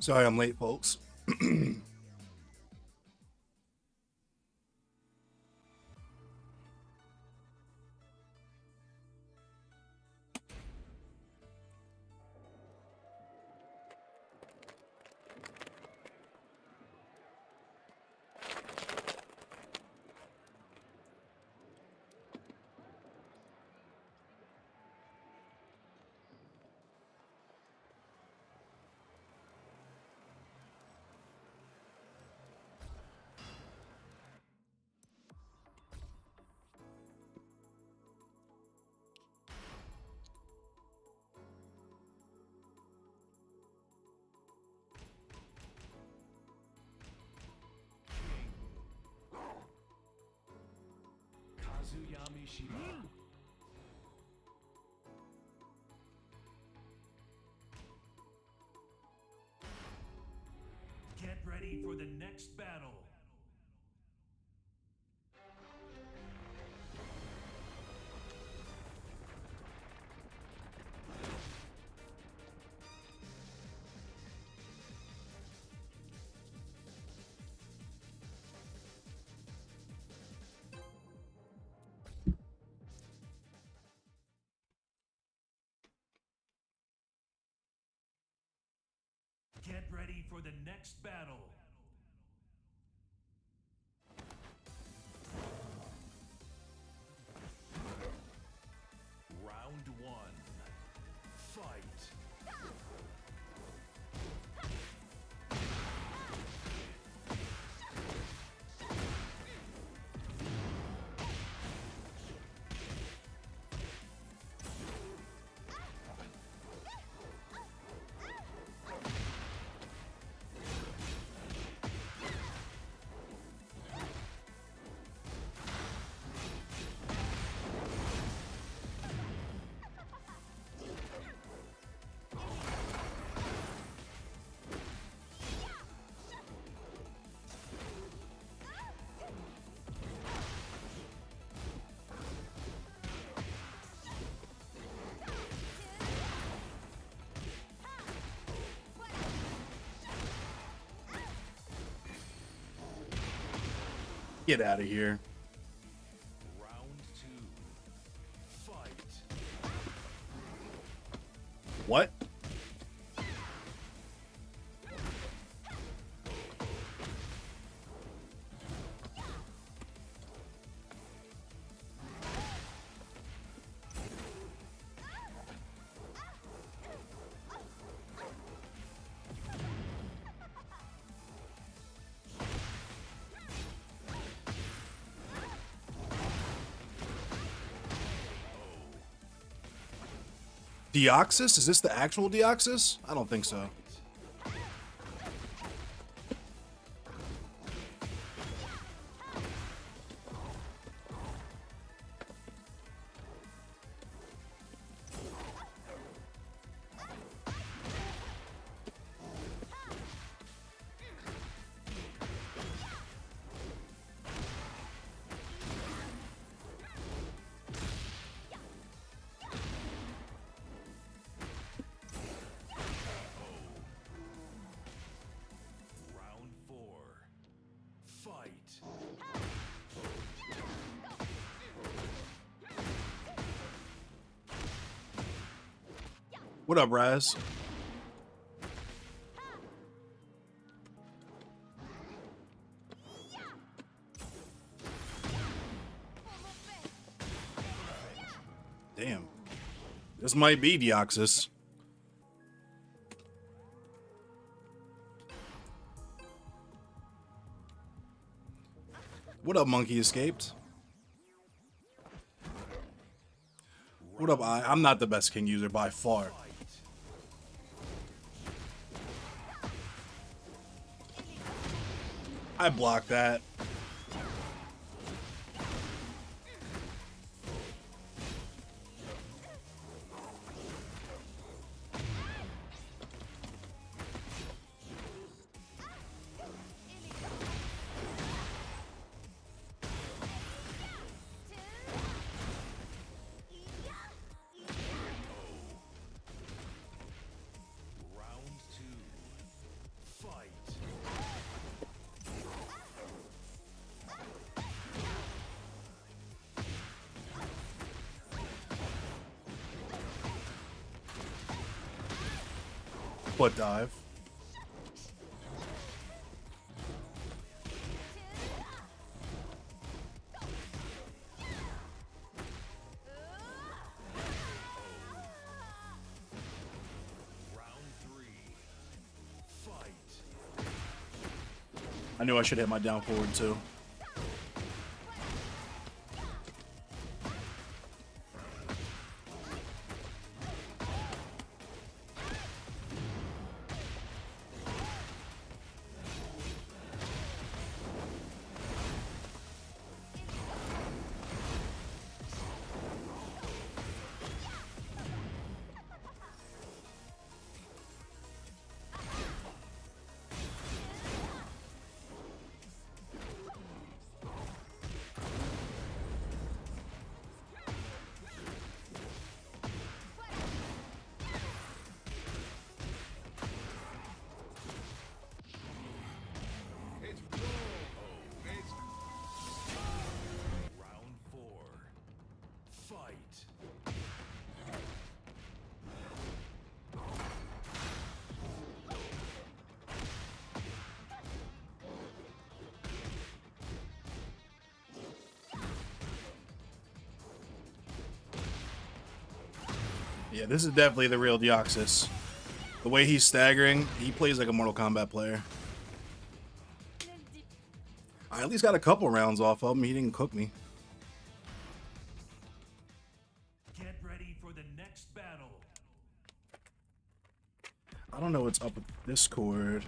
Sorry I'm late, folks. Get ready for the next battle. Get ready for the next battle. Round one. Fight. Get out of here. Round two. Fight. What? Deoxys? Is this the actual Deoxys? I don't think so. Round four. Fight. What up, Raz? Damn. This might be Deoxys. What up, Monkey Escaped? What up, I'm not the best king user by far. I blocked that. Round two. foot dive. Round 3. Fight. I knew I should hit my down forward too. Round 4. Fight. Yeah, this is definitely the real Deoxys. The way he's staggering, he plays like a Mortal Kombat player. I at least got a couple rounds off of him. He didn't cook me. Get ready for the next battle. I don't know what's up with Discord.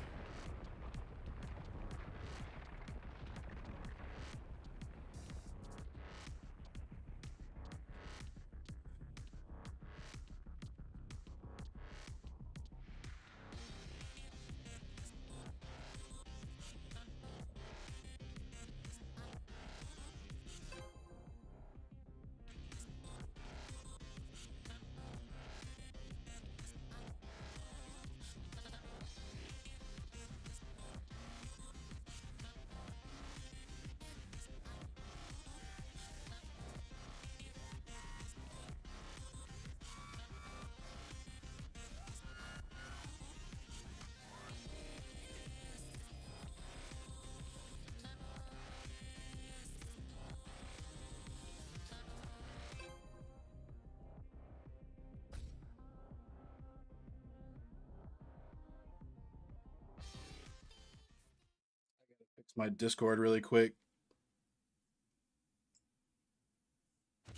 Fix my Discord really quick.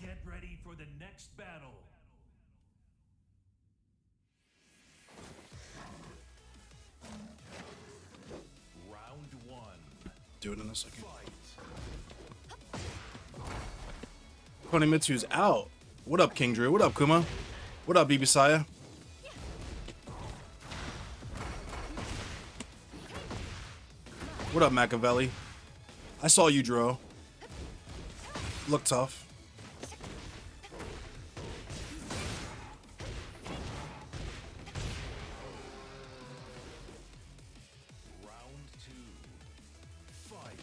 Get ready for the next battle. Round 1. Do it in a second. Fight. Konimitsu's out. What up, King Drew? What up, Kuma? What up, BB Saya? What up, Machiavelli? I saw you, Dro. Look tough. Round 2. Fight.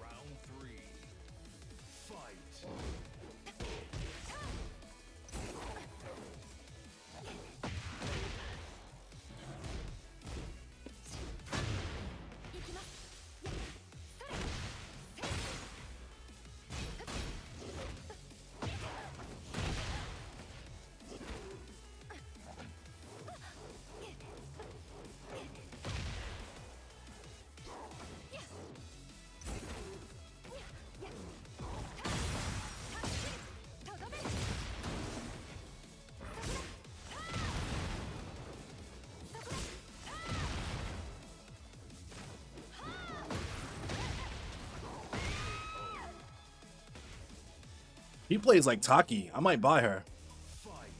Round 3. Fight. He plays like Taki. I might buy her. Fight.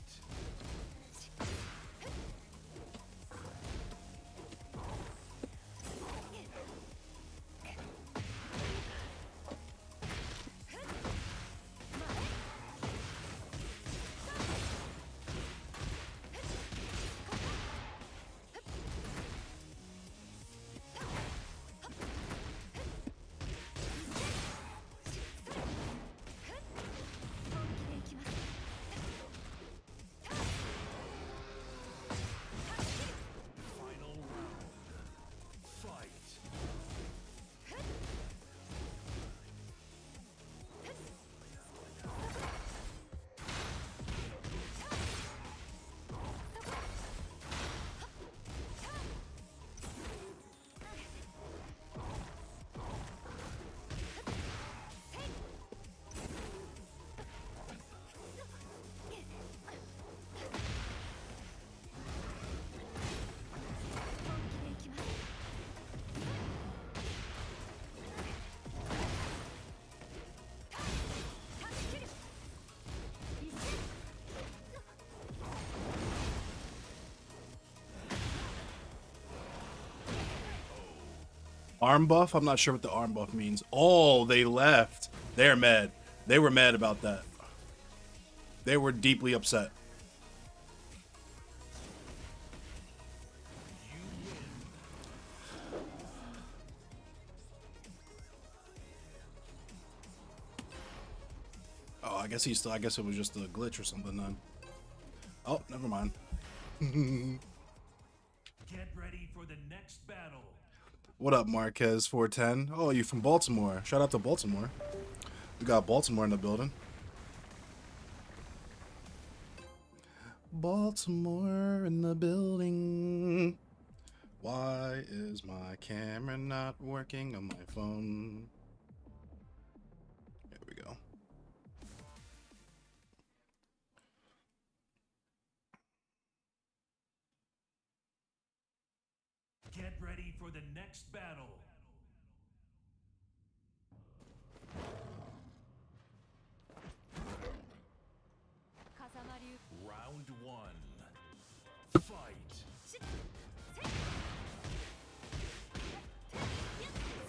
Arm buff? I'm not sure what the arm buff means. Oh, they left. They're mad. They were mad about that. They were deeply upset. Oh, I guess he's still. I guess it was just a glitch or something then. Oh, never mind. Get ready for the next battle. What up, Marquez 410? Oh, you from Baltimore? Shout out to Baltimore. We got Baltimore in the building. Baltimore in the building. Why is my camera not working on my phone? There we go. Get ready for the next battle. Round one. Fight.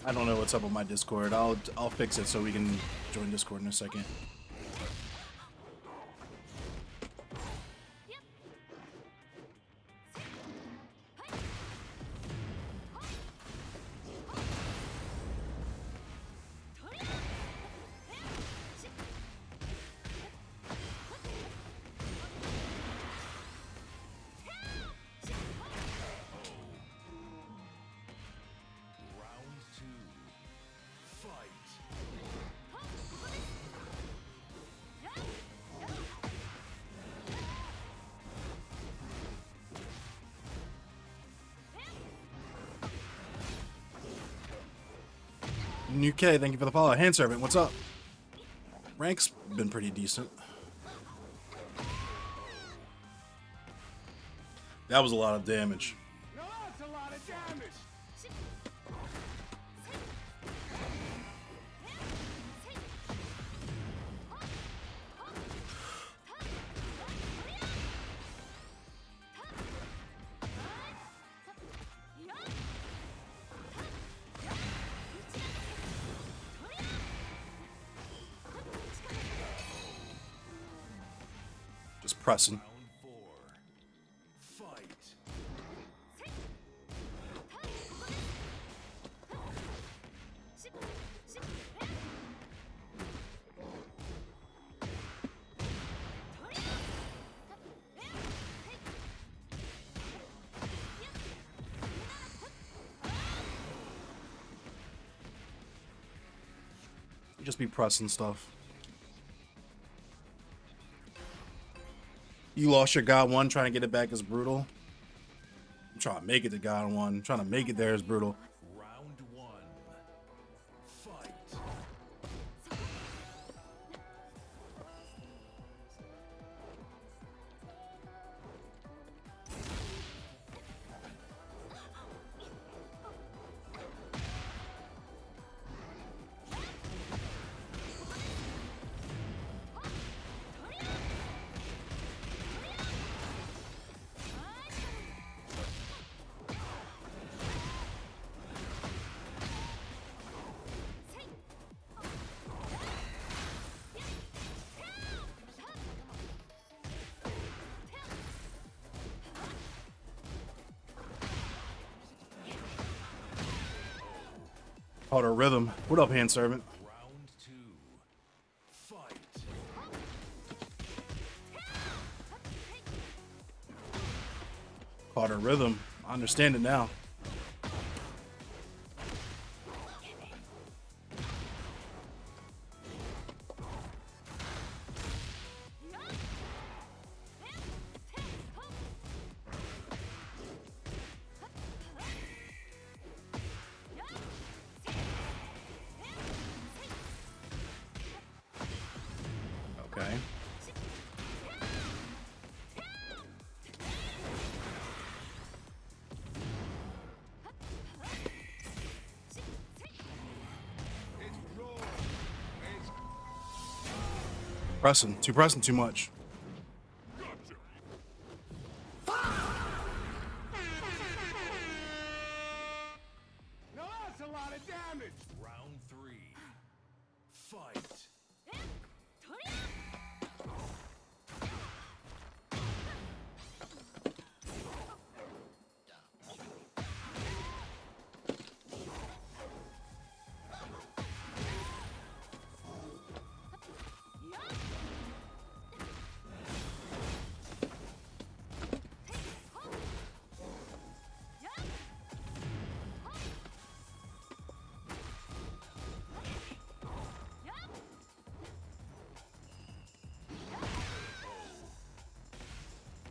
I don't know what's up with my Discord. I'll fix it so we can join Discord in a second. Round two. Fight. UK, thank you for the follow. Hand servant, what's up? Rank's been pretty decent. That was a lot of damage. No, that's a lot of damage. Just pressing. Round four. Fight. Just be pressing stuff. You lost your God 1, trying to get it back is brutal. I'm trying to make it to God 1. I'm trying to make it there is brutal. Round one. Fight. Caught a rhythm. What up, hand servant? Round two. Fight. Caught a rhythm. I understand it now. Okay. Pressing too much. No, that's a lot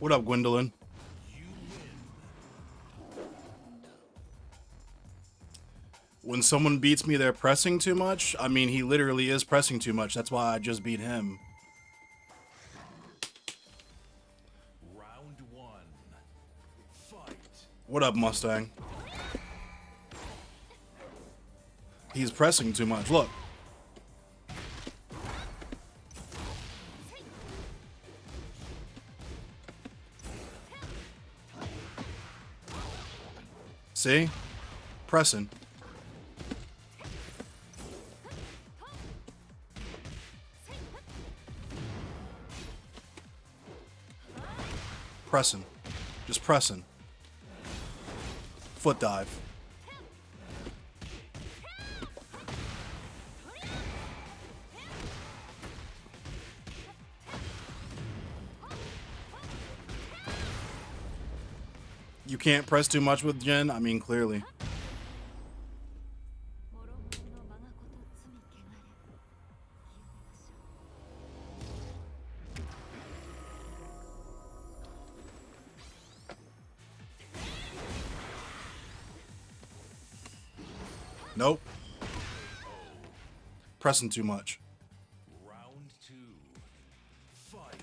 What up, Gwendolyn? When someone beats me, they're pressing too much. I mean, he literally is pressing too much. That's why I just beat him. Round one. Fight. What up, Mustang? He's pressing too much. Look. See? Pressing. Pressing. Just pressing. Foot dive. You can't press too much with Jen? I mean, clearly. Nope. Pressing too much. Round two. Fight.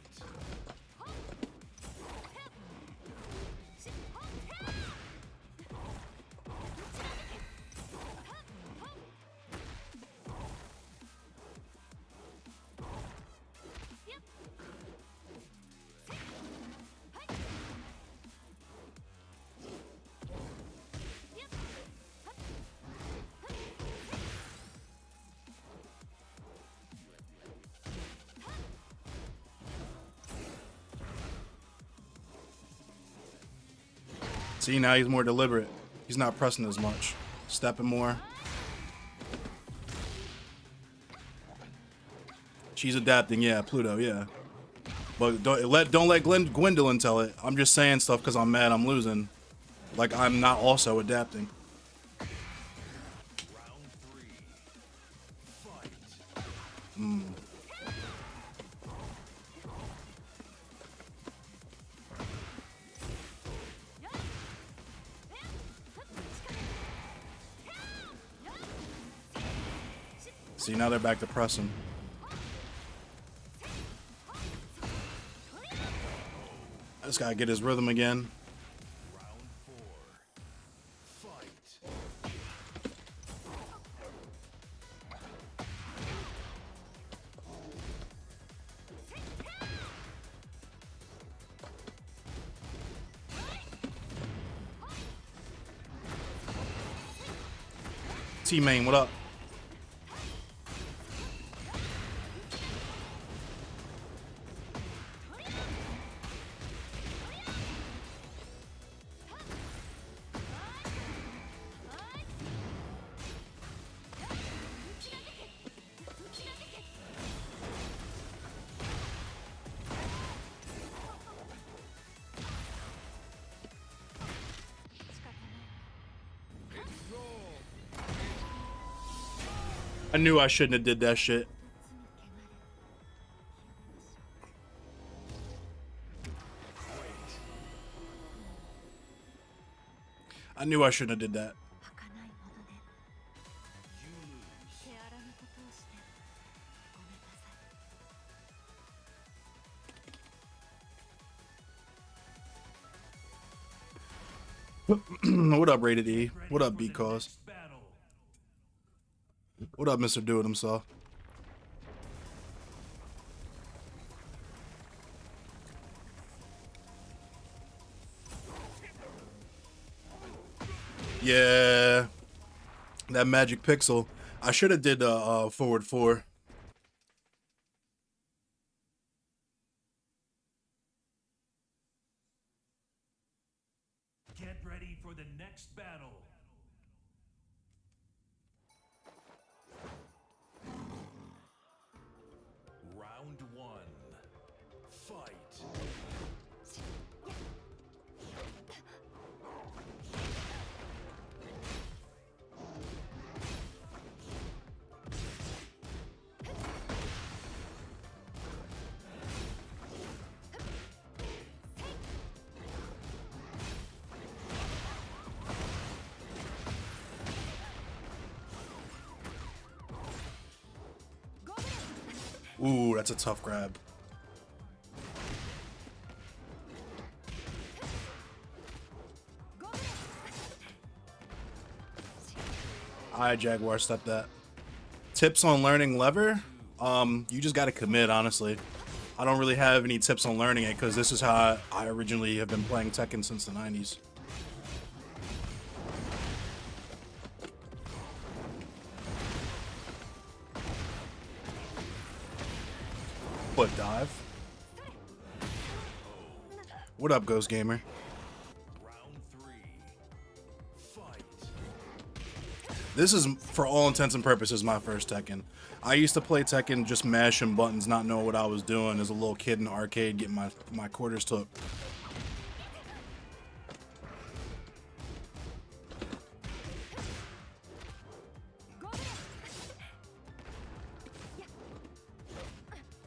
See, now he's more deliberate. He's not pressing as much. Stepping more. She's adapting, yeah, Pluto, yeah. But don't let Gwendolyn tell it. I'm just saying stuff because I'm mad I'm losing. Like, I'm not also adapting. Round three. Fight. See, now they're back to pressing. I just gotta get his rhythm again. Round four. Fight. T-Main, what up? I knew I shouldn't have did that shit. I knew I shouldn't have did that. What up, Rated E? What up, B Cause? Battle. What up, Mr. Do It Himself? Yeah, that magic pixel. I should have did forward 4. Get ready for the next battle. Round one. Fight. Ooh, that's a tough grab. I Jaguar step that. Tips on learning lever? You just gotta commit, honestly. I don't really have any tips on learning it because this is how I originally have been playing Tekken since the 90s. Foot dive. What up, Ghost Gamer? Round 3. Fight. This is, for all intents and purposes, my first Tekken. I used to play Tekken just mashing buttons, not knowing what I was doing as a little kid in the arcade, getting my quarters took.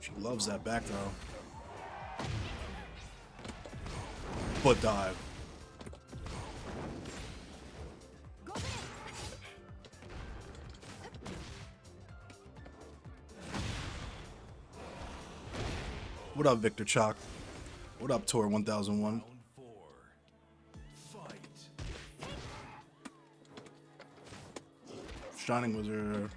She loves that back throw. Foot dive. What up, Victor Chalk? What up, Tor 1001? Round 4. Fight. Shining Wizard.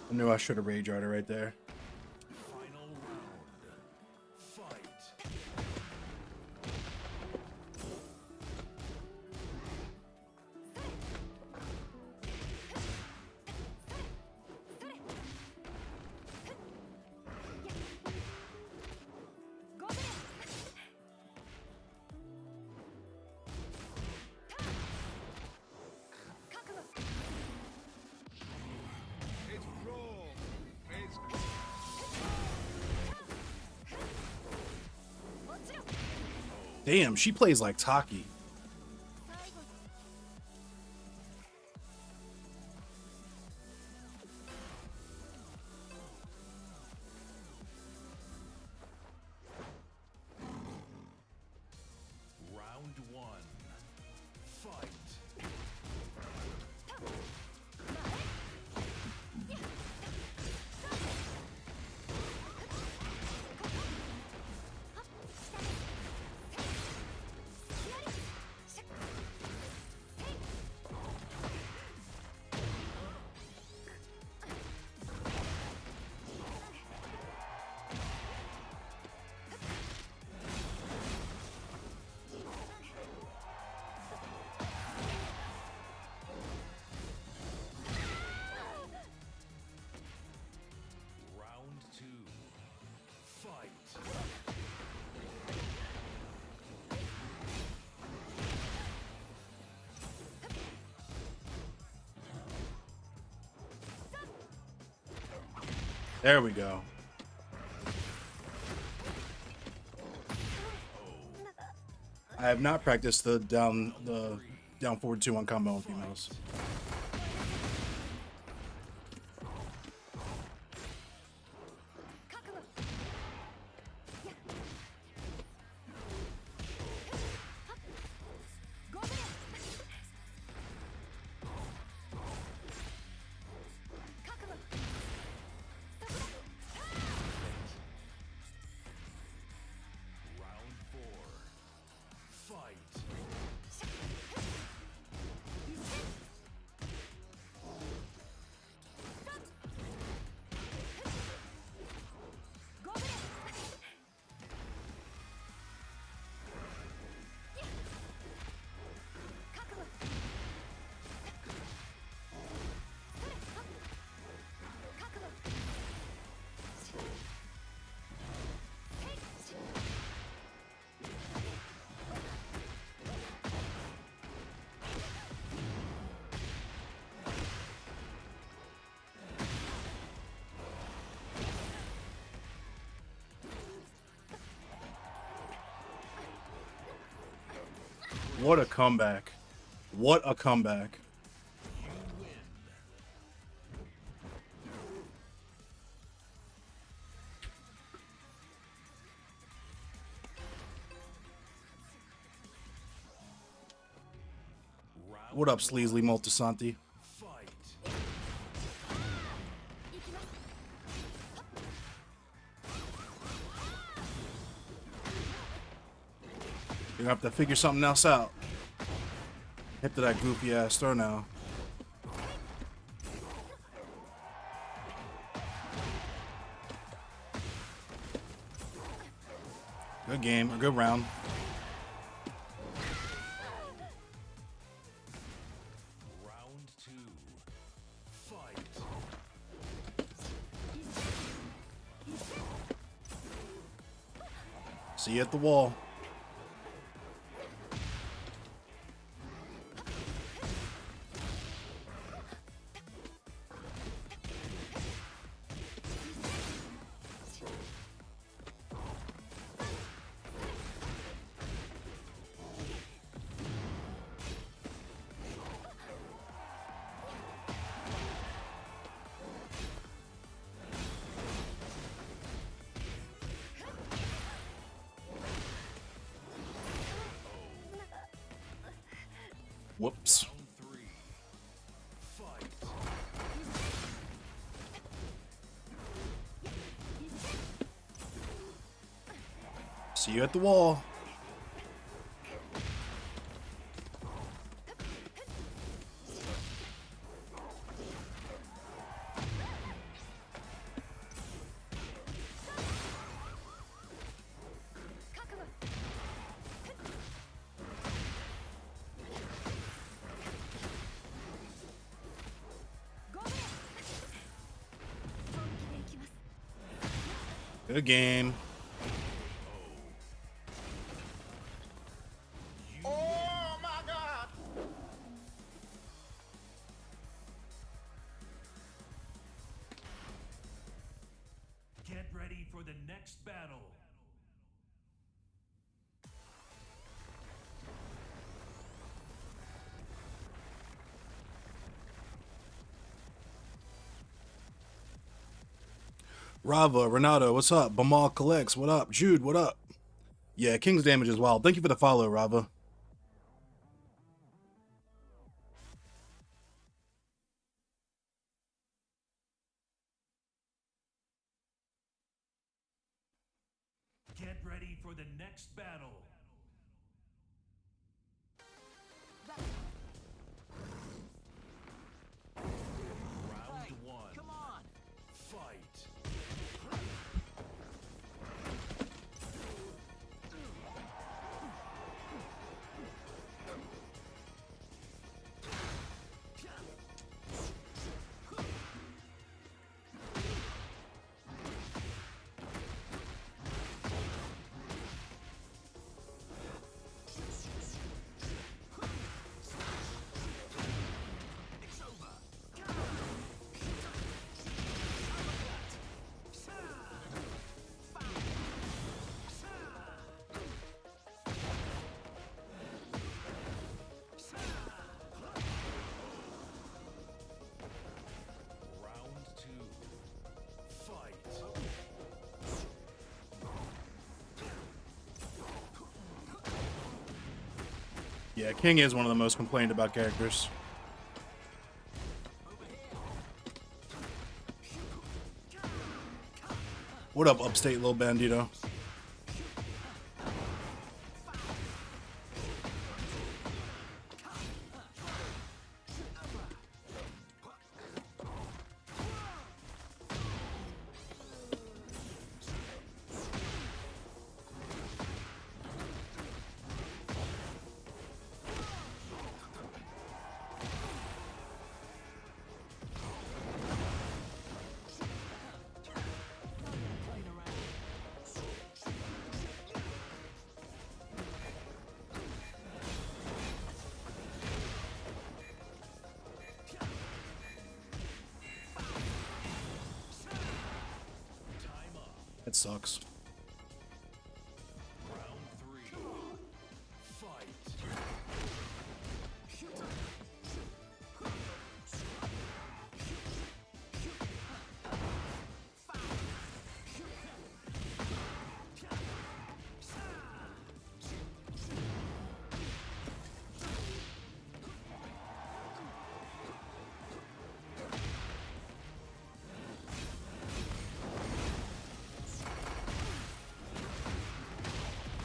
I knew I should have Rage Arter right there. Final round. Fight. It's cruel. It's Damn, she plays like Taki. Round 1. Fight. Round 2. Fight. There we go. I have not practiced the down forward 2-1 combo on females. Round 4. Fight. What a comeback. What a comeback. What up, Sleasley Multisanti? You're gonna have to figure something else out. Hit to that goofy ass throw now. Good game, a good round. Round 2. Fight. See you at the wall. Whoops. Round 3. Fight. See you at the wall. Good game. Oh my God! Get ready for the next battle. Rava, Renato, what's up? Bamal Collects, what up? Jude, what up? Yeah, King's Damage is wild. Thank you for the follow, Rava. Get ready for the next battle. Round 1. Come on. Fight. Round 2. Fight. Yeah, King is one of the most complained about characters. What up, upstate Lil Bandito? It sucks. Round 3. Fight.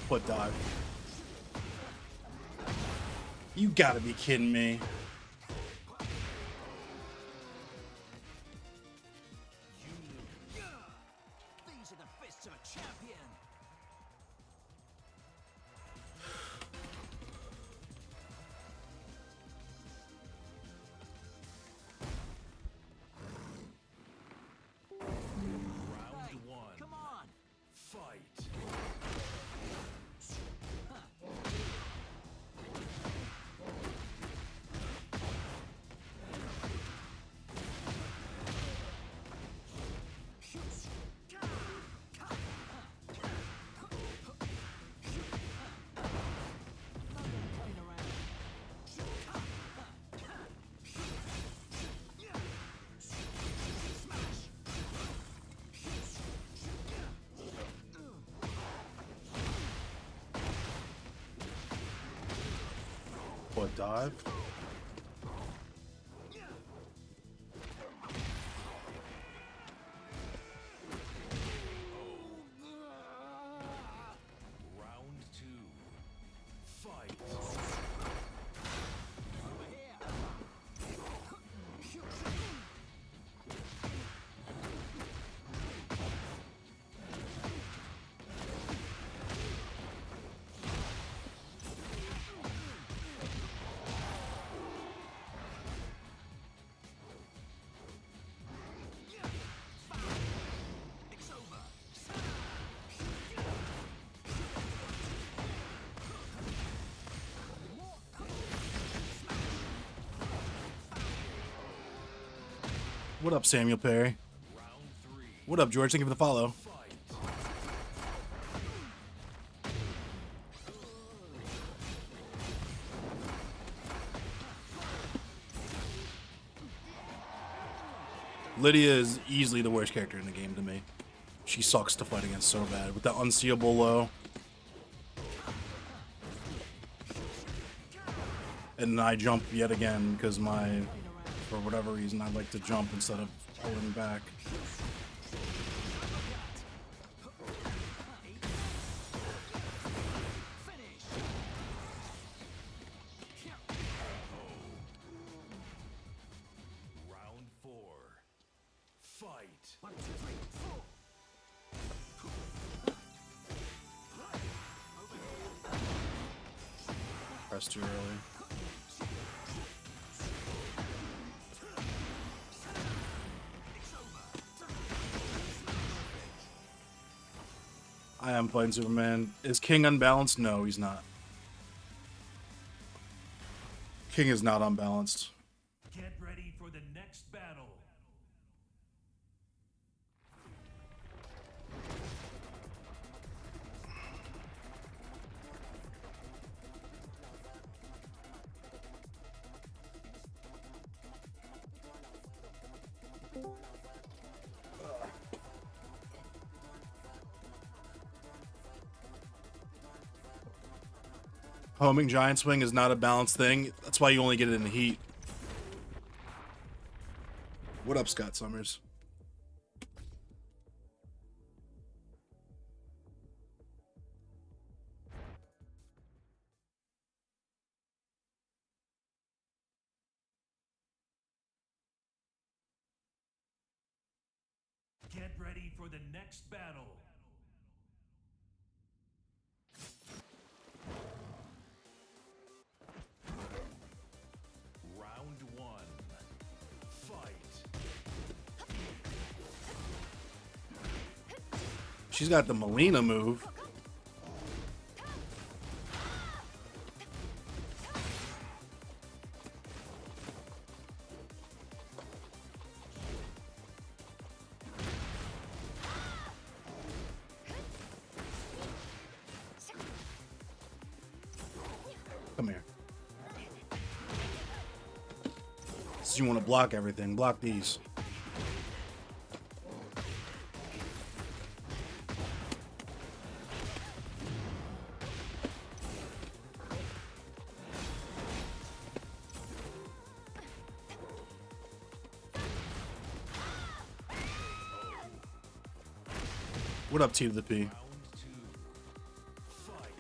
Foot dive. You gotta be kidding me. These are the fists of a champion. Round one. Come on. Fight. Foot dive. Round two. Fight. It's over. What up, Samuel Perry? Round three. What up, George? Thank you for the follow. Fight. Lydia is easily the worst character in the game to me. She sucks to fight against so bad with the unseeable low. And then I jump yet again because for whatever reason, I like to jump instead of pulling back. Round four. Fight. Pressed too early. I am playing Superman. Is King unbalanced? No, he's not. King is not unbalanced. Get ready for the next battle. Homing giant swing is not a balanced thing. That's why you only get it in the heat. What up, Scott Summers? Get ready for the next battle. Round one. Fight. She's got the Melina move. Come here. So you want to block everything. Block these. What up, T to the P? Round two. Fight.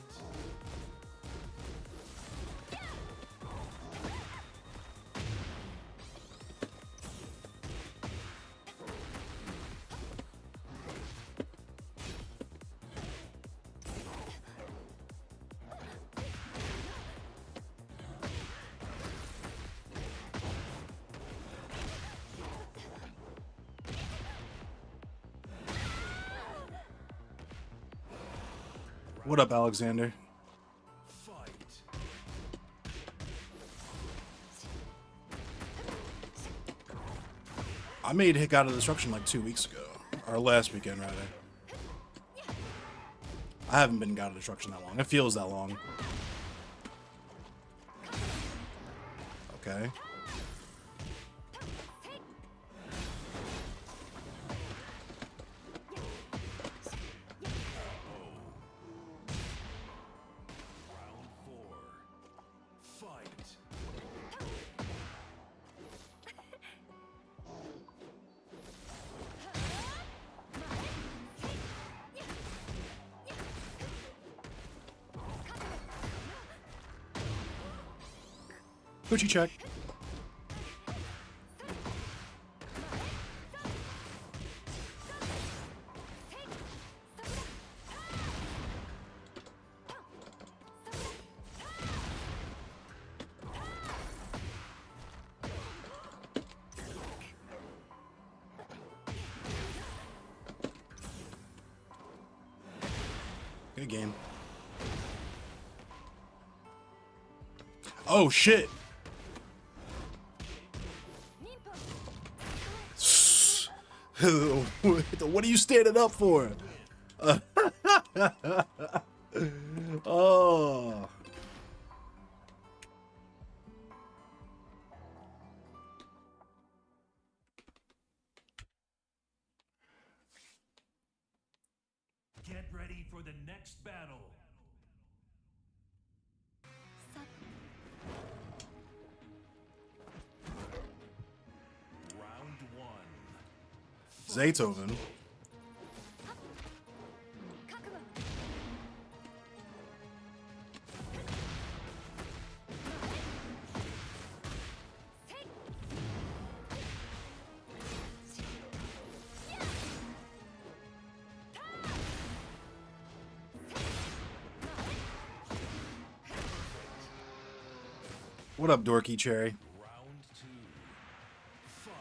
What up, Alexander? Fight. I made Hit God of Destruction like 2 weeks ago. Or last weekend, rather. I haven't been God of Destruction that long. It feels that long. Okay. Round 4. Fight. Gucci check. Good game. Oh shit. What are you standing up for? Oh. Get ready for the next battle. Round 1. Zaytoven. What up, Dorky Cherry? Round 2. Fight.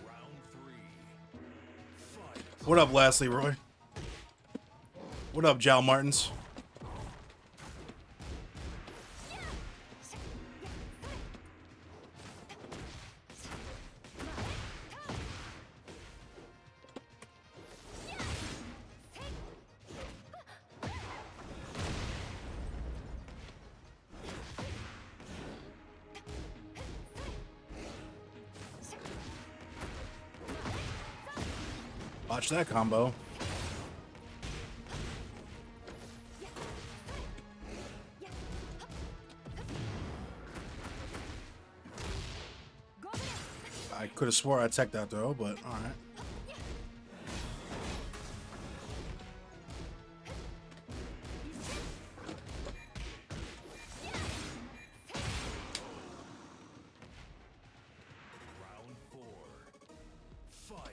Round 3. Fight. What up, Last Leroy? What up, Jal Martins? Watch that combo. I could have swore I teched that throw, but alright. Round 4. Fight.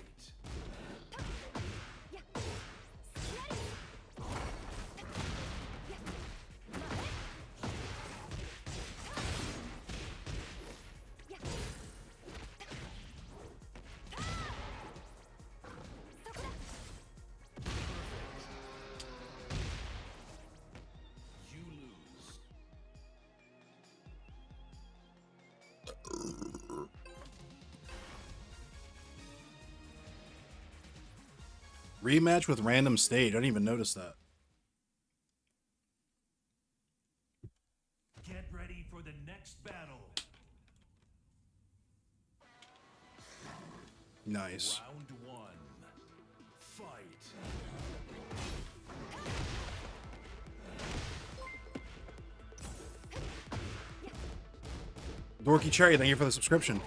You lose. Rematch with random stage. I didn't even notice that. Get ready for the next battle. Nice. Round 1. Fight. Dorky Cherry, thank you for the subscription.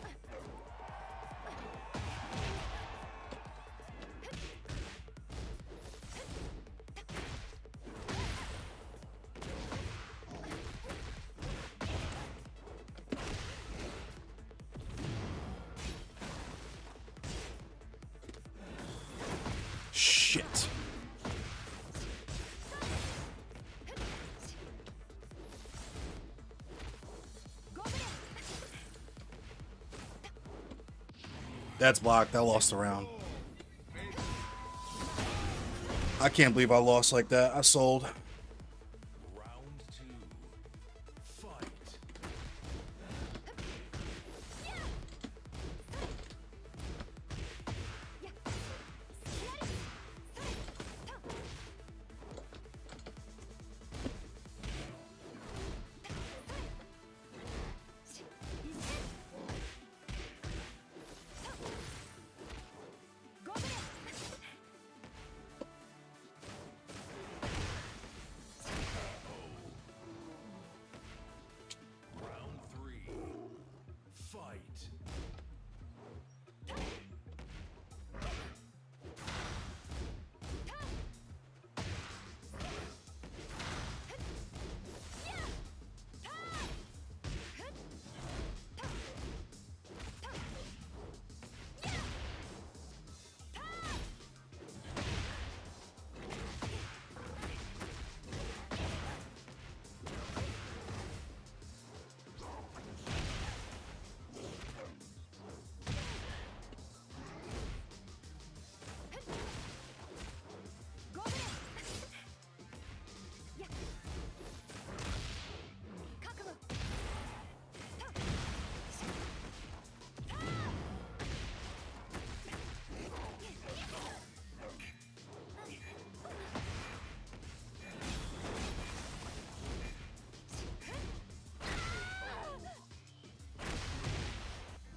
Shit. That's blocked. I lost the round. I can't believe I lost like that. I sold. Round 2. Fight. Round 3. Fight.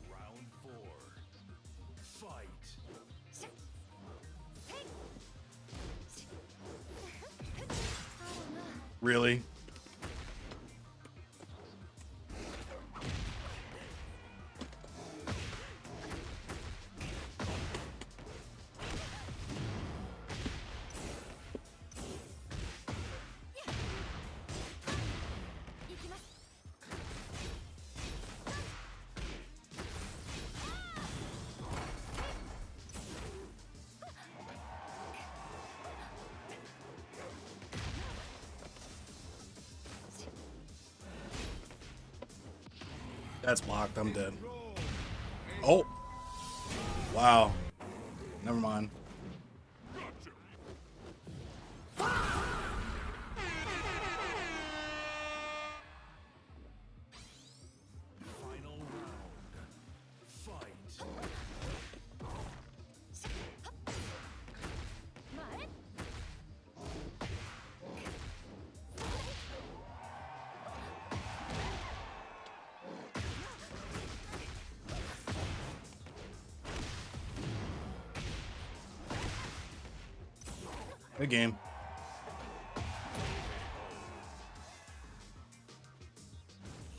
Round 4. Fight. Really? That's blocked. I'm dead. Oh. Wow. Never mind. Final round. Fight. Good game.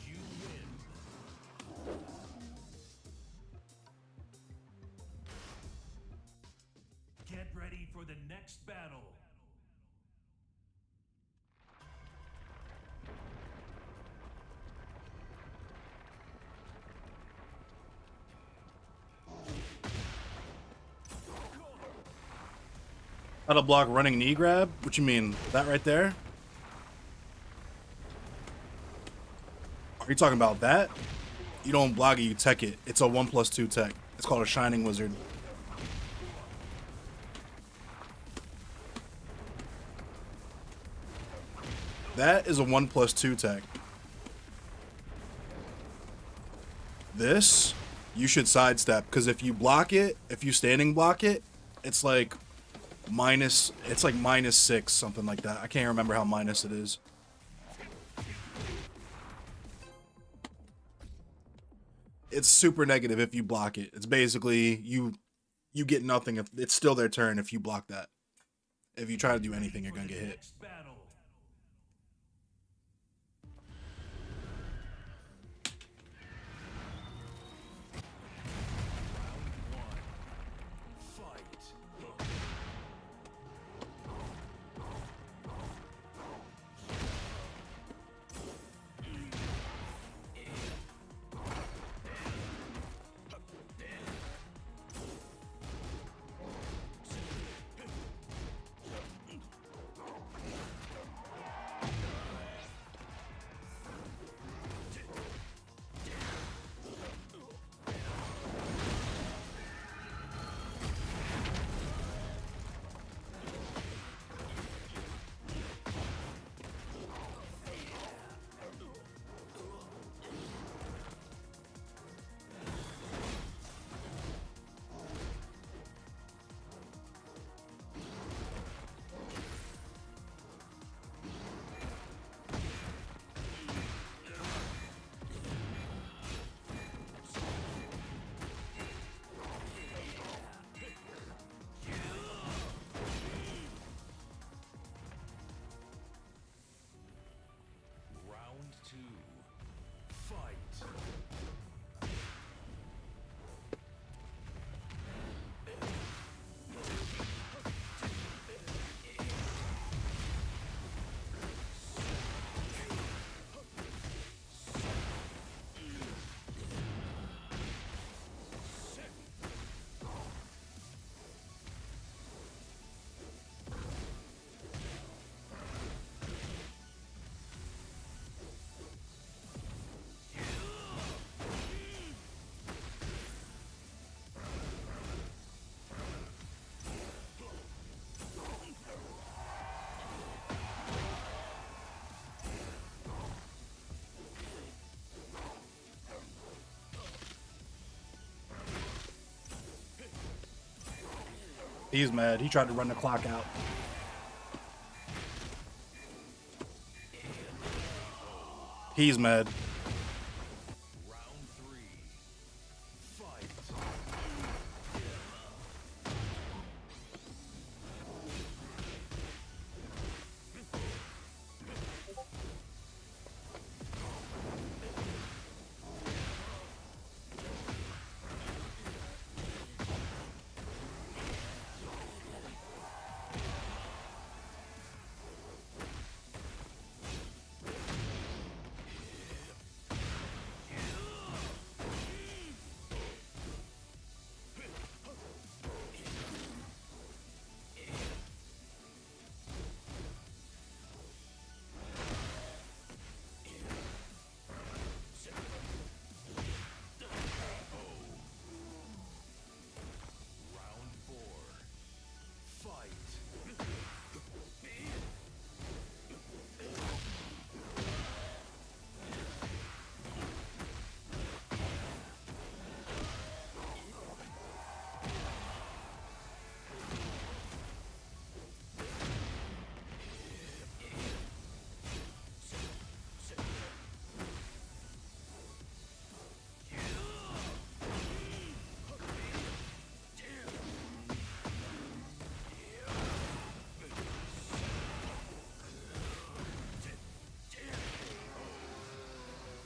You win. Get ready for the next battle. How to block running knee grab? What you mean? That right there? Are you talking about that? You don't block it, you tech it. It's a 1+2 tech. It's called a Shining Wizard. That is a 1+2 tech. This, you should sidestep, because if you block it, if you standing block it, it's like -6, something like that. I can't remember how minus it is. It's super negative if you block it. It's basically you get nothing if it's still their turn if you block that. If you try to do anything, you're gonna get hit. Next battle. He's mad. He tried to run the clock out. He's mad. Round 3. Fight. Round 4. Fight.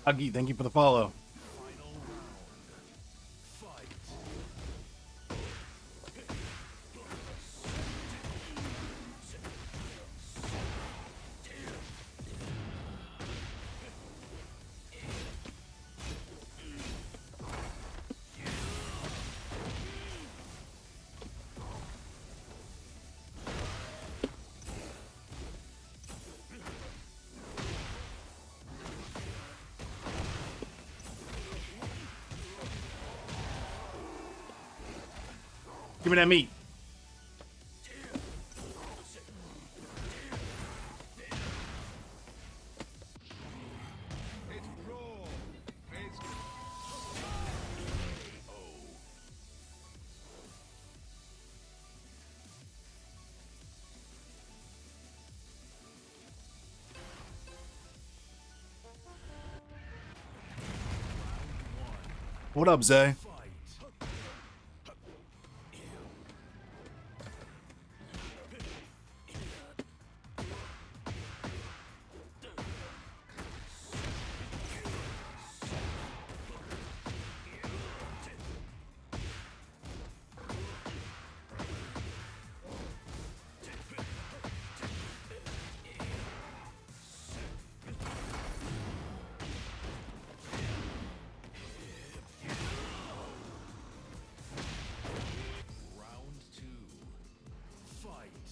Huggy, thank you for the follow. Final round. Fight. Give me that meat. It's raw. It's What up, Zay? Fight. Round 2. Fight.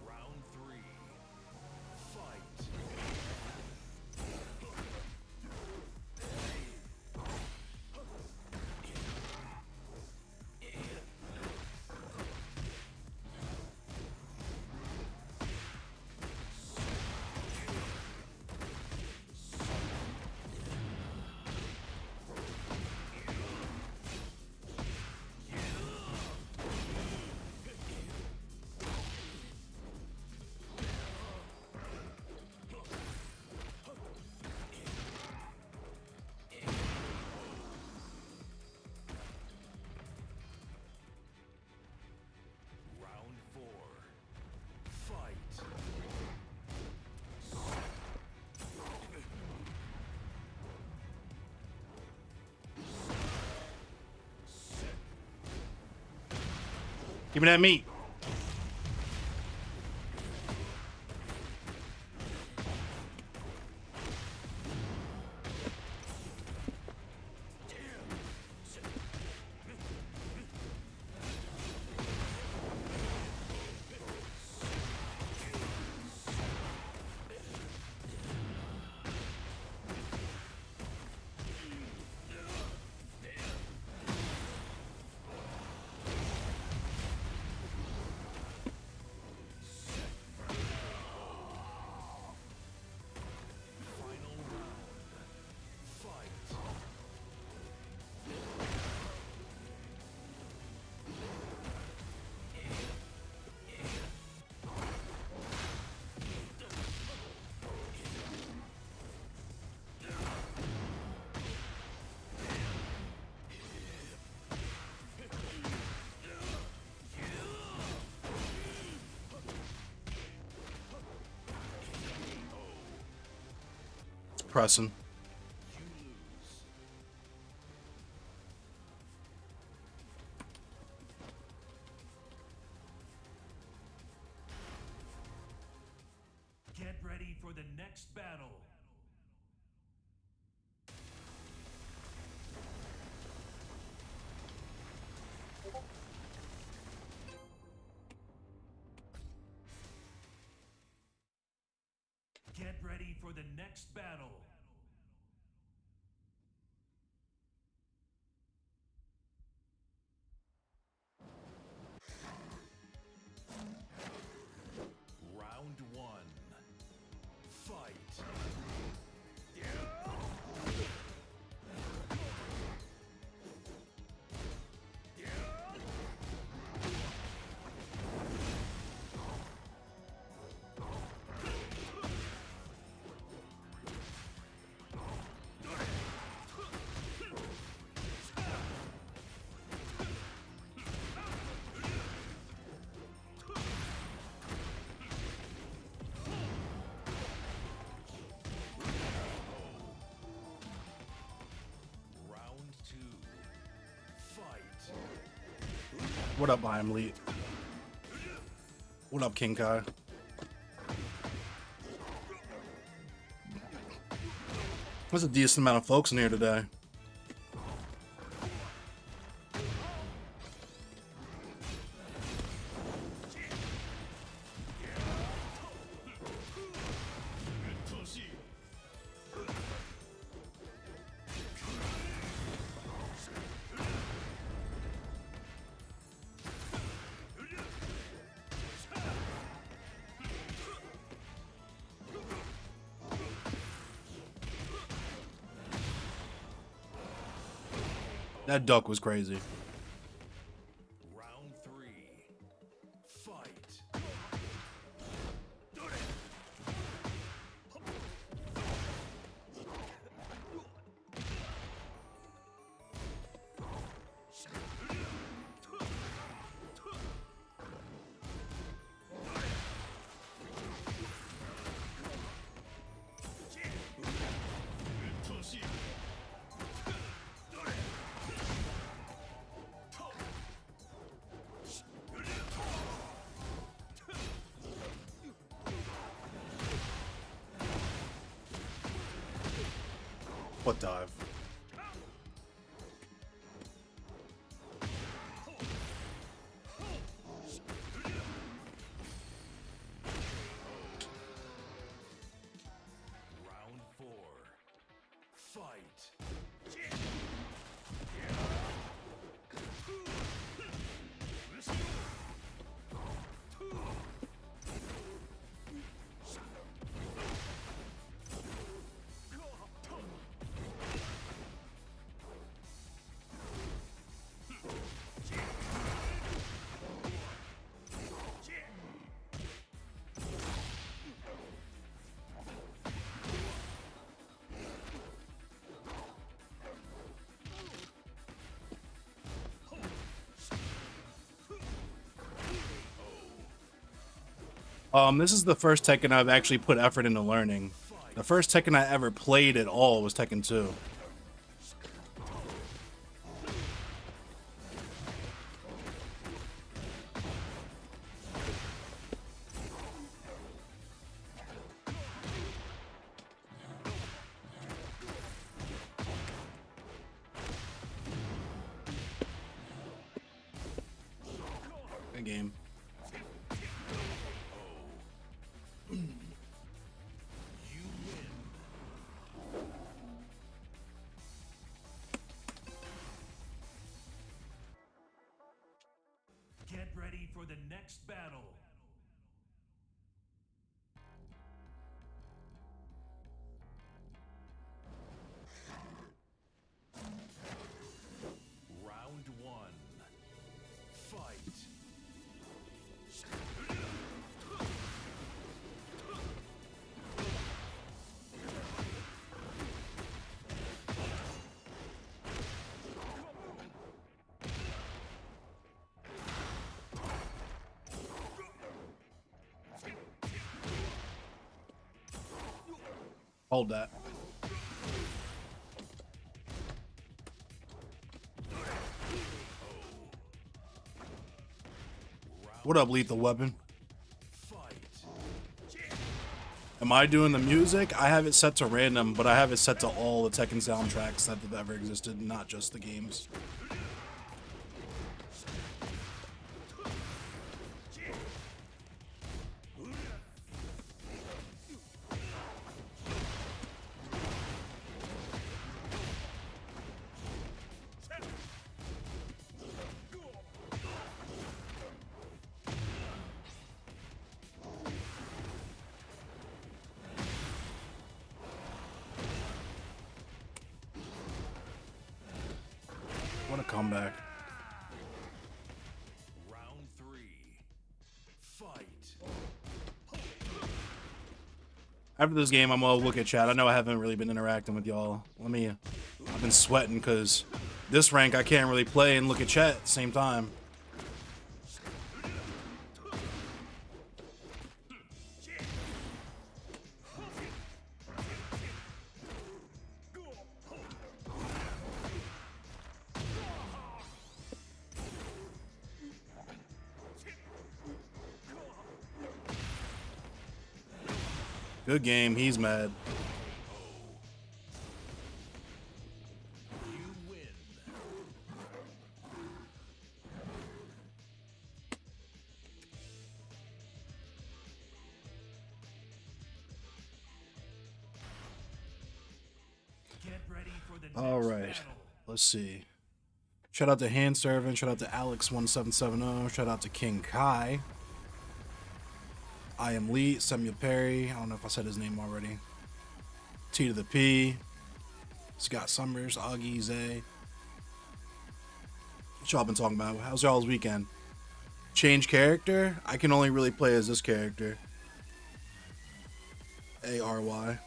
Round 3. Fight. Round 4. Fight. Give me that meat. Just pressing. Get ready for the next battle. Get ready for the next battle. Round one. Fight. Round two. Fight. What up, I am Elite? What up, King Kai? There's a decent amount of folks in here today. That duck was crazy. Round three. Fight. What dive? Round four. Fight. This is the first Tekken I've actually put effort into learning. The first Tekken I ever played at all was Tekken 2. Good game. Get ready for the next battle. Round one. Fight. Hold that. What up, Lethal Weapon? Fight. Am I doing the music? I have it set to random, but I have it set to all the Tekken soundtracks that have ever existed, not just the games. What a comeback. Round 3. Fight. After this game, I'm gonna look at chat. I know I haven't really been interacting with y'all. I've been sweating because this rank I can't really play and look at chat at the same time. Good game. He's mad. You win. Get ready for the All next right. battle. Let's see. Shout out to Hand Servant. Shout out to Alex1770. Shout out to King Kai. I am Lee. Samuel Perry. I don't know if I said his name already. T to the P. Scott Summers. Augie Zay. What y'all been talking about? How's y'all's weekend? Change character? I can only really play as this character. ARY.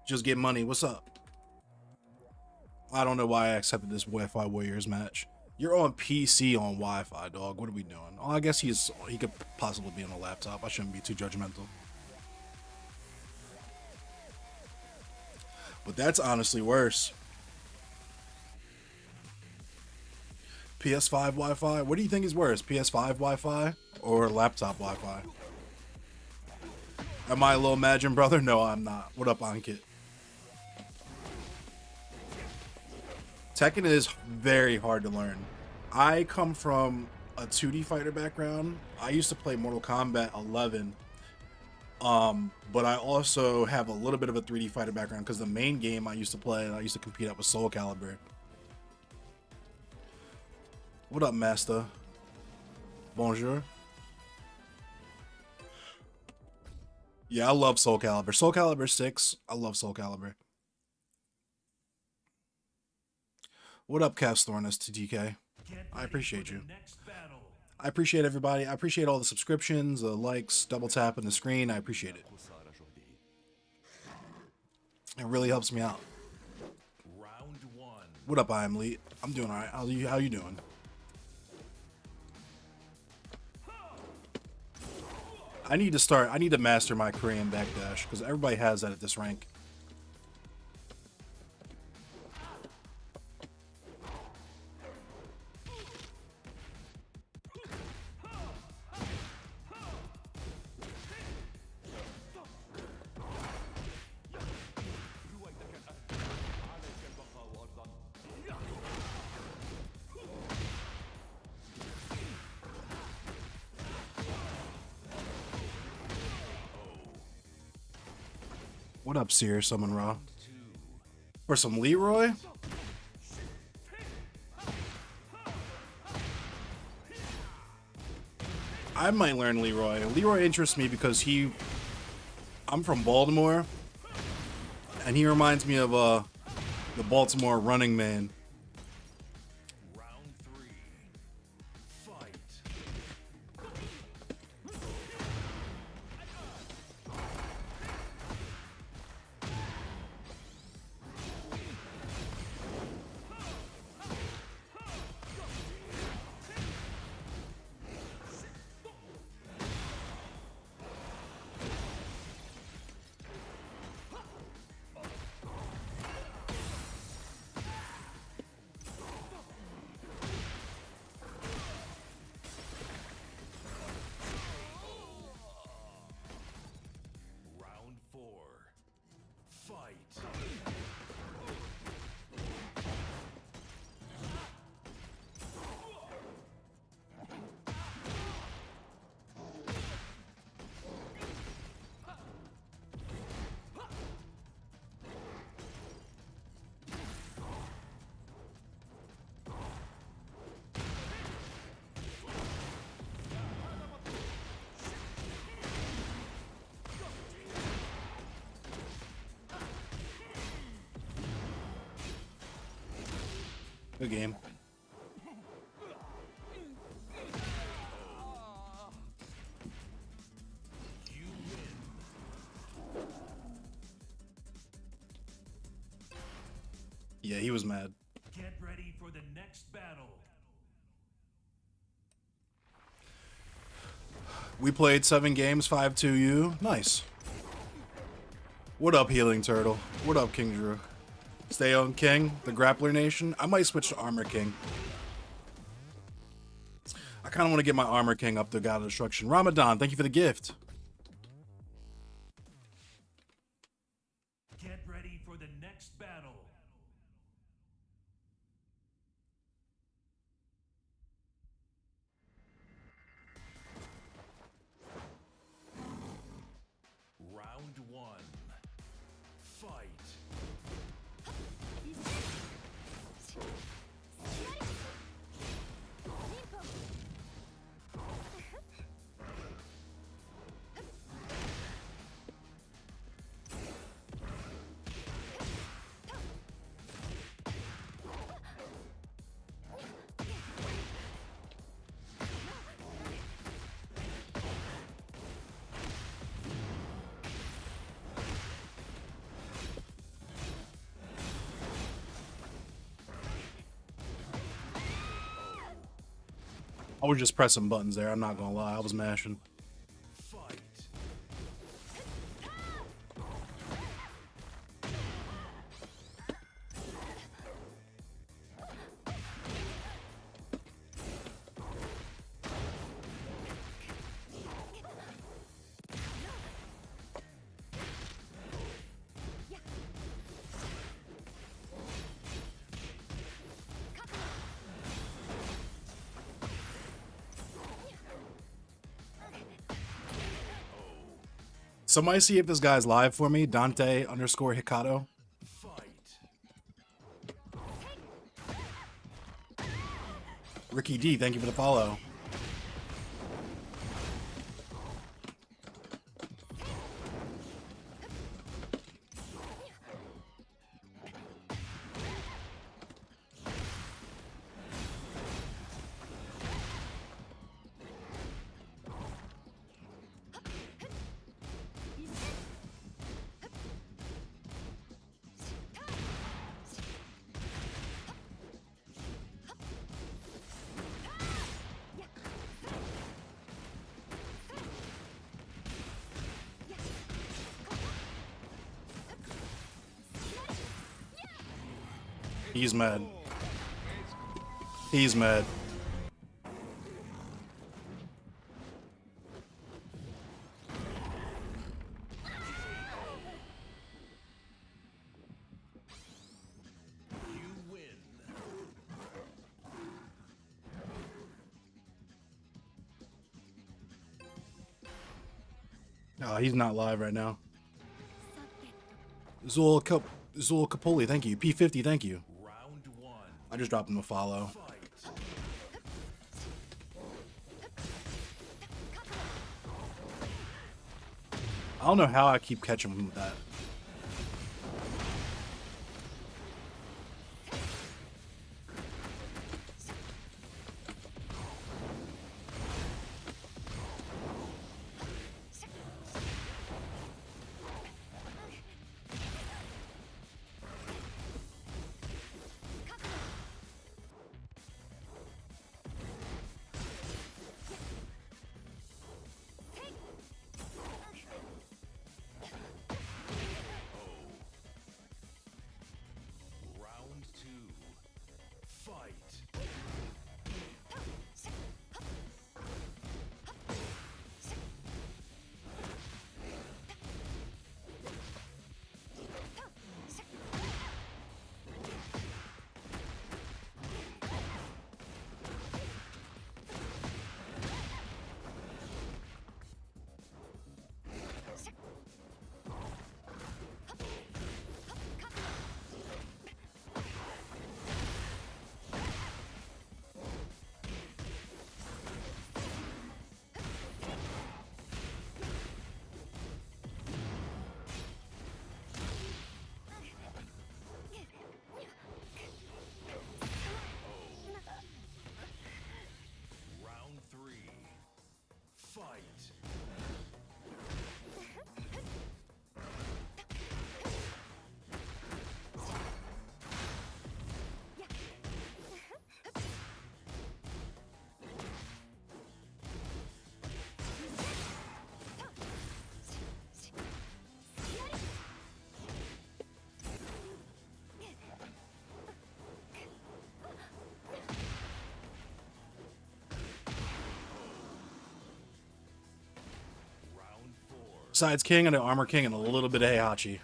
Just get money. What's up? I don't know why I accepted this Wi-Fi Warriors match. You're on PC on Wi-Fi, dog. What are we doing? Oh, I guess he could possibly be on a laptop. I shouldn't be too judgmental. But that's honestly worse. PS5 Wi-Fi? What do you think is worse? PS5 Wi-Fi or laptop Wi-Fi? Am I a little Imagine brother? No, I'm not. What up, Ankit? Tekken is very hard to learn. I come from a 2D fighter background. I used to play Mortal Kombat 11. But I also have a little bit of a 3D fighter background because the main game I used to play and I used to compete at was Soul Calibur. What up, Master? Bonjour. Yeah, I love Soul Calibur. Soul Calibur 6. I love Soul Calibur. What up, Castornus TTK? I appreciate you. I appreciate everybody. I appreciate all the subscriptions, the likes, double tapping the screen. I appreciate it. It really helps me out. Round 1. What up, I am Lee? I'm doing all right. How you doing? I need to master my Korean backdash because everybody has that at this rank. What up, Seer Summon Raw? For some Leroy? I might learn Leroy. Leroy interests me because I'm from Baltimore, and he reminds me of the Baltimore Running Man. Round 3. Fight. Good game. You win. Yeah, he was mad. Get ready for the next battle. We played 7 games, 5-2U. Nice. What up, Healing Turtle? What up, King Drew? Stay on King, the Grappler Nation. I might switch to Armor King. I kind of want to get my Armor King up to God of Destruction. Ramadan, thank you for the gift. Get ready for the next battle. Round 1. Fight. I was just pressing buttons there. I'm not gonna lie. I was mashing. Fight. Somebody see if this guy's live for me. Dante underscore Hikato. Fight. Ricky D, thank you for the follow. He's mad. He's mad. You win. Oh, he's not live right now. Zul Capoli, thank you. P50, thank you. Round 1. I just dropped him a follow. Fight. I don't know how I keep catching him with that. Besides King and an Armor King and a little bit of Heihachi.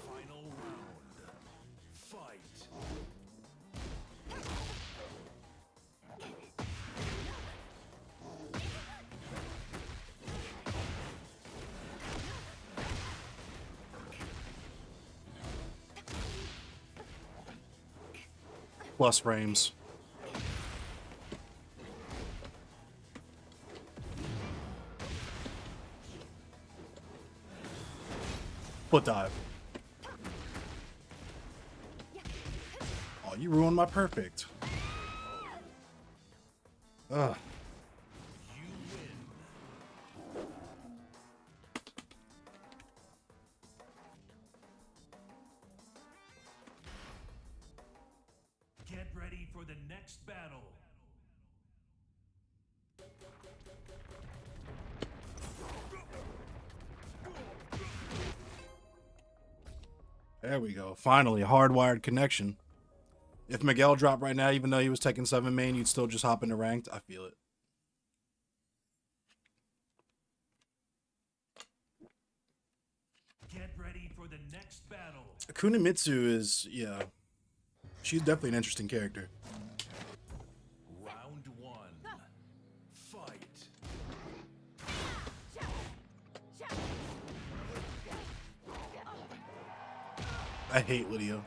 Final round. Fight. Plus frames. Foot dive. Oh, you ruined my perfect. Ugh. You win. Get ready for the next battle. There we go. Finally, a hardwired connection. If Miguel dropped right now, even though he was Tekken 7 main, you'd still just hop into ranked. I feel it. Get ready for the next battle. Kunimitsu is, yeah. She's definitely an interesting character. Round one. Fight. I hate Lydia.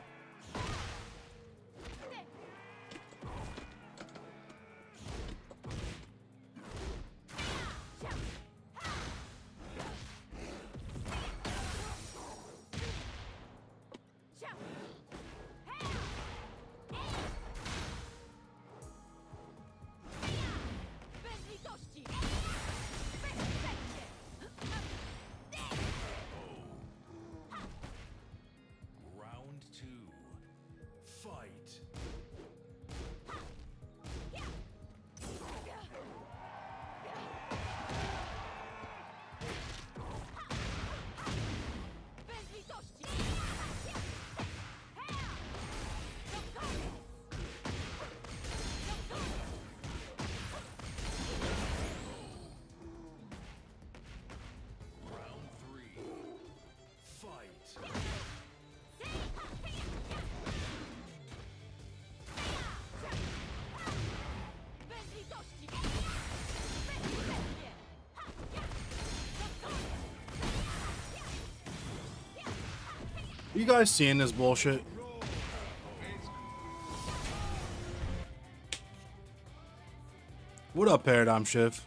Round two. Fight. Round three. Fight. Are you guys seeing this bullshit? What up, Paradigm Shift?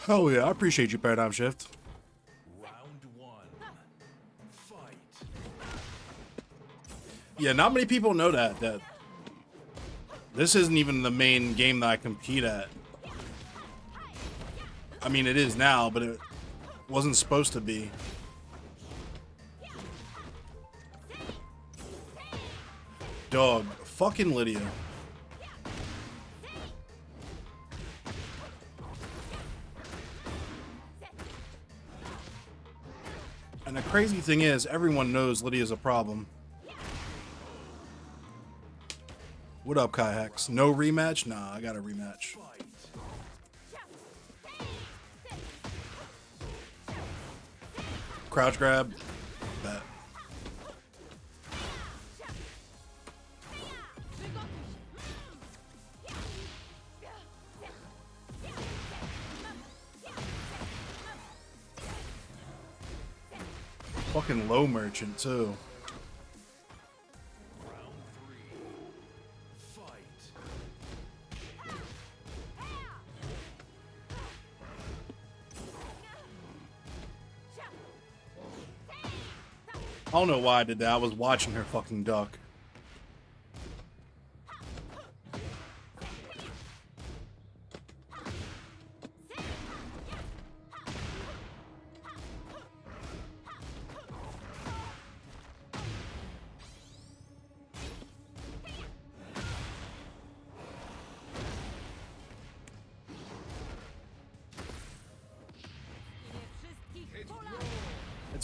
Oh yeah, I appreciate you, Paradigm Shift. Round one. Fight. Yeah, not many people know that this isn't even the main game that I compete at. I mean, it is now, but it wasn't supposed to be. Dog, fucking Lydia. And the crazy thing is, everyone knows Lydia's a problem. What up, Kai Hex? No rematch? Nah, I got a rematch. Crouch grab. Bet. Fucking low merchant, too. Round three. Fight. I don't know why I did that. I was watching her fucking duck.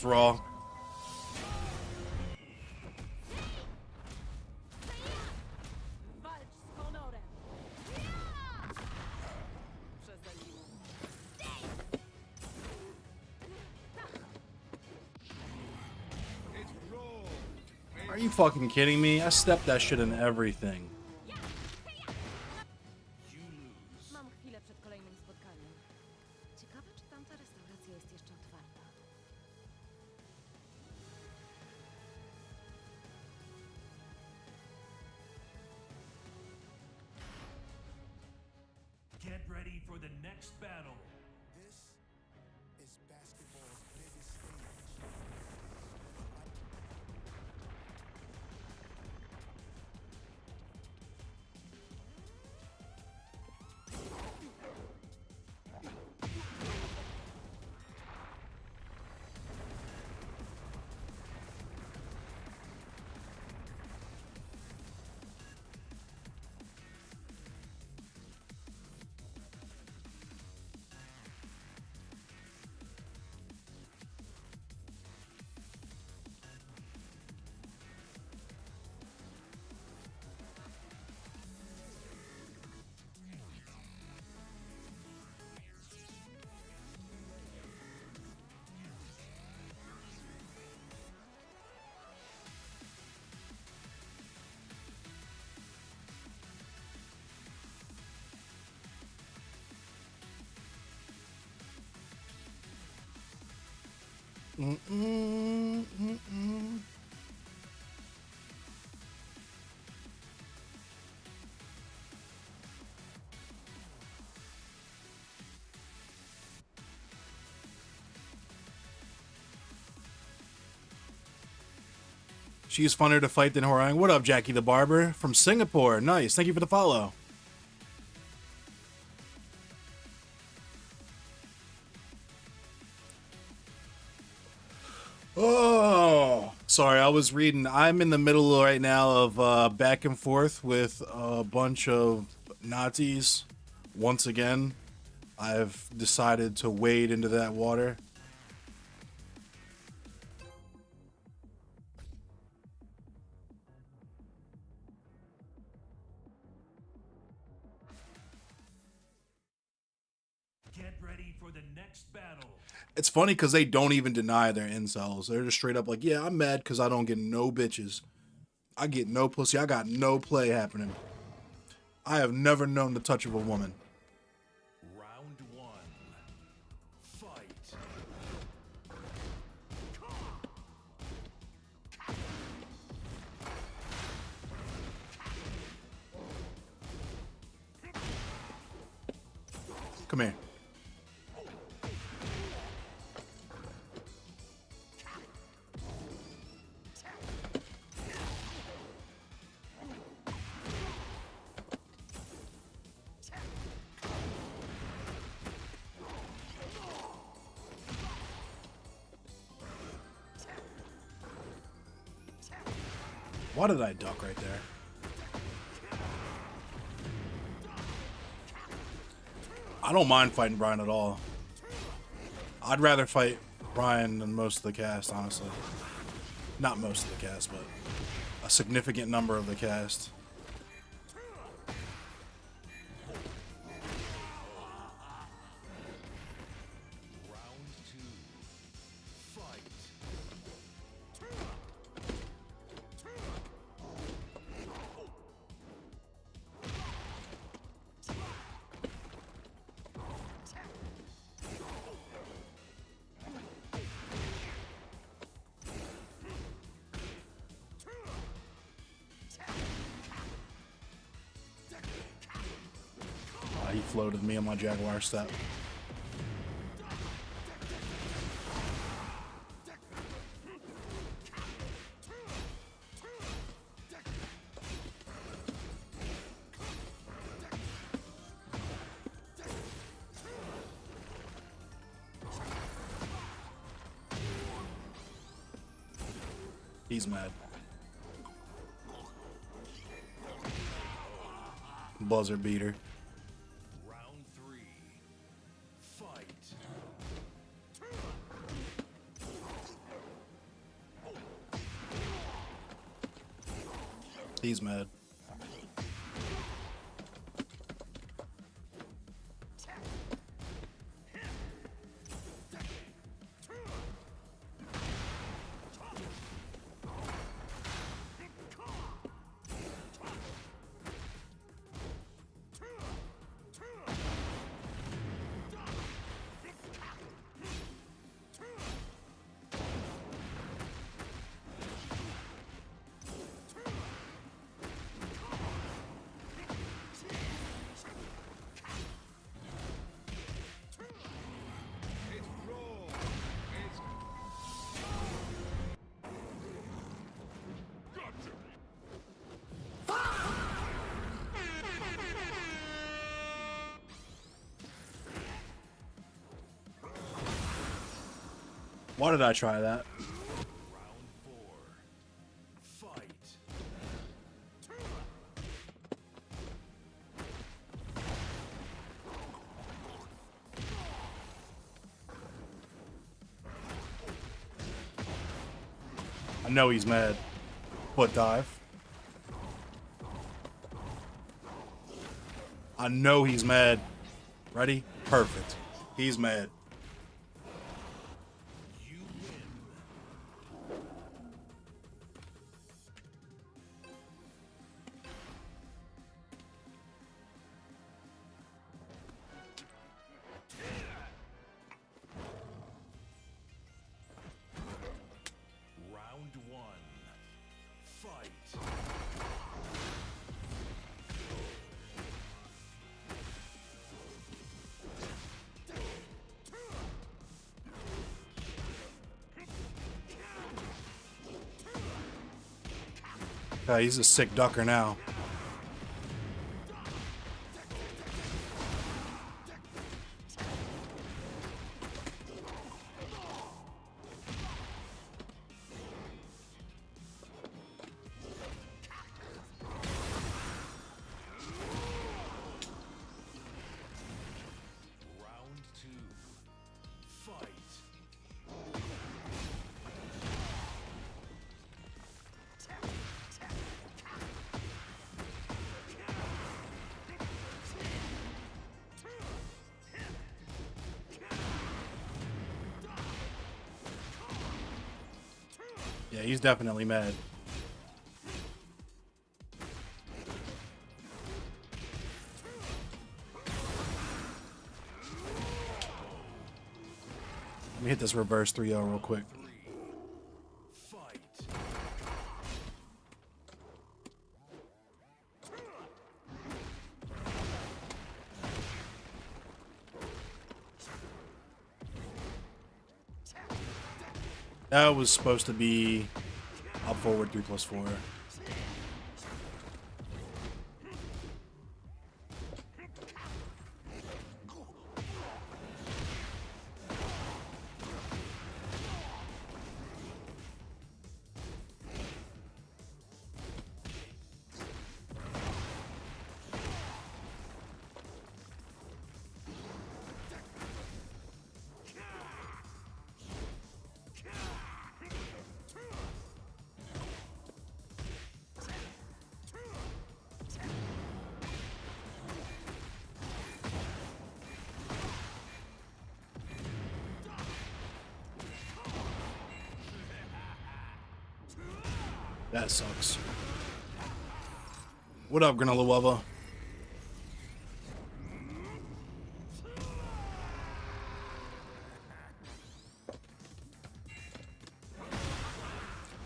It's raw. Walcz z honorem. Przeze mnie. It's raw. Are you fucking kidding me? I stepped that shit in everything. Mam chwilę przed kolejnym spotkaniem. Ciekawe, czy tamta restauracja jest jeszcze otwarta. Get ready for the next battle. This is basketball's biggest stage. She's funner to fight than Horang. What up, Jackie the Barber? From Singapore. Nice. Thank you for the follow. Oh, sorry. I was reading. I'm in the middle right now of back and forth with a bunch of Nazis. Once again, I've decided to wade into that water. Get ready for the next battle. It's funny because they don't even deny their incels. They're just straight up like, yeah, I'm mad because I don't get no bitches. I get no pussy. I got no play happening. I have never known the touch of a woman. Round one. Fight. Come here. Why did I duck right there? I don't mind fighting Brian at all. I'd rather fight Brian than most of the cast, honestly. Not most of the cast, but a significant number of the cast. Round two. Fight. He floated me on my Jaguar step. He's mad. Buzzer beater. Round three. Fight. He's mad. It's raw. It's Why did I try that? Round 4. Fight. I know he's mad. Foot dive. I know he's mad. Ready? Perfect. He's mad. You win. Round 1. Fight. He's a sick ducker now. Round 2. Fight. Yeah, he's definitely mad. Let me hit this reverse 3-0 real quick. Fight. That was supposed to be up forward 3+4. That sucks. What up, Granola?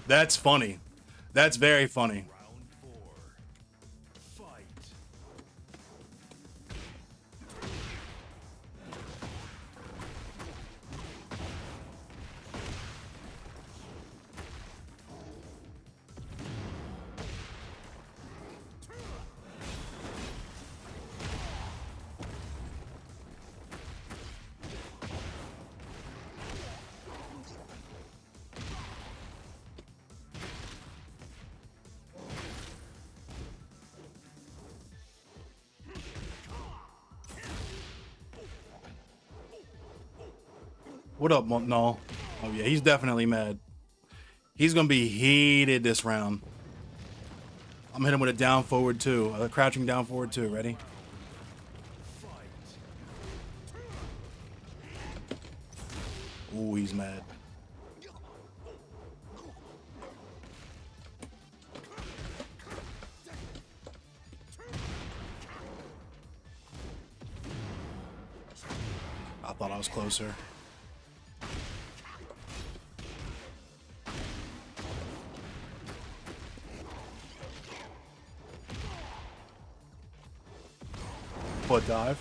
That's funny. That's very funny. Round 4. Fight. What up, no? Oh yeah, he's definitely mad. He's gonna be heated this round. I'm hitting with a down forward too. A crouching down forward too. Ready? Ooh, he's mad. I thought I was closer. Foot dive.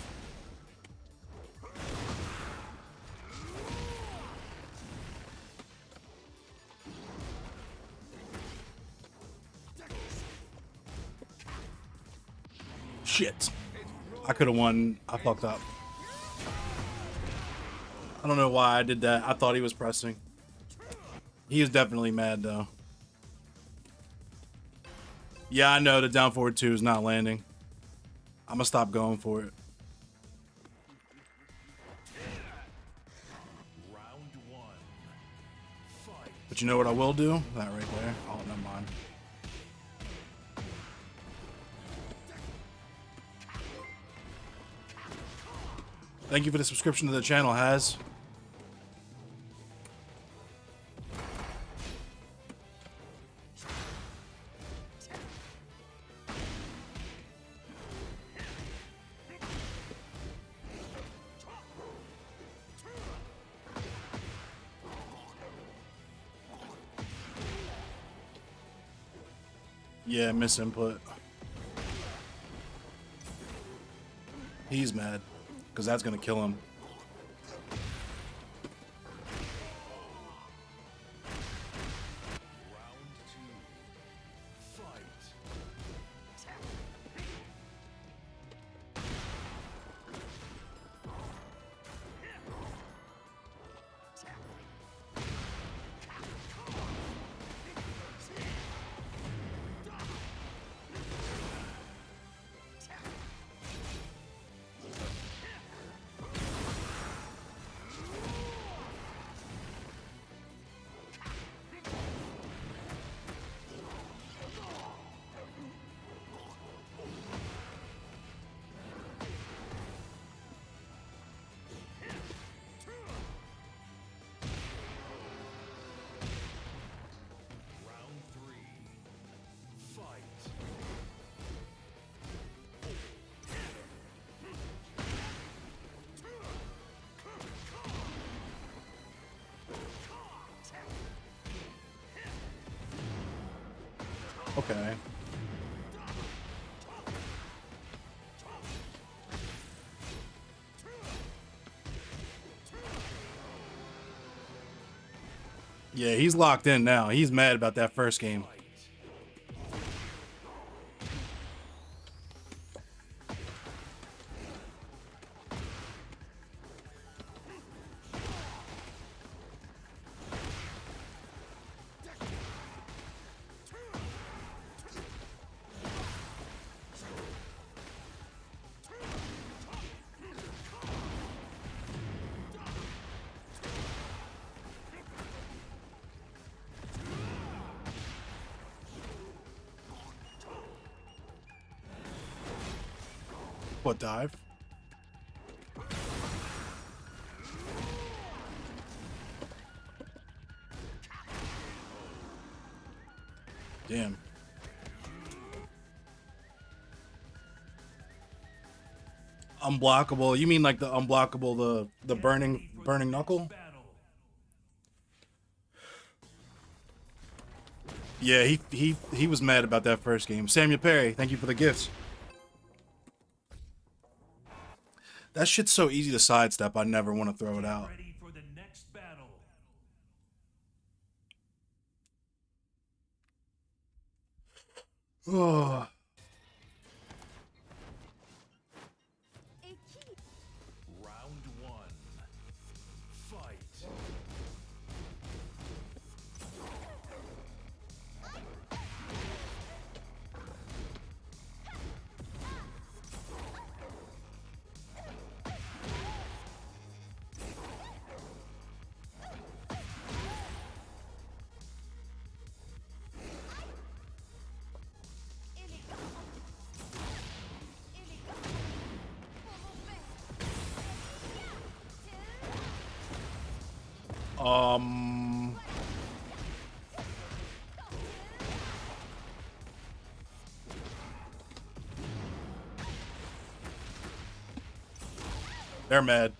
Shit. I could have won. I fucked up. I don't know why I did that. I thought he was pressing. He is definitely mad though. Yeah, I know the down forward 2 is not landing. I'm gonna stop going for it. Round 1. Fight. But you know what I will do? That right there. Oh, never mind. Thank you for the subscription to the channel, Has. Yeah, miss input. He's mad because that's gonna kill him. Round 2. Fight. Round 3. Fight. Okay. Yeah, he's locked in now. He's mad about that first game. Foot dive. Damn. Unblockable. You mean like the unblockable, the burning knuckle? Battle. Yeah, he was mad about that first game. Samuel Perry, thank you for the gifts. That shit's so easy to sidestep. I never want to throw it out. Ready for the next battle. Oh. Round 1. Fight. Um, they're mad.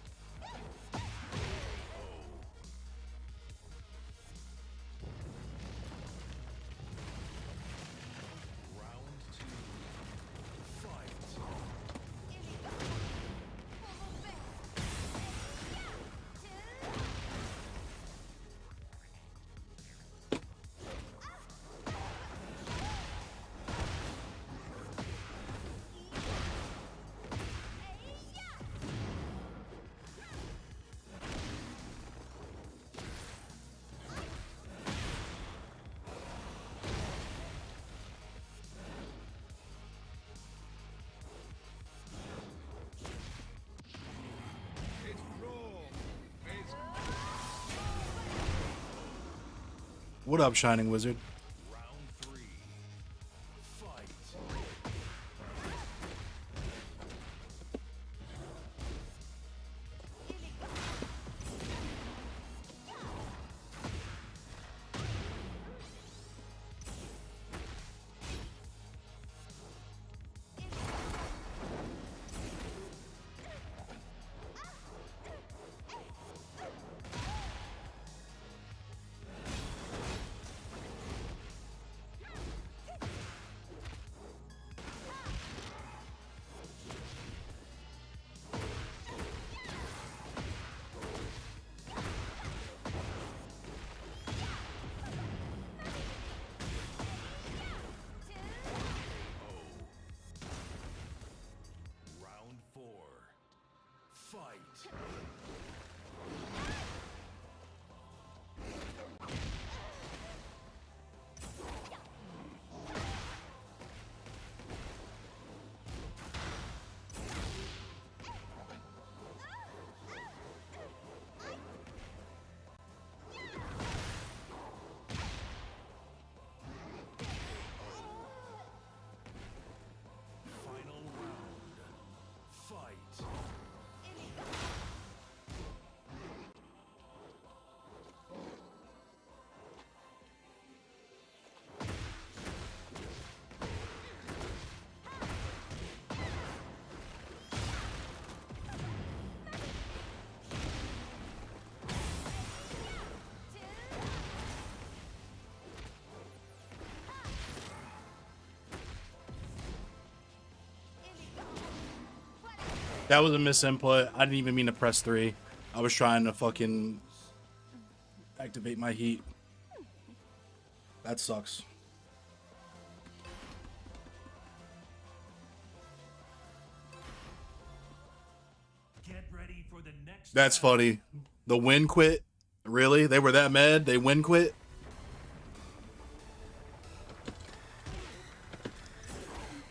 It's raw. It's What up, Shining Wizard? Round 3. Fight. Round 4. Fight. Final round. Fight. That was a misinput. I didn't even mean to press 3. I was trying to fucking activate my heat. That sucks. Get ready for the next That's battle. funny. The win quit? Really? They were that mad? They win quit?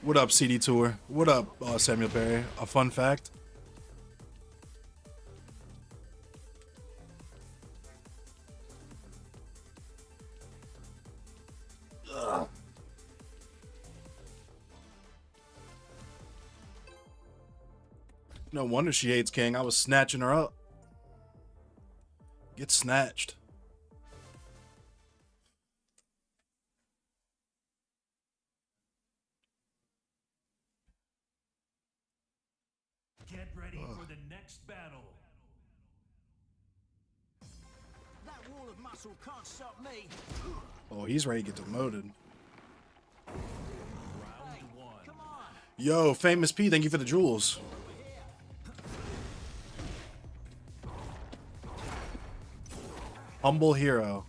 What up, CD Tour? What up, Samuel Perry? A fun fact? Ugh. No wonder she hates King. I was snatching her up. Get snatched. Get ready for the next battle. That wall of muscle can't stop me. Oh, he's ready to get demoted. Round 1. Come on. Yo, Famous P, thank you for the jewels. Humble hero.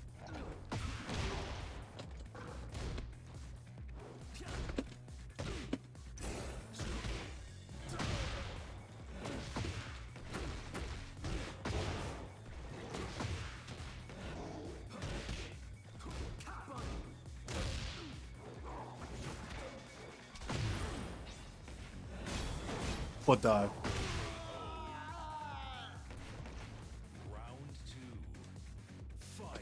Foot dive. Round 2. Fight.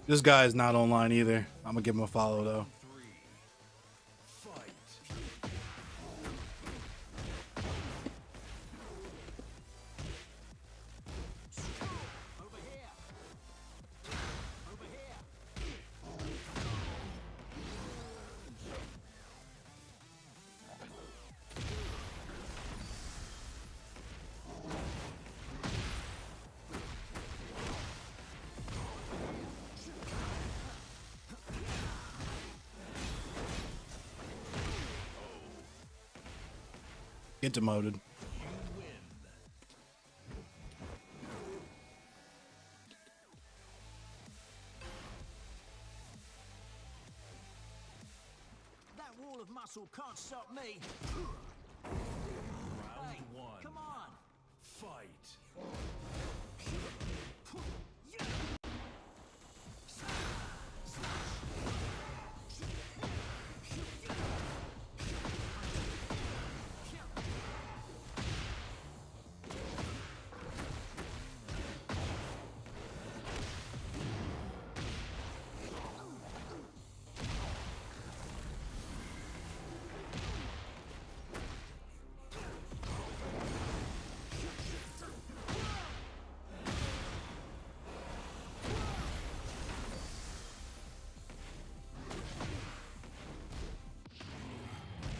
This guy is not online either. I'm gonna give him a follow though. Over here. Over here. Get demoted. That wall of muscle can't stop me. Round Hey, one. come on. Fight.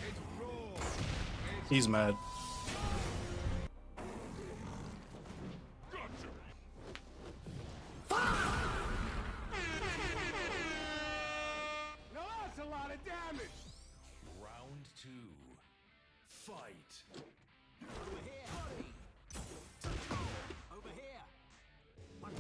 It's raw. It's He's mad. now that's a lot of damage. Round two. Fight. Over here. Over here. 1, 2.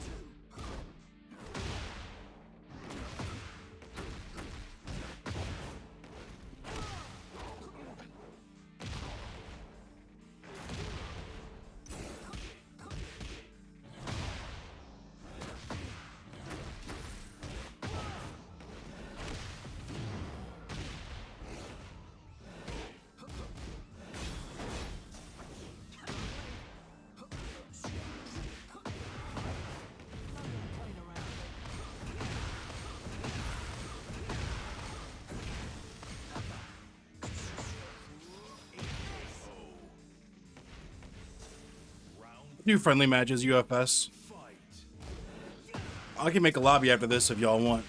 Do friendly matches, UFS. I can make a lobby after this if y'all want.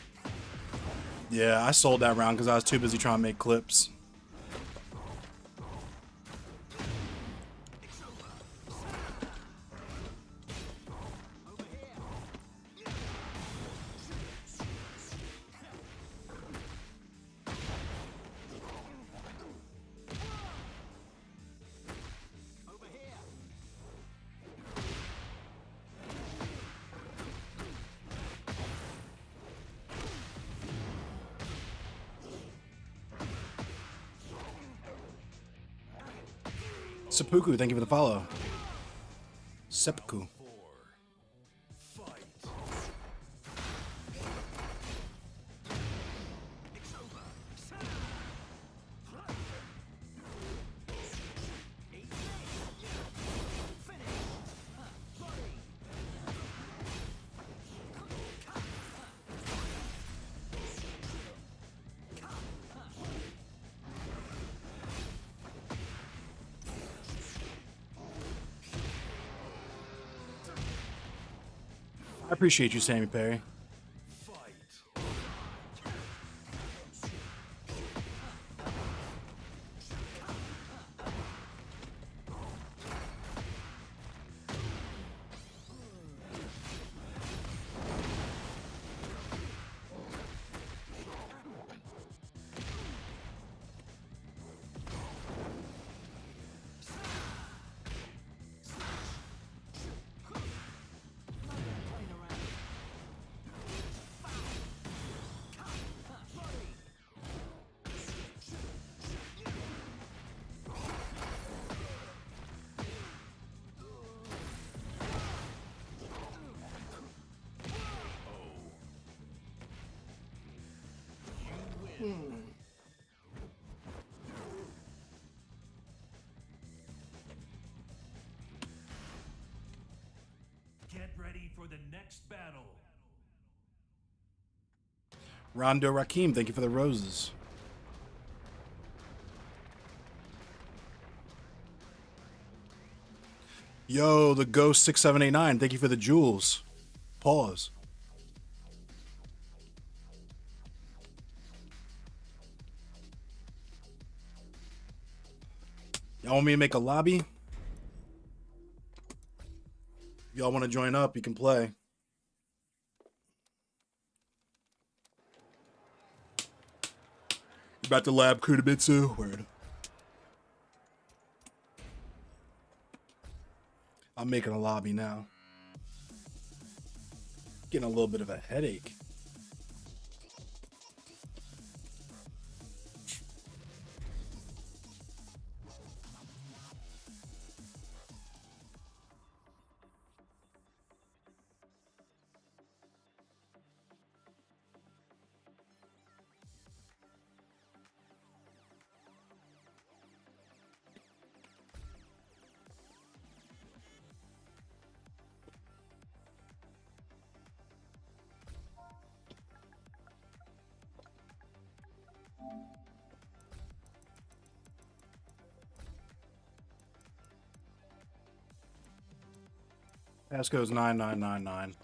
Yeah, I sold that round because I was too busy trying to make clips. Over here. Seppuku, thank you for the follow. Seppuku. I appreciate you, Sammy Perry. Get ready for the next battle. Rondo Rakim, thank you for the roses. Yo, the Ghost 6789, thank you for the jewels. Pause. Y'all want me to make a lobby? If y'all want to join up, you can play. You about to lab Kudabitsu? Word. I'm making a lobby now. Getting a little bit of a headache. Passcode's 9999.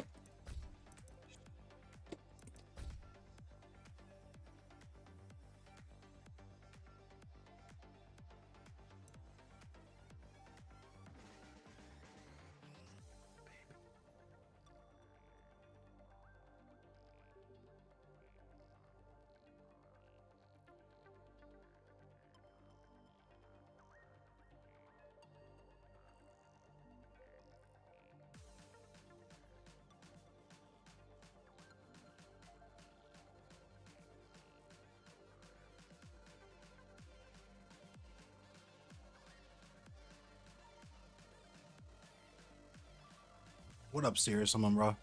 What up, Sirius? I'm bro.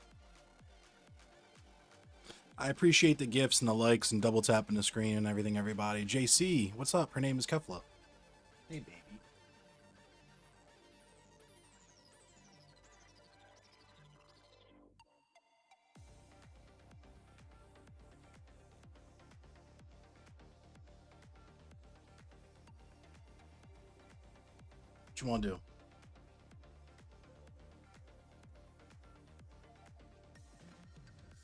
I appreciate the gifts and the likes and double tapping the screen and everything, everybody. JC, what's up? Her name is Kefla. Hey, baby. What you want to do?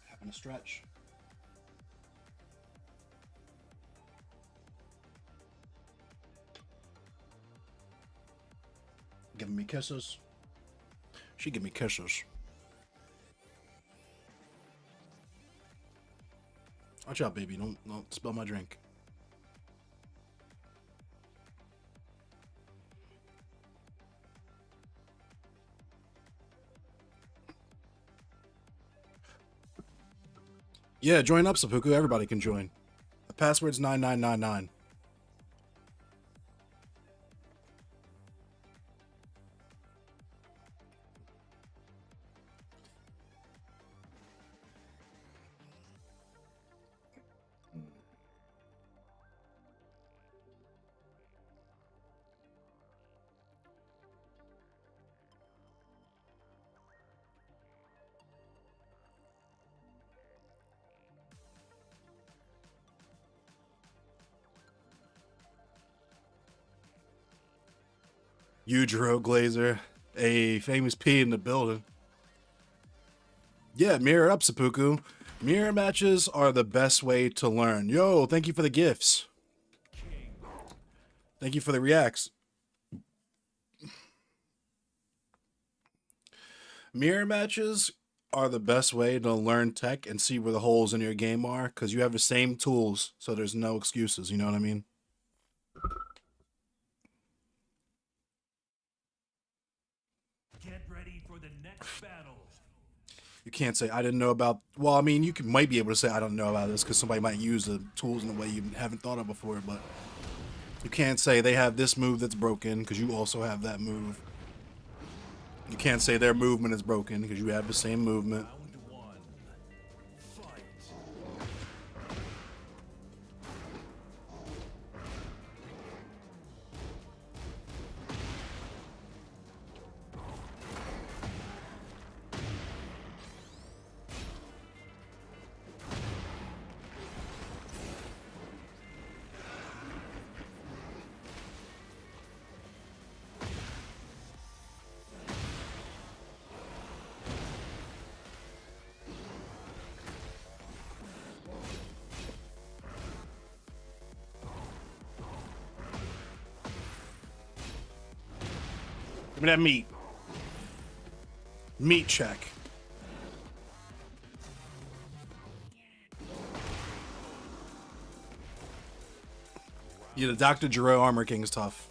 Having a stretch. Giving me kisses. She give me kisses. Watch out, baby. Don't spill my drink. Yeah, join up, Seppuku. Everybody can join. The password's 9999. Ujiro Glazer, a famous P in the building. Yeah, mirror up, Seppuku. Mirror matches are the best way to learn. Yo, thank you for the gifts. Thank you for the reacts. Mirror matches are the best way to learn tech and see where the holes in your game are, because you have the same tools, so there's no excuses, you know what I mean? Get ready for the next battle. You can't say I didn't know about. Well, I mean, might be able to say I don't know about this because somebody might use the tools in a way you haven't thought of before. But you can't say they have this move that's broken because you also have that move. You can't say their movement is broken because you have the same movement. Round one. Fight. Give me that meat. Meat check. Yeah, the Dr. Giro Armor King is tough.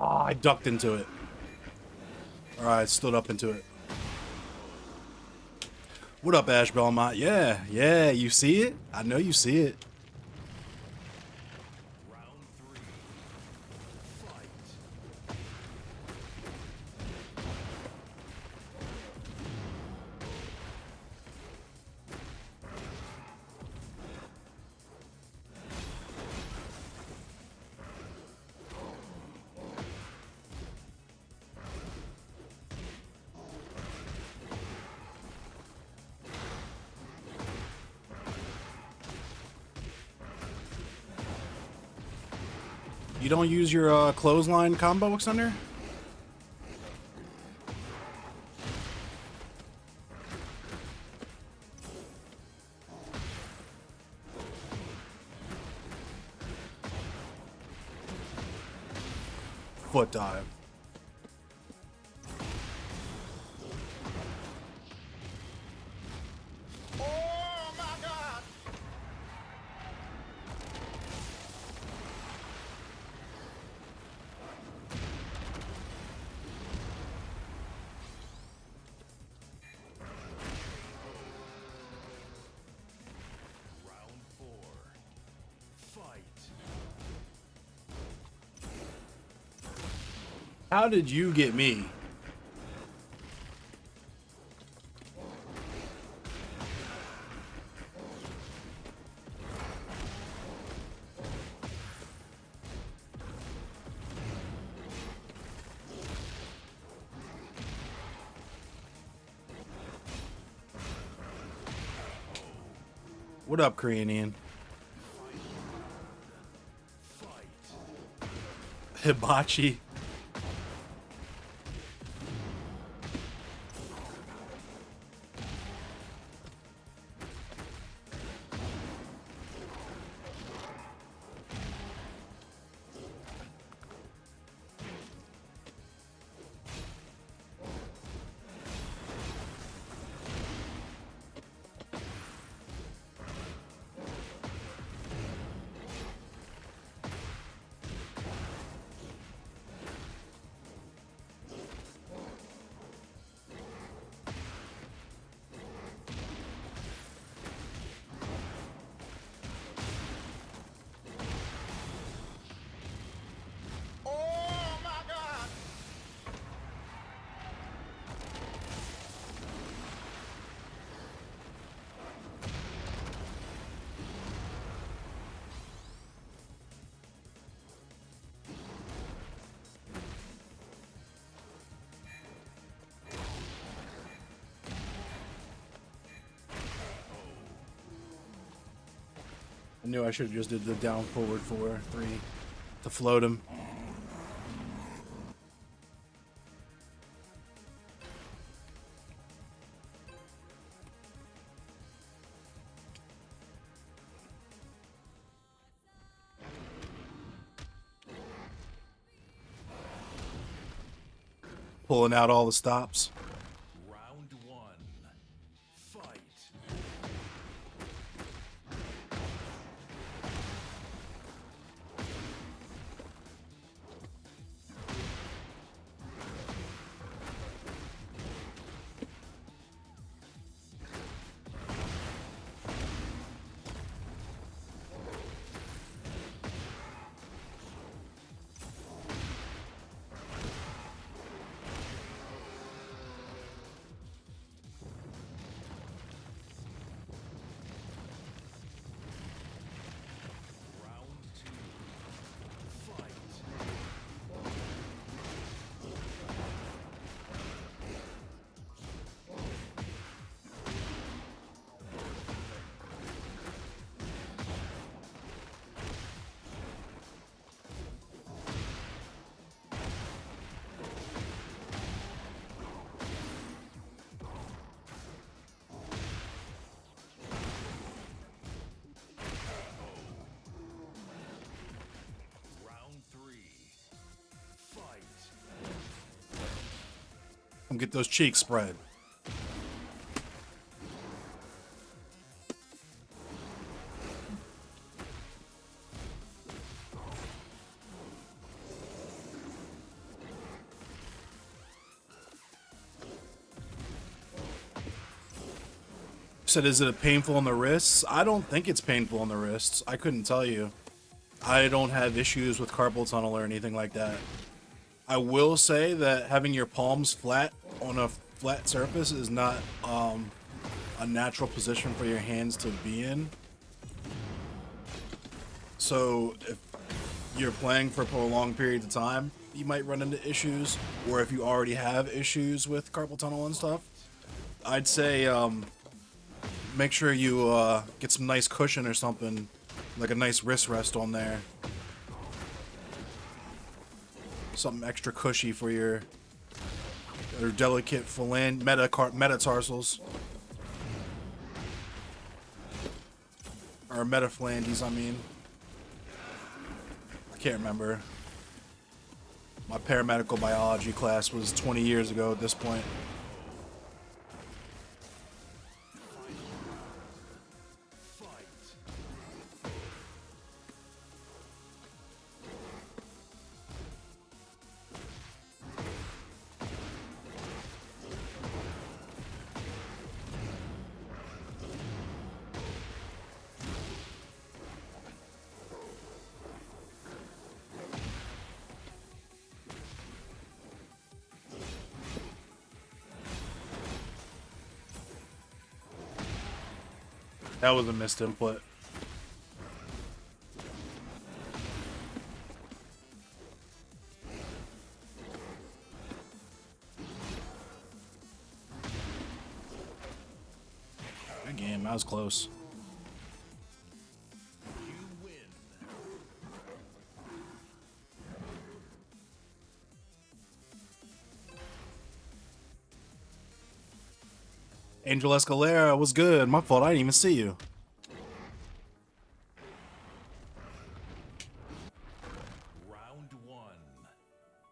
Ah, I ducked into it. Alright, stood up into it. What up, Ash Belmont? Yeah, yeah, you see it? I know you see it. Round 3. Fight. You don't use your clothesline combo extender? Foot dive. Oh my God! Round 4. Fight. How did you get me? What up, Koreanian? Fight. Hibachi. Oh my God! I knew I should have just did the down forward 4-3 to float him. Pulling out all the stops. Round 1. Fight. get those cheeks spread. Said, is it painful on the wrists? I don't think it's painful on the wrists. I couldn't tell you. I don't have issues with carpal tunnel or anything like that. I will say that having your palms flat on a flat surface is not a natural position for your hands to be in. So if you're playing for prolonged periods of time, you might run into issues, or if you already have issues with carpal tunnel and stuff, I'd say make sure you get some nice cushion or something, like a nice wrist rest on there. Something extra cushy for your delicate metatarsals. Or metaphalanges, I mean. I can't remember. My paramedical biology class was 20 years ago at this point. That was a missed input. Good game, that was close. Angel Escalera was good. My fault, I didn't even see you. Round one.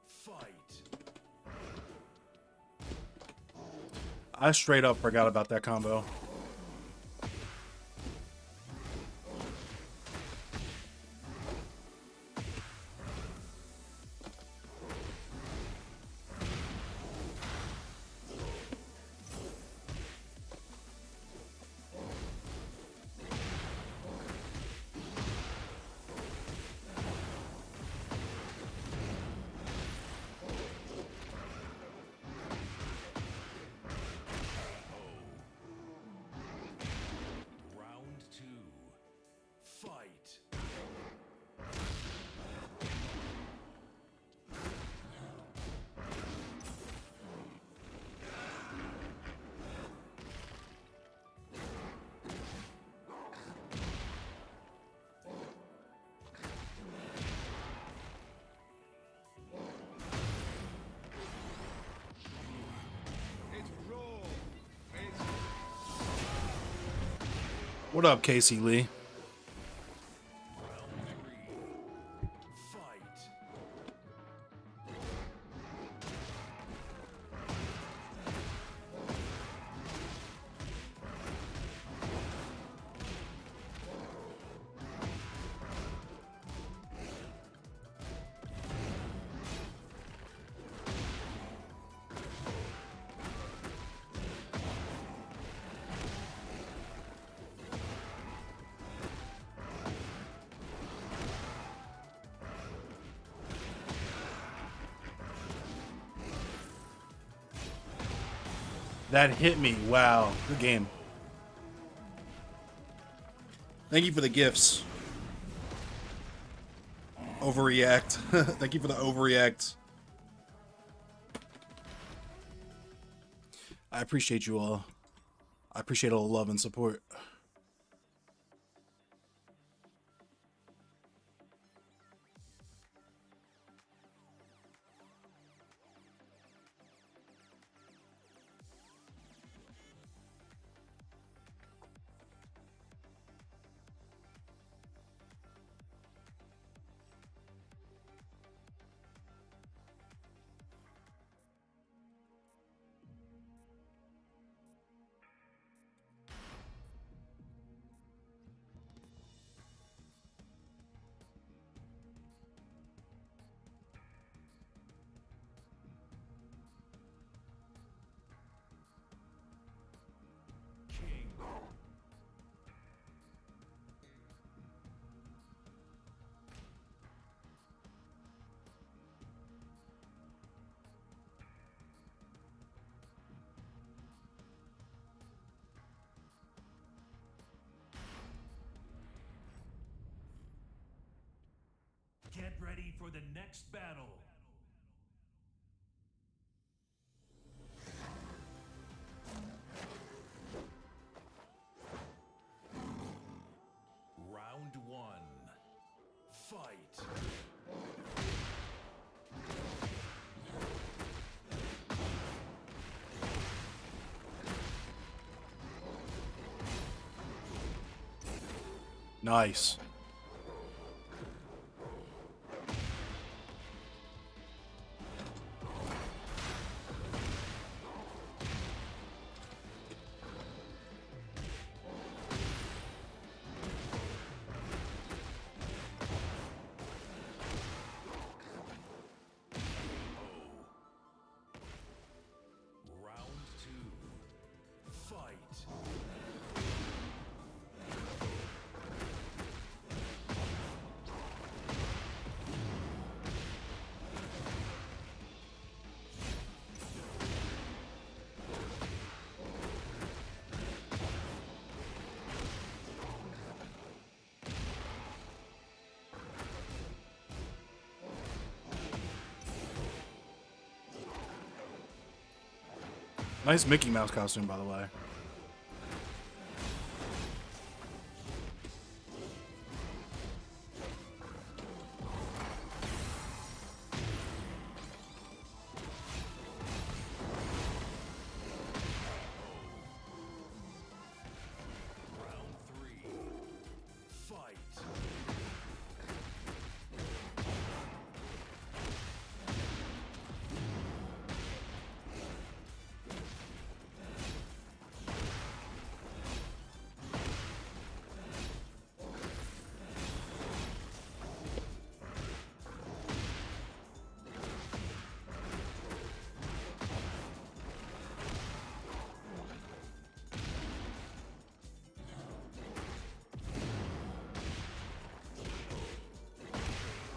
Fight. I straight up forgot about that combo. Round two. Fight. It's raw. It's What up, Casey Lee? Round three. Fight. That hit me. Wow. Good game. Thank you for the gifts. Overreact. Thank you for the overreact. I appreciate you all. I appreciate all the love and support. ready for the next battle. Round one. Fight. Nice. Round two. Fight. Nice Mickey Mouse costume, by the way. Round three. Fight.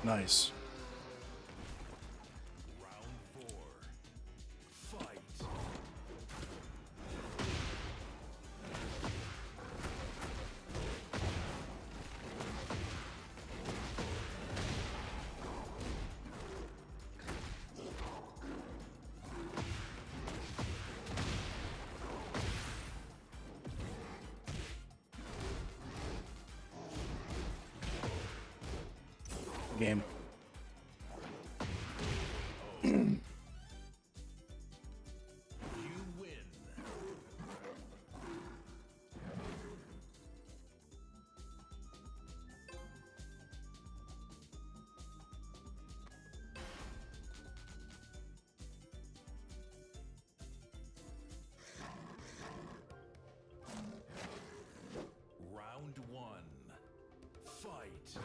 Nice. Round four. Fight. Game. You win. Round one. Fight.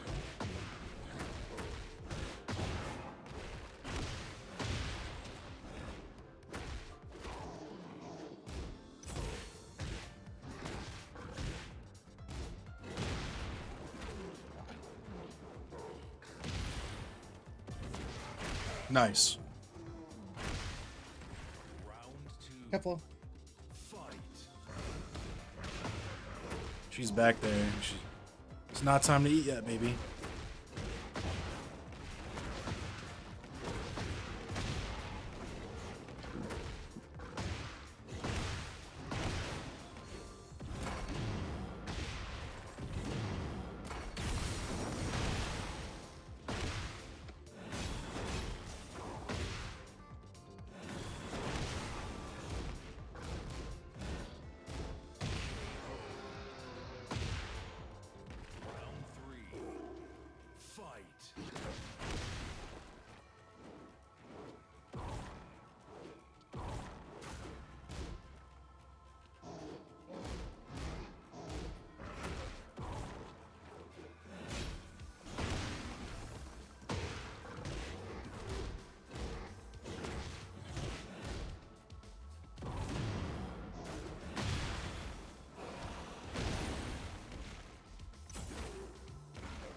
Nice. Round two. Careful. Fight. She's back there. It's not time to eat yet, baby. Round three. Fight.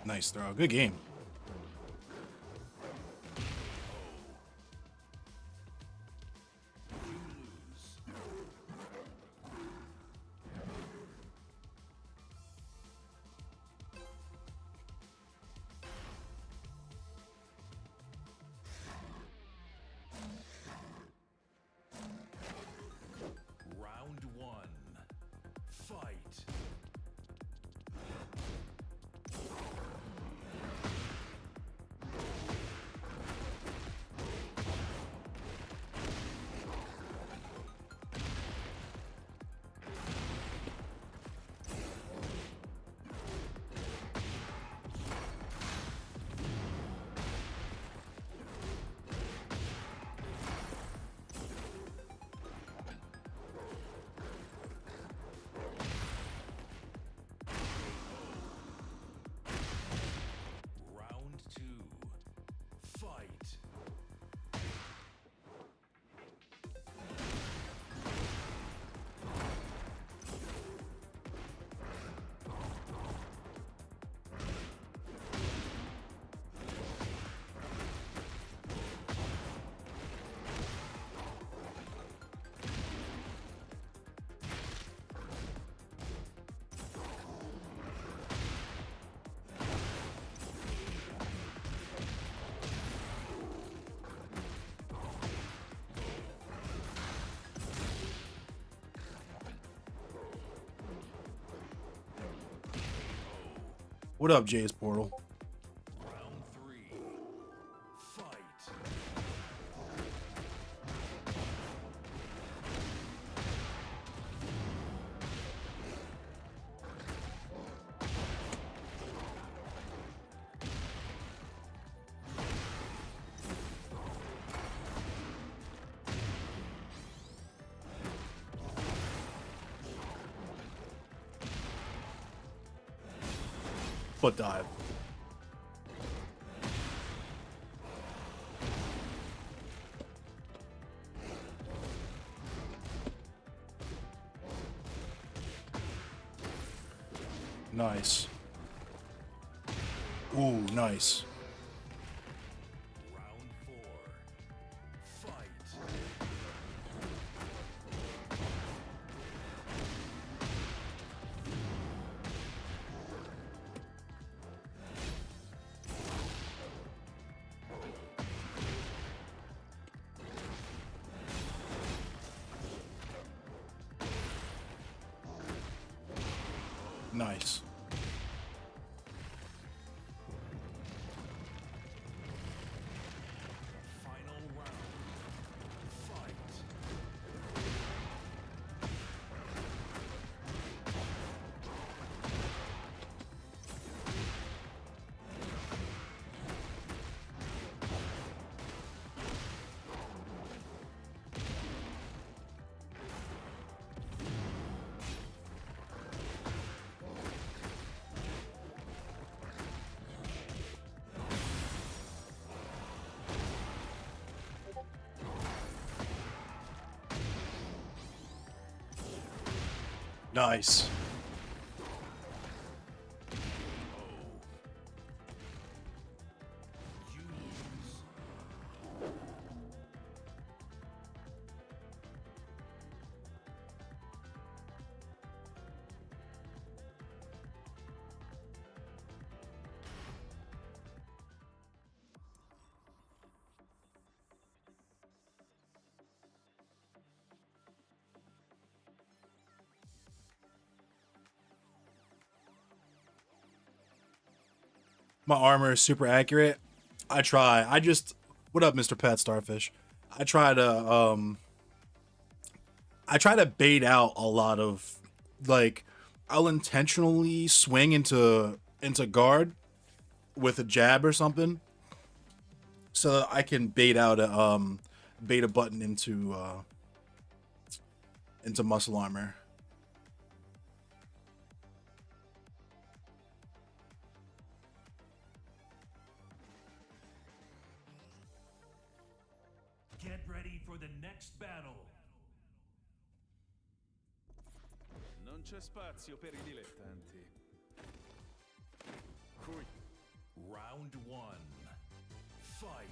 Nice throw. Good game. You lose. What up, Jay's Portal? Round 3. Fight. Foot dive. Nice. Ooh, nice. Round 4. Fight. Nice. Final round. Fight. Nice. You lose. My armor is super accurate. I try. I just, what up, Mr. Pat Starfish? I try to bait out a lot of, like, I'll intentionally swing into guard with a jab or something, so that I can bait a button into muscle armor. Get ready for the next battle. Non c'è spazio per i dilettanti. Round 1. Fight.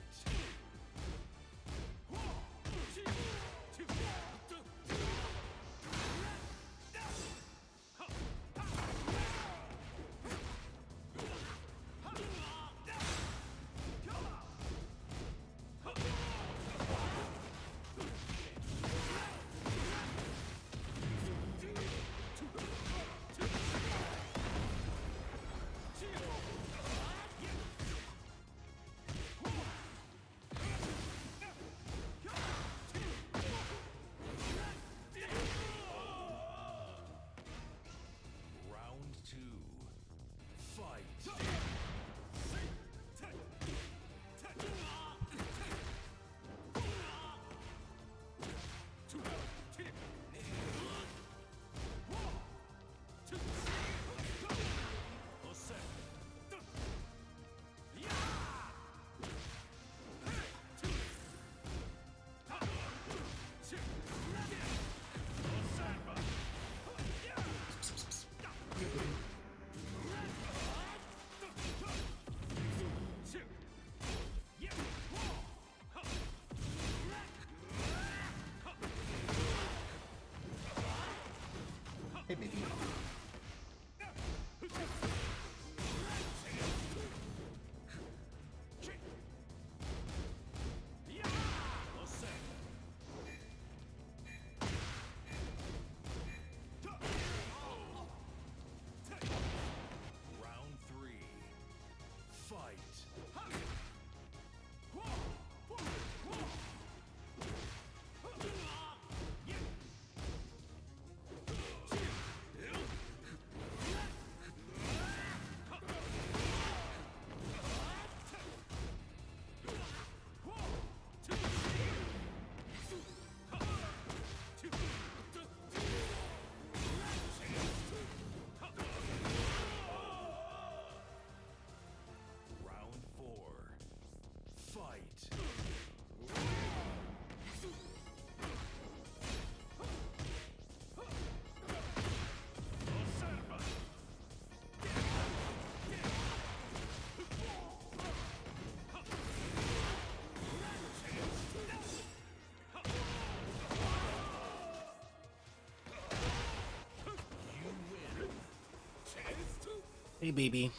Hey, baby.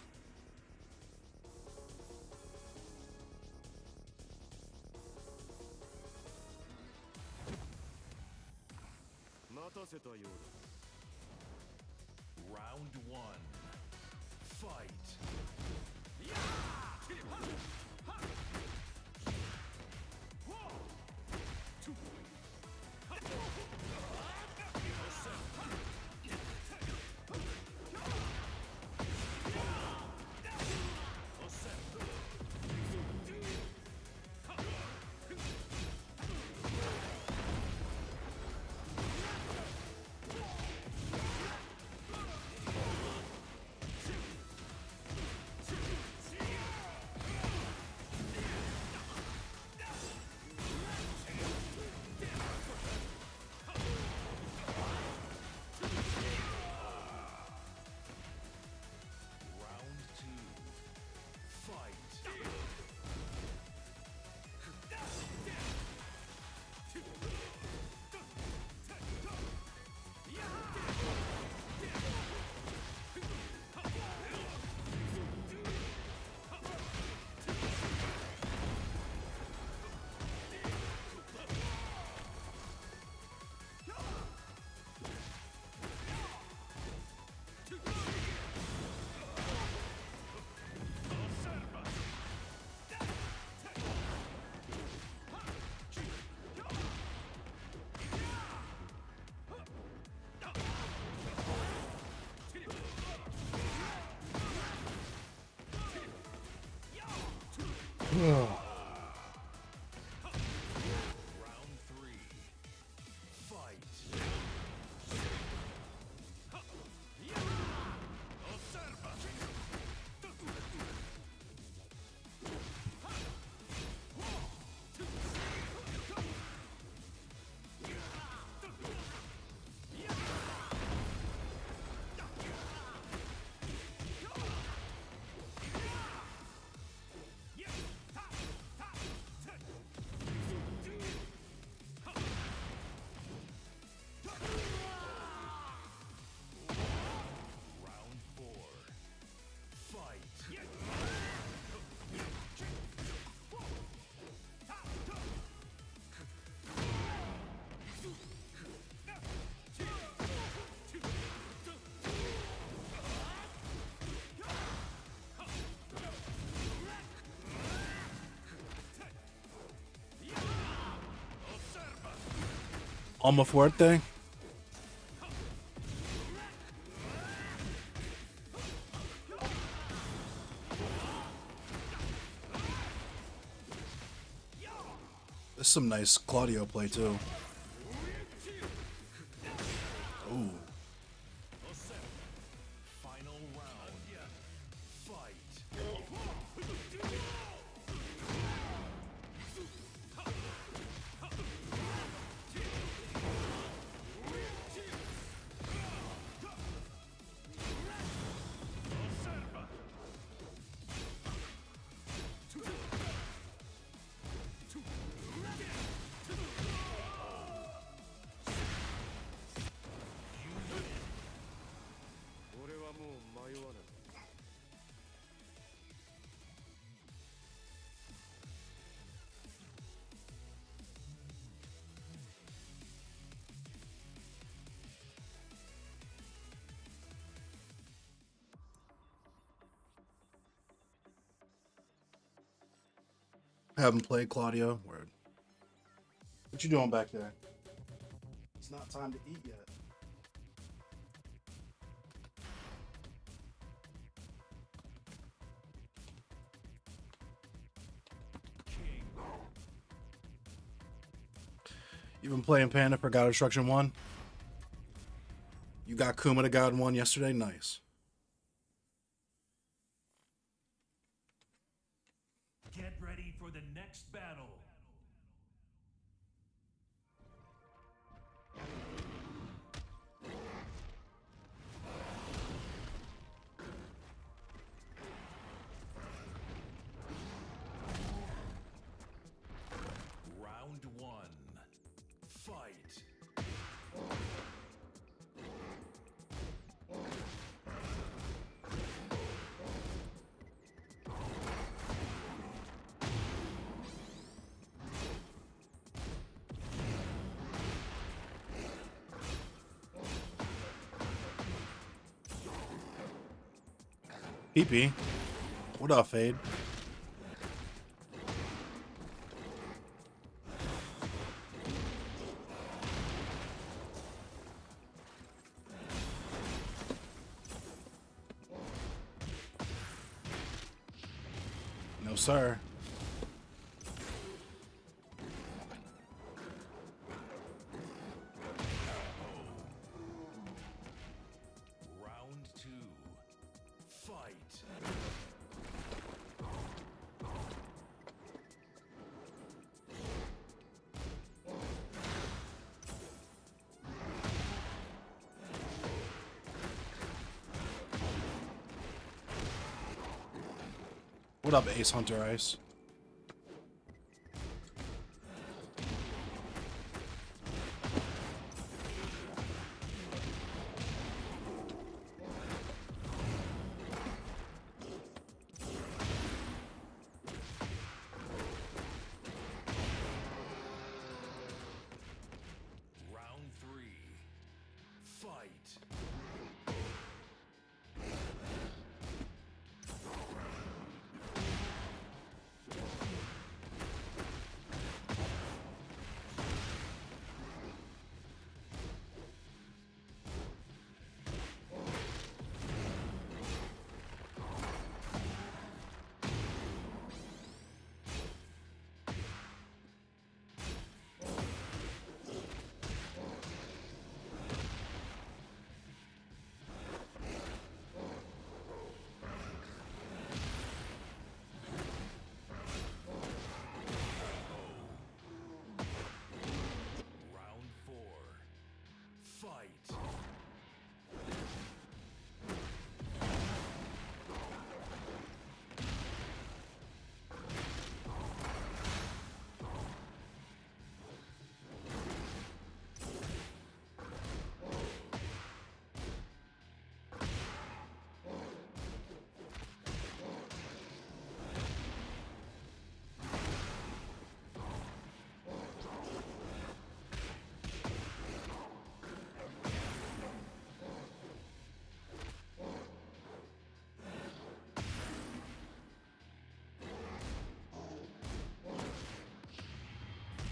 Round one. Fight. Round two. Fight. Round three. Fight. Osserva. Round four. Fight. Alma Fuerte. There's some nice Claudio play too. Ooh. Final round. Fight. Osserva. Haven't played Claudio. Word. What you doing back there? It's not time to eat yet. King. You been playing Panda for God of Destruction 1? You got Kuma to God 1 yesterday? Nice. Get ready for the next battle. Round one. Fight. PP. What up, Fade? No, sir. Round 2. Fight. What up, Ace Hunter Ice? Round 3. Fight. Round 4. Fight.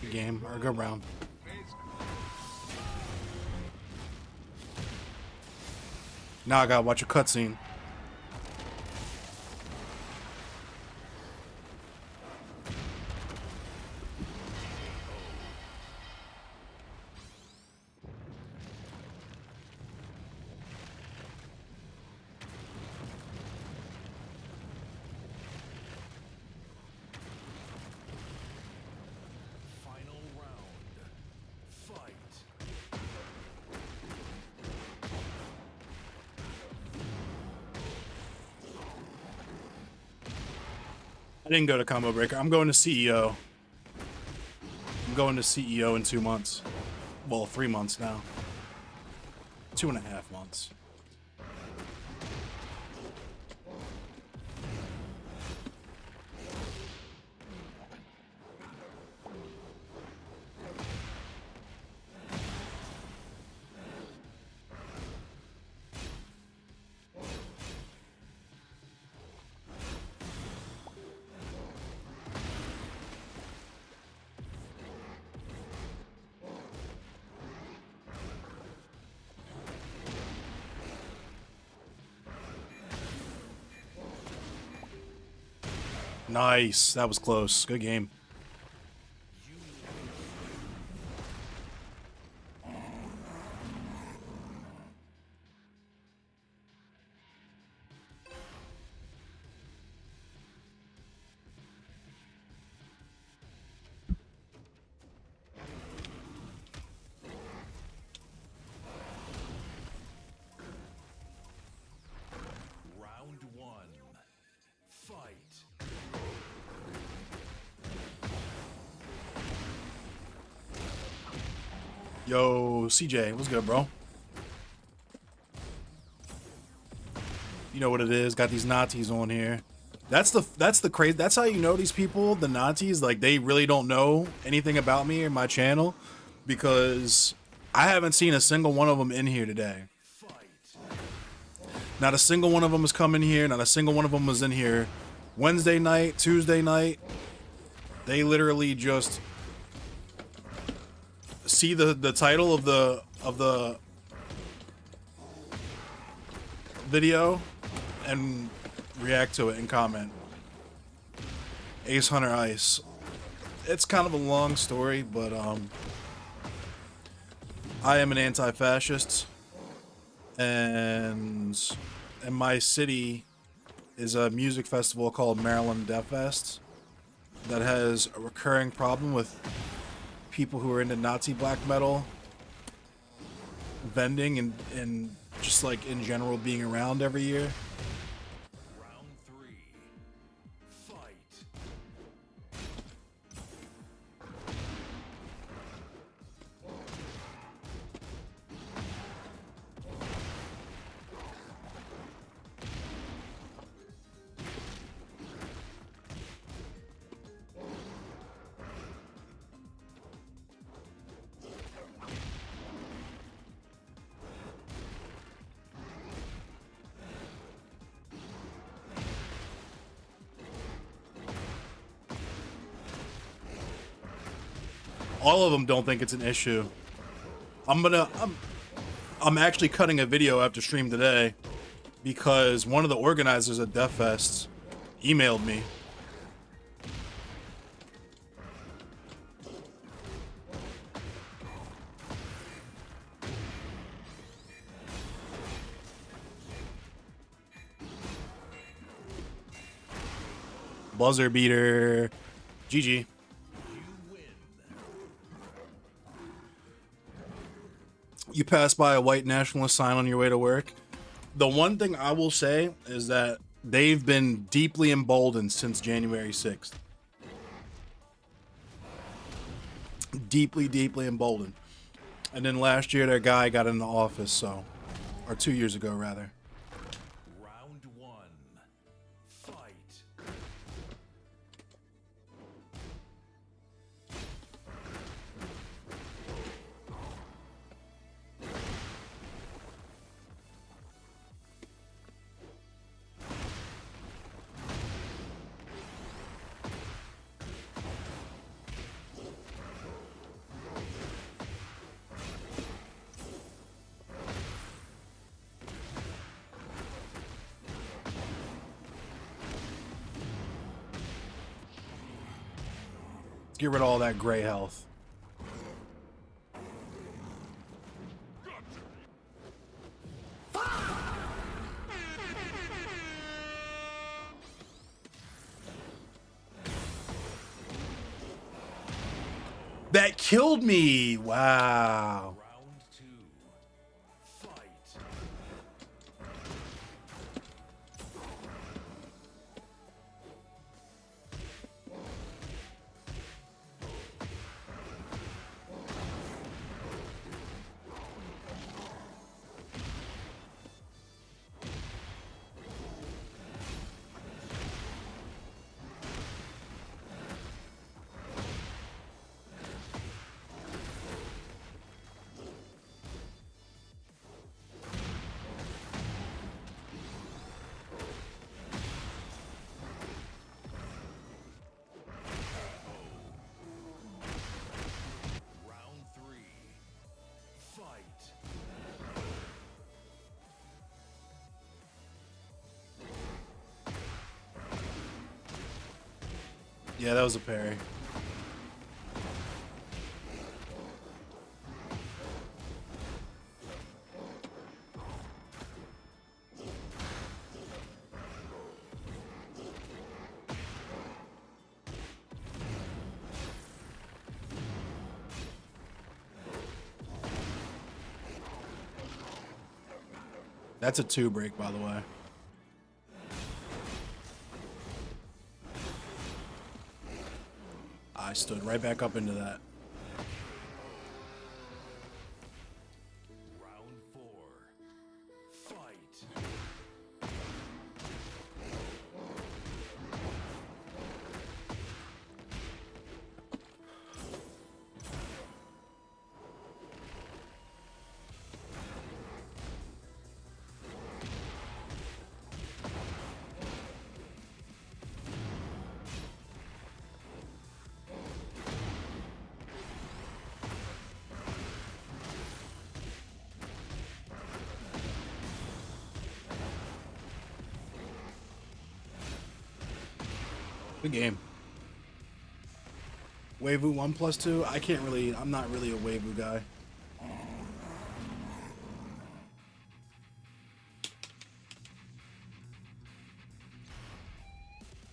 Good game, or good round. Now I gotta watch a cutscene. Final round. Fight. I didn't go to Combo Breaker. I'm going to CEO. I'm going to CEO in 2 months. Well, 3 months now. 2.5 months. Nice. That was close. Good game. Round 1. Fight. Yo, CJ, what's good, bro? You know what it is. Got these Nazis on here. That's the crazy. That's how you know these people, the Nazis, like they really don't know anything about me or my channel, because I haven't seen a single one of them in here today. Fight. Not a single one of them was coming here. Not a single one of them was in here Wednesday night, Tuesday night. They literally just see the title of the video and react to it and comment. Ace Hunter Ice. It's kind of a long story, but I am an anti-fascist, and in my city is a music festival called Maryland Death Fest that has a recurring problem with people who are into Nazi black metal vending and just like in general being around every year. Round 3. Fight. All of them don't think it's an issue. I'm actually cutting a video after stream today because one of the organizers at Death Fest emailed me. Buzzer beater. GG. You pass by a white nationalist sign on your way to work. The one thing I will say is that they've been deeply emboldened since January 6th. Deeply, deeply emboldened. And then last year their guy got in the office, so, or 2 years ago rather. Round 1. Fight. Get rid of all that gray health. That killed me. Wow. Round 2. Fight. Round 3. Fight. Yeah, that was a parry. That's a 2 break, by the way. I stood right back up into that. Round 4. Fight. Good game. Waivu 1+2. I can't really. I'm not really a Waivu guy.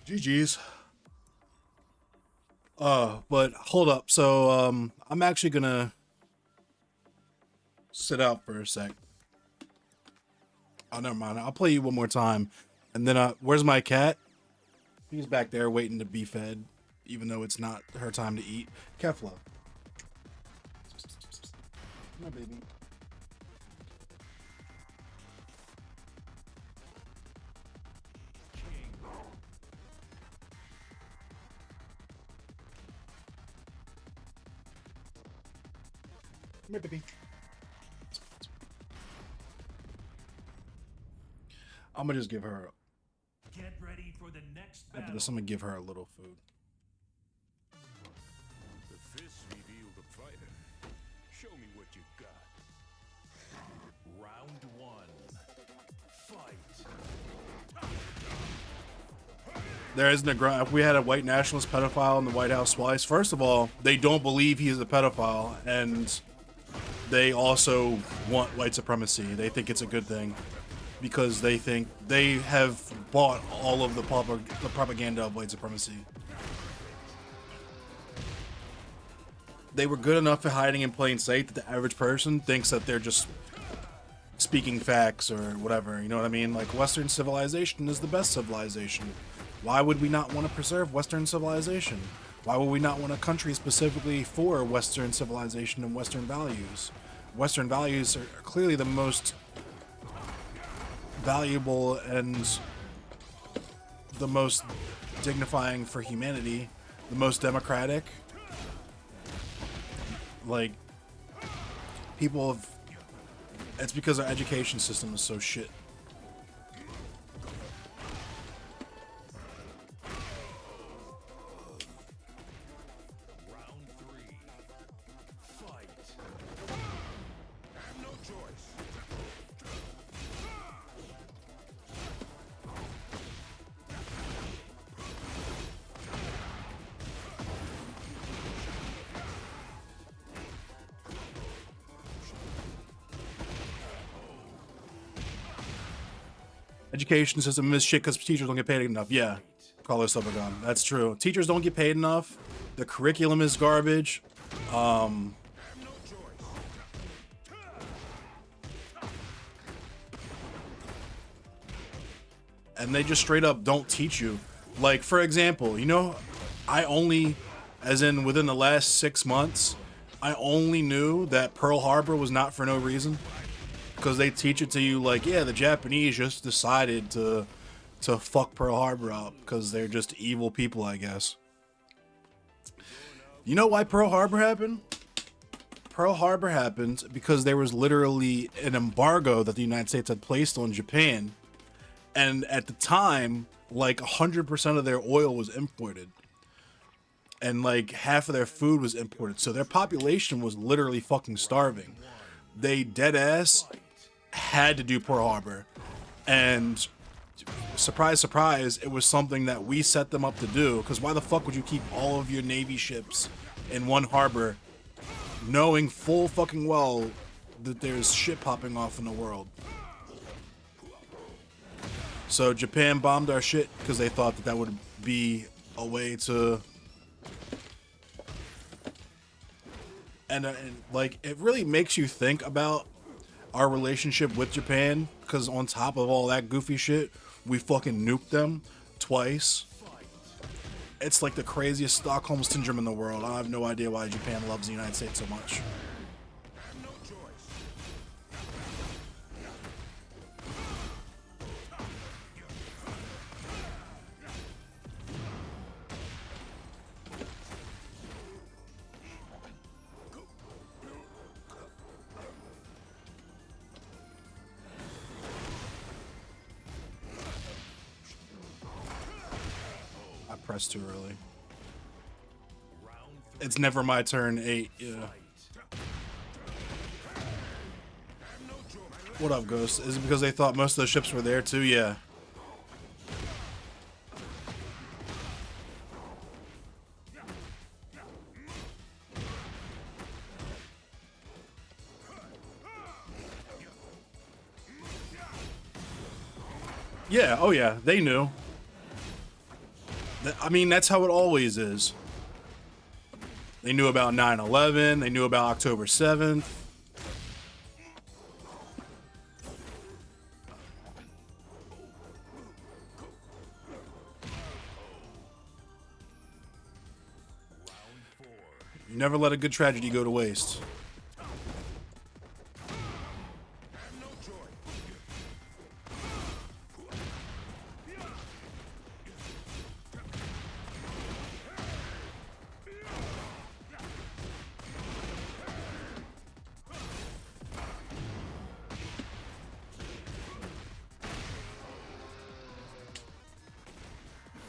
GG's. But hold up. So I'm actually gonna sit out for a sec. Oh, never mind. I'll play you one more time, and then where's my cat? He's back there waiting to be fed, even though it's not her time to eat. Kefla. My baby. Come here, baby. I'm gonna just give her. Get ready for the next After battle. this, I'm gonna give her a little food. The fists reveal the fighter. Show me what you got. Round one. Fight. There isn't a if we had a white nationalist pedophile in the White House twice. First of all, they don't believe he's a pedophile, and they also want white supremacy. They think it's a good thing because they think they have bought all of the propaganda of white supremacy. They were good enough at hiding in plain sight that the average person thinks that they're just speaking facts or whatever. You know what I mean? Like, Western civilization is the best civilization. Why would we not want to preserve Western civilization? Why would we not want a country specifically for Western civilization and Western values? Western values are clearly the most valuable and the most dignifying for humanity, the most democratic. Like, people have... It's because our education system is so shit. Round three. Fight. No choice. Education system is shit because teachers don't get paid enough. Yeah, call us up again. That's true. Teachers don't get paid enough. The curriculum is garbage. And they just straight up don't teach you. Like, for example, you know, I only, as in within the last 6 months, I only knew that Pearl Harbor was not for no reason. Because they teach it to you like, yeah, the Japanese just decided to fuck Pearl Harbor up because they're just evil people, I guess. You know why Pearl Harbor happened? Pearl Harbor happened because there was literally an embargo that the United States had placed on Japan. And at the time, like 100% of their oil was imported. And like half of their food was imported. So their population was literally fucking starving. They dead ass had to do Pearl Harbor, and surprise, surprise, it was something that we set them up to do. Because why the fuck would you keep all of your Navy ships in one harbor, knowing full fucking well that there's shit popping off in the world? So Japan bombed our shit because they thought that that would be a way to. And like, it really makes you think about our relationship with Japan, because on top of all that goofy shit, we fucking nuked them twice. It's like the craziest Stockholm syndrome in the world. I have no idea why Japan loves the United States so much. Pressed too early. It's never my turn. 8. Yeah. What up, Ghost? Is it because they thought most of the ships were there too? Yeah. Yeah, oh yeah, they knew. I mean, that's how it always is. They knew about 9/11, they knew about October 7th. You never let a good tragedy go to waste.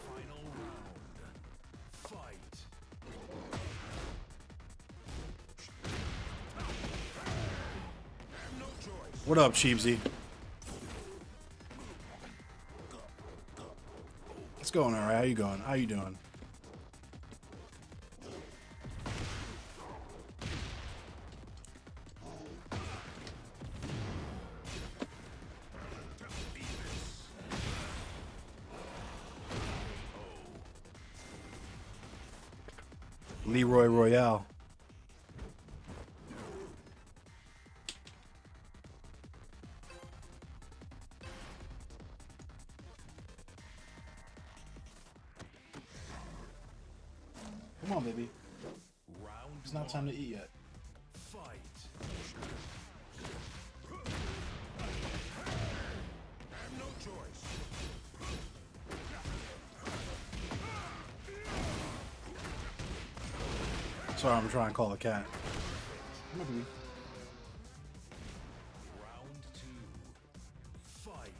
Final round. Fight. What up, Sheepsy? It's going all right. How you going? How you doing? Leroy Royale. Come on, baby. Round It's not time to eat yet. fight. No choice. Sorry, I'm trying to call a cat. Come on, baby. Round two. Fight.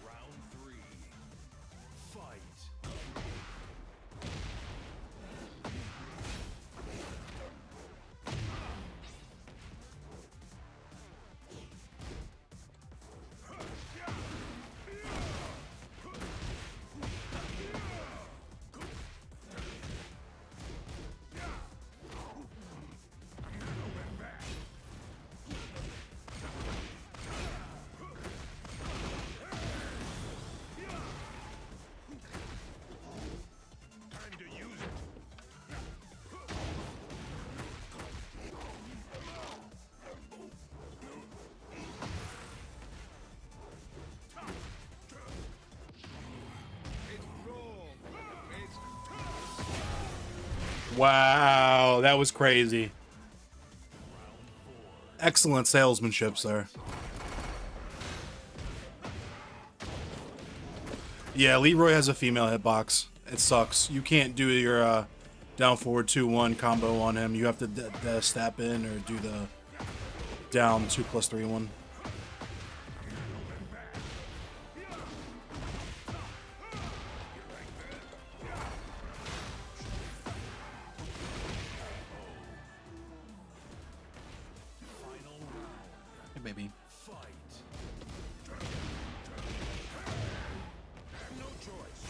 Round three. Fight. Time to use it. Wow, that was crazy. Excellent salesmanship, sir. Yeah, Leroy has a female hitbox. It sucks. You can't do your down forward 2-1 combo on him. You have to step in or do the down 2+3-1. Final round. Hey, baby. Fight. No choice.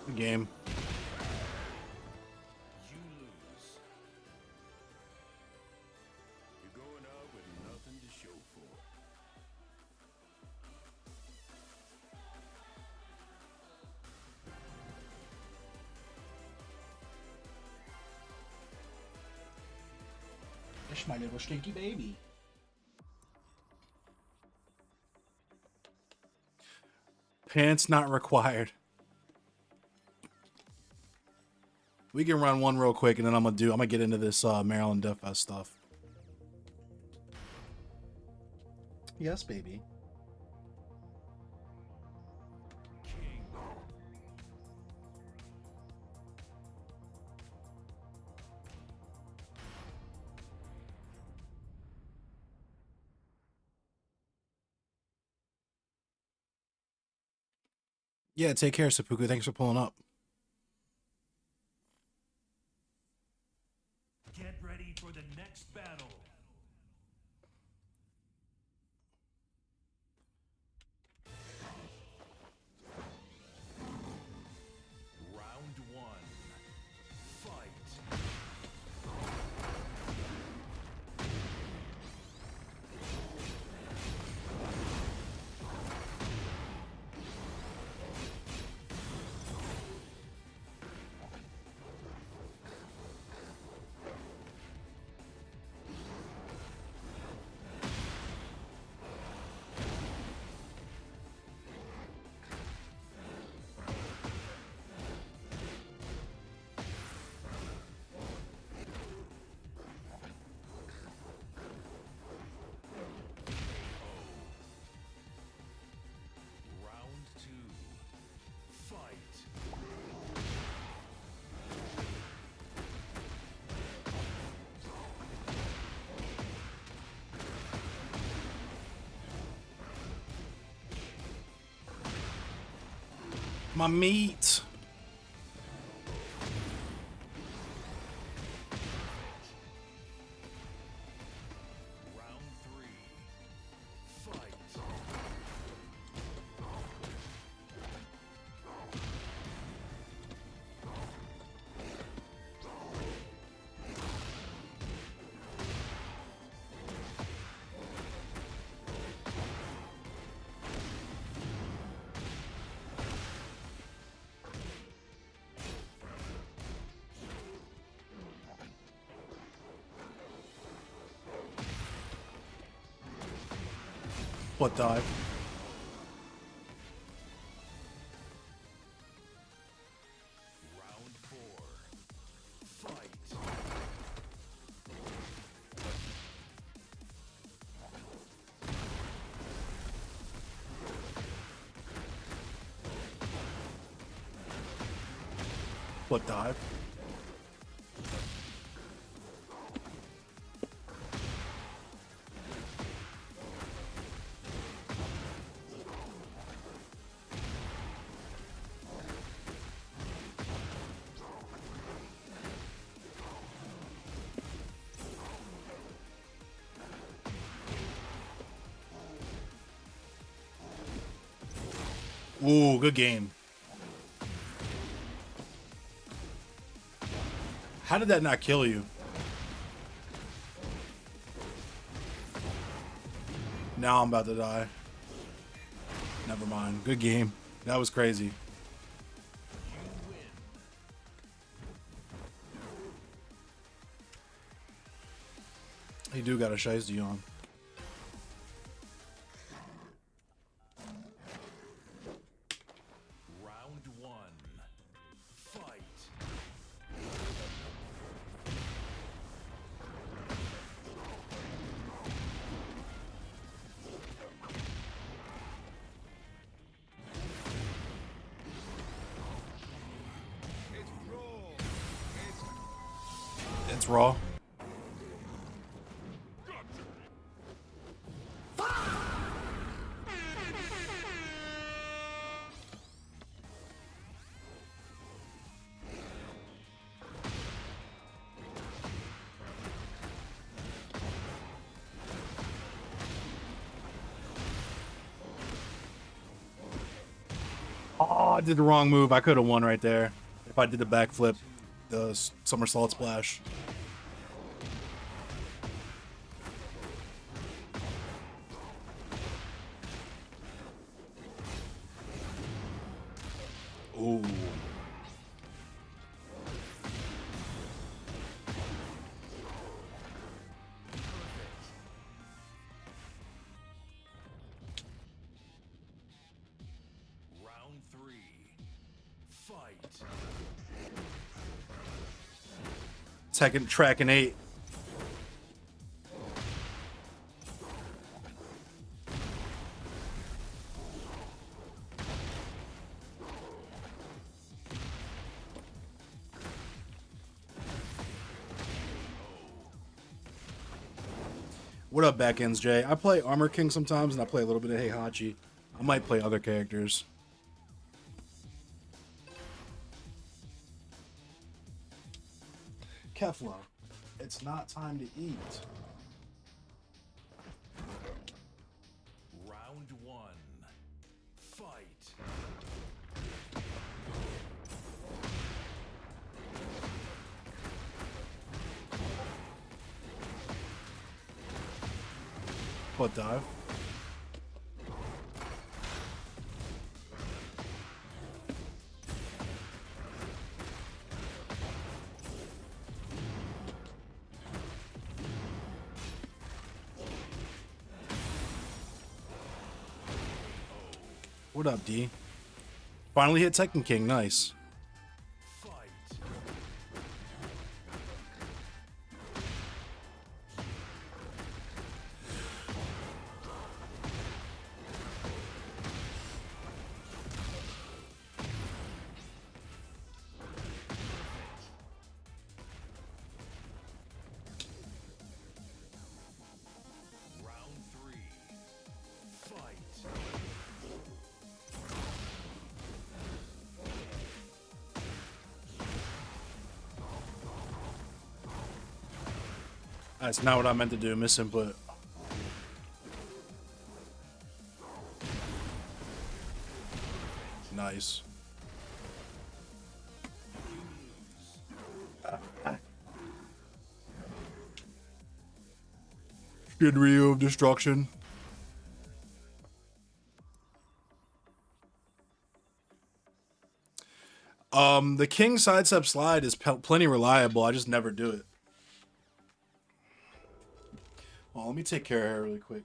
Good game. You lose. You're going out with nothing to show for it. That's my little stinky baby. Pants not required. We can run one real quick, and then I'm gonna get into this Maryland Death Fest stuff. Yes, baby. Yeah, take care, Seppuku. Thanks for pulling up. Get ready for the next battle. Round one. Fight. Round two. Fight. My meat. Round three. Fight. What dive? Round four. Fight. What dive? Ooh, good game. How did that not kill you? Now I'm about to die. Never mind. Good game. That was crazy. He do got a shiesty on. Round one. Fight. It's raw. Oh, I did the wrong move. I could have won right there if I did the backflip, the somersault splash. Ooh. Round Fight. Tekken track and 8. What up, Backends Jay? I play Armor King sometimes, and I play a little bit of Heihachi. I might play other characters. Kefla, it's not time to eat. Round 1. Fight. Foot dive. What up, D? Finally hit Tekken King. Nice. Fight. Round 3. Fight. That's not what I meant to do. Misinput. Nice. Shinryu of Destruction. The King sidestep slide is plenty reliable. I just never do it. Well, let me take care of her really quick.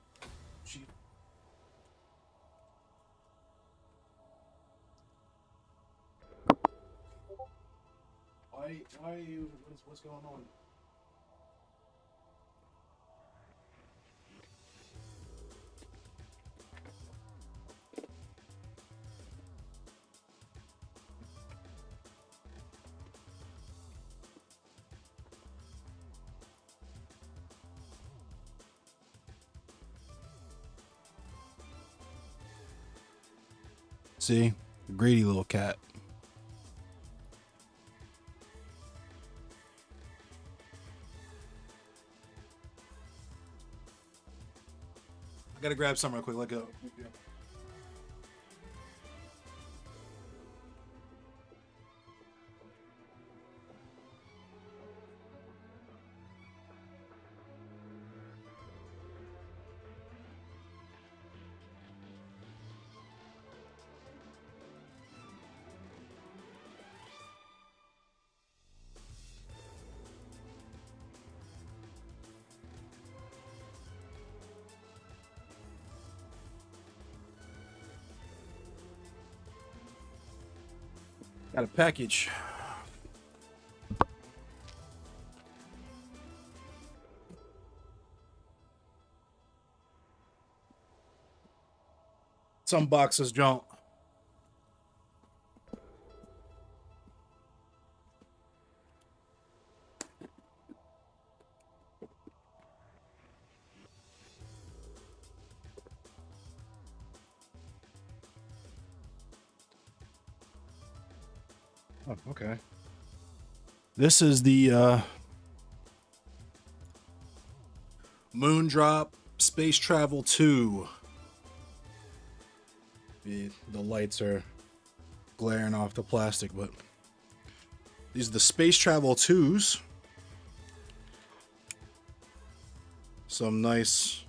Why are you? What's going on? See? Greedy little cat. I gotta grab some real quick. Let go. Got a package. Some boxes don't. Oh, okay. This is the Moondrop Space Travel 2. The lights are glaring off the plastic, but these are the Space Travel 2s. Some nice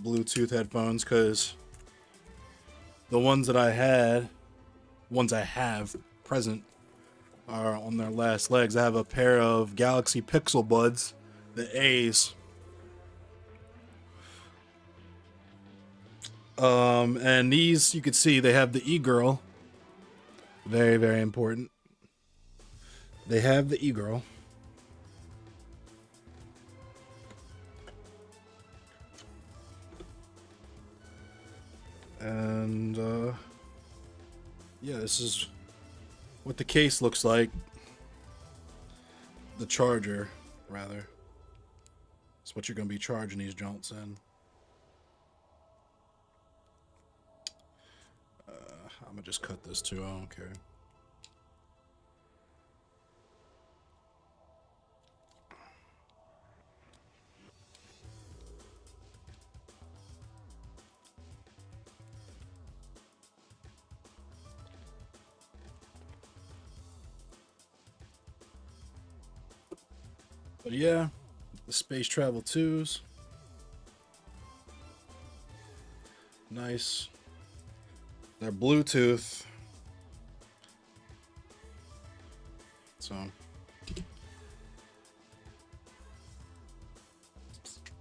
Bluetooth headphones, because the ones that I have present are on their last legs. I have a pair of Galaxy Pixel Buds, the A's. And these, you can see, they have the e-girl Very, very important. They have the e-girl. And yeah, this is what the case looks like. The charger, rather. It's what you're going to be charging these joints in. I'm going to just cut this too. I don't care. But yeah, the space travel 2s. Nice. They're Bluetooth. So. Come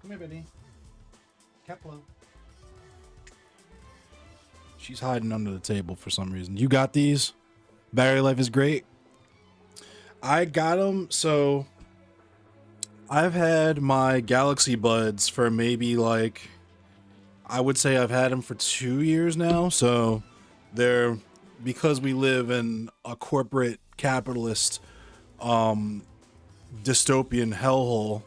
here, Benny. Kepler. She's hiding under the table for some reason. You got these? Battery life is great. I got them, so I've had my Galaxy Buds for maybe like, I would say I've had them for 2 years now. So they're, because we live in a corporate capitalist dystopian hellhole,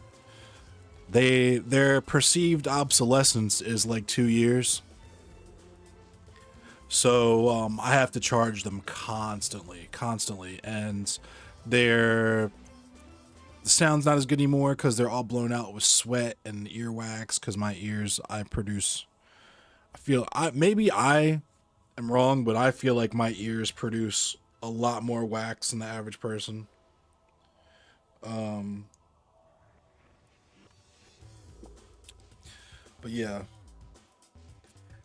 their perceived obsolescence is like 2 years. So I have to charge them constantly, and the sound's not as good anymore because they're all blown out with sweat and earwax. Because my ears, I feel maybe I am wrong, but I feel like my ears produce a lot more wax than the average person. But yeah,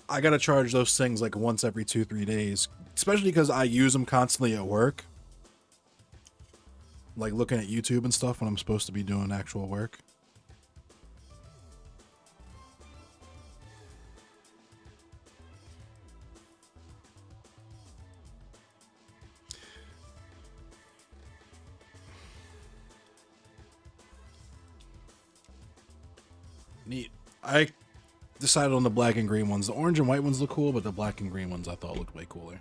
I gotta charge those things like once every 2-3 days, especially because I use them constantly at work, like looking at YouTube and stuff when I'm supposed to be doing actual work. Neat. I decided on the black and green ones. The orange and white ones look cool, but the black and green ones I thought looked way cooler.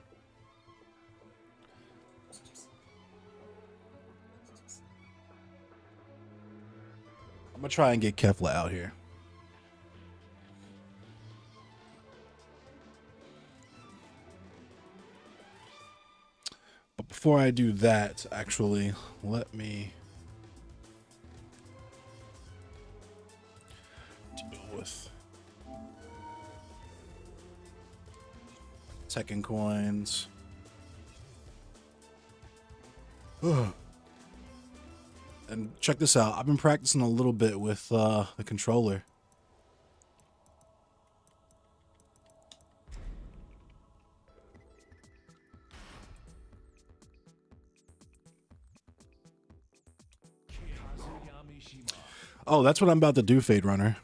I'm gonna try and get Kefla out here. But before I do that, actually, let me deal with Tekken coins. Ugh. And check this out. I've been practicing a little bit with the controller. Oh, that's what I'm about to do, Fade Runner.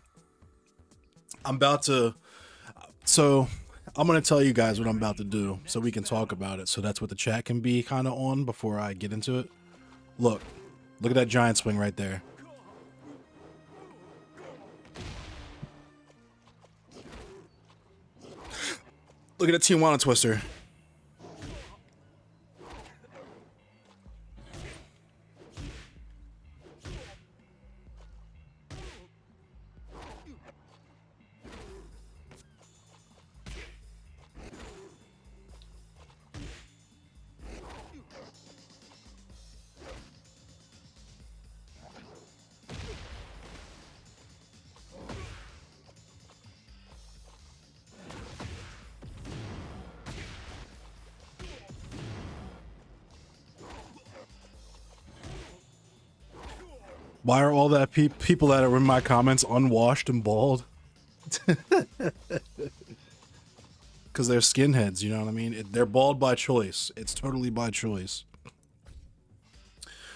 I'm about to... So, I'm going to tell you guys what I'm about to do so we can talk about it. So that's what the chat can be kind of on before I get into it. Look. Look at that giant swing right there. Look at the Tijuana Twister. Why are all that people that are in my comments unwashed and bald? Because they're skinheads, you know what I mean? They're bald by choice. It's totally by choice.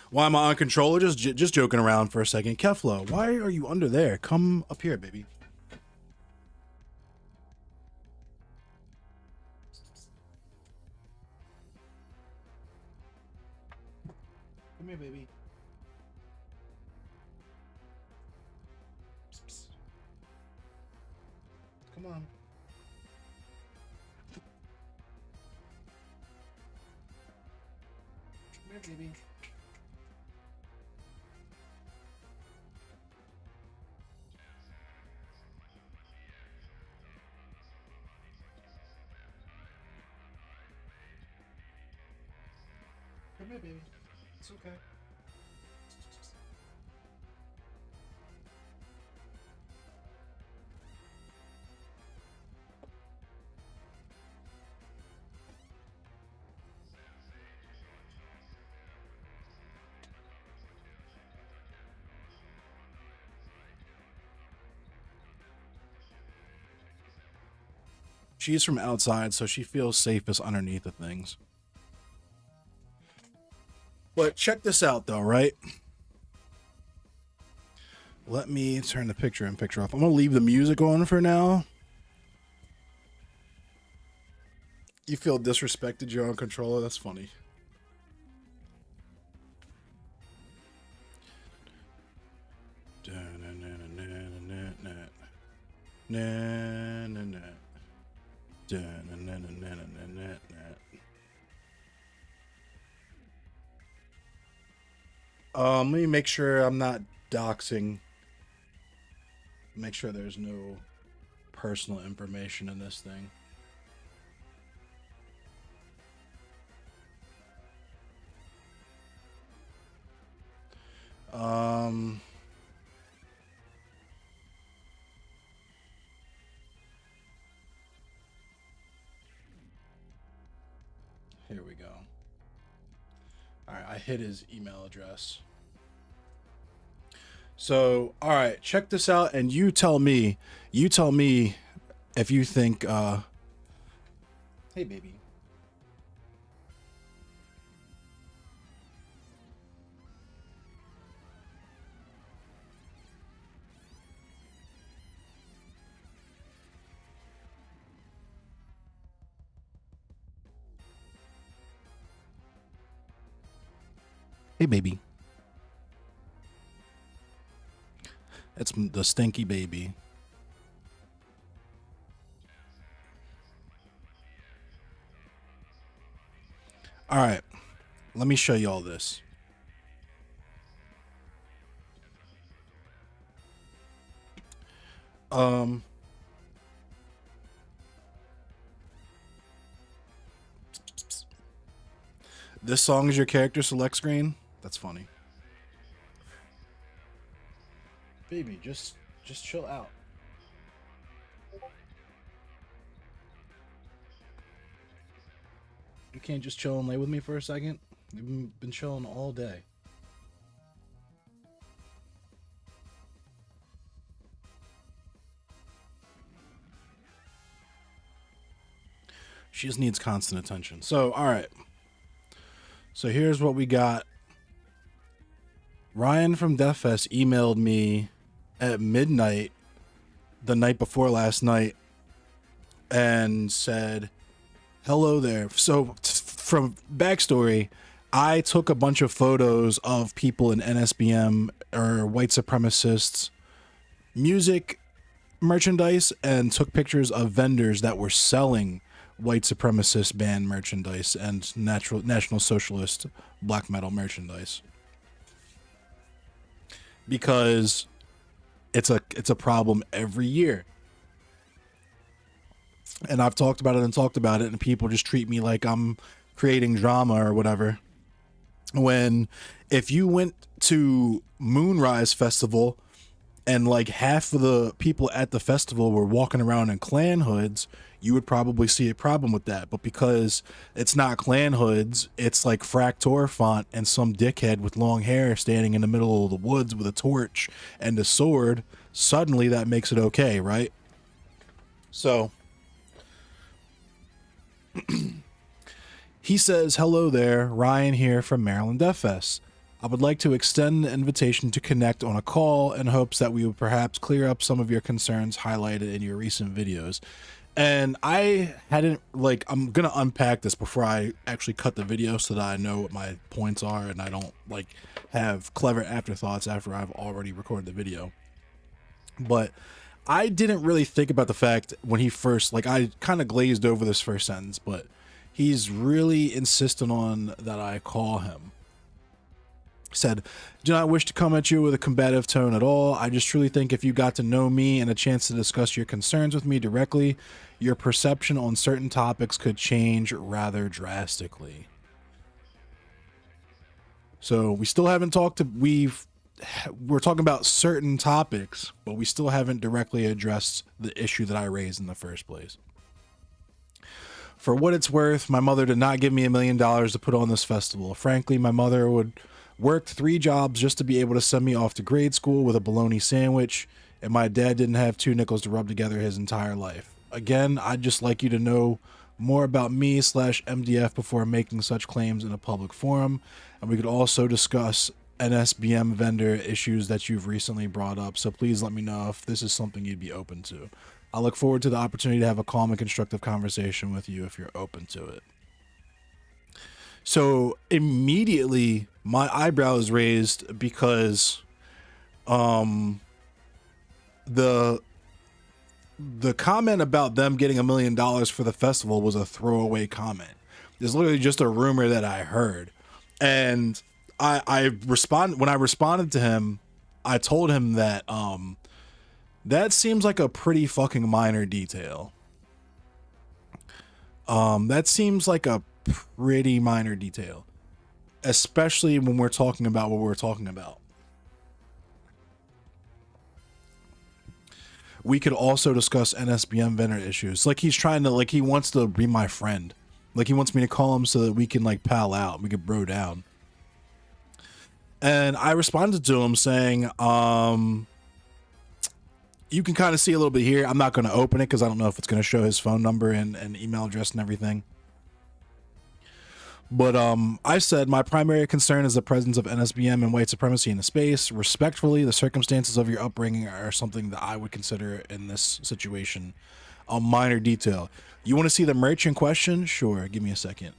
Why am I on controller? Just joking around for a second. Kefla, why are you under there? Come up here, baby. Come here, baby. Psst, psst. Come on. Come here, baby. Come here, baby. It's okay. She's from outside, so she feels safest underneath the things. But check this out, though, right? Let me turn the picture in picture off. I'm going to leave the music on for now. You feel disrespected, you're on controller? That's funny. Let me make sure I'm not doxing. Make sure there's no personal information in this thing. Here we go. All right, I hit his email address. So, all right, check this out, and you tell me if you think, hey, baby. Hey, baby. It's the stinky baby. All right, let me show you all this. This song is your character select screen. That's funny. Baby, just chill out. You can't just chill and lay with me for a second? You've been chilling all day. She just needs constant attention. So, all right. So here's what we got. Ryan from DeathFest emailed me at midnight the night before last night and said, hello there. So from backstory, I took a bunch of photos of people in NSBM or white supremacists music merchandise and took pictures of vendors that were selling white supremacist band merchandise and National Socialist black metal merchandise. Because it's a problem every year. And I've talked about it and people just treat me like I'm creating drama or whatever. When if you went to Moonrise Festival and like half of the people at the festival were walking around in clan hoods, you would probably see a problem with that. But because it's not clan hoods, it's like Fractor font and some dickhead with long hair standing in the middle of the woods with a torch and a sword, suddenly that makes it okay, right? So he says, hello there, Ryan here from Maryland DeathFest. I would like to extend the invitation to connect on a call in hopes that we would perhaps clear up some of your concerns highlighted in your recent videos. And I hadn't, like, I'm gonna unpack this before I actually cut the video so that I know what my points are and I don't like have clever afterthoughts after I've already recorded the video. But I didn't really think about the fact when he first, like, I kind of glazed over this first sentence, but he's really insistent on that I call him. Said, do not wish to come at you with a combative tone at all. I just truly think if you got to know me and a chance to discuss your concerns with me directly, your perception on certain topics could change rather drastically. So we still haven't talked to, we're talking about certain topics, but we still haven't directly addressed the issue that I raised in the first place. For what it's worth, my mother did not give me $1 million to put on this festival. Frankly, my mother worked 3 jobs just to be able to send me off to grade school with a bologna sandwich, and my dad didn't have 2 nickels to rub together his entire life. Again, I'd just like you to know more about me/MDF before making such claims in a public forum, and we could also discuss NSBM vendor issues that you've recently brought up, so please let me know if this is something you'd be open to. I look forward to the opportunity to have a calm and constructive conversation with you if you're open to it. So immediately my eyebrows raised because the comment about them getting $1 million for the festival was a throwaway comment. It's literally just a rumor that I heard. And when I responded to him, I told him that that seems like a pretty fucking minor detail. That seems like a pretty minor detail, especially when we're talking about what we're talking about. We could also discuss NSBM vendor issues. Like he's trying to, like he wants to be my friend. Like he wants me to call him so that we can like pal out. We could bro down. And I responded to him saying, you can kind of see a little bit here. I'm not going to open it because I don't know if it's going to show his phone number and email address and everything. But I said my primary concern is the presence of NSBM and white supremacy in the space. Respectfully, the circumstances of your upbringing are something that I would consider in this situation a minor detail. You want to see the merch in question? Sure, give me a second.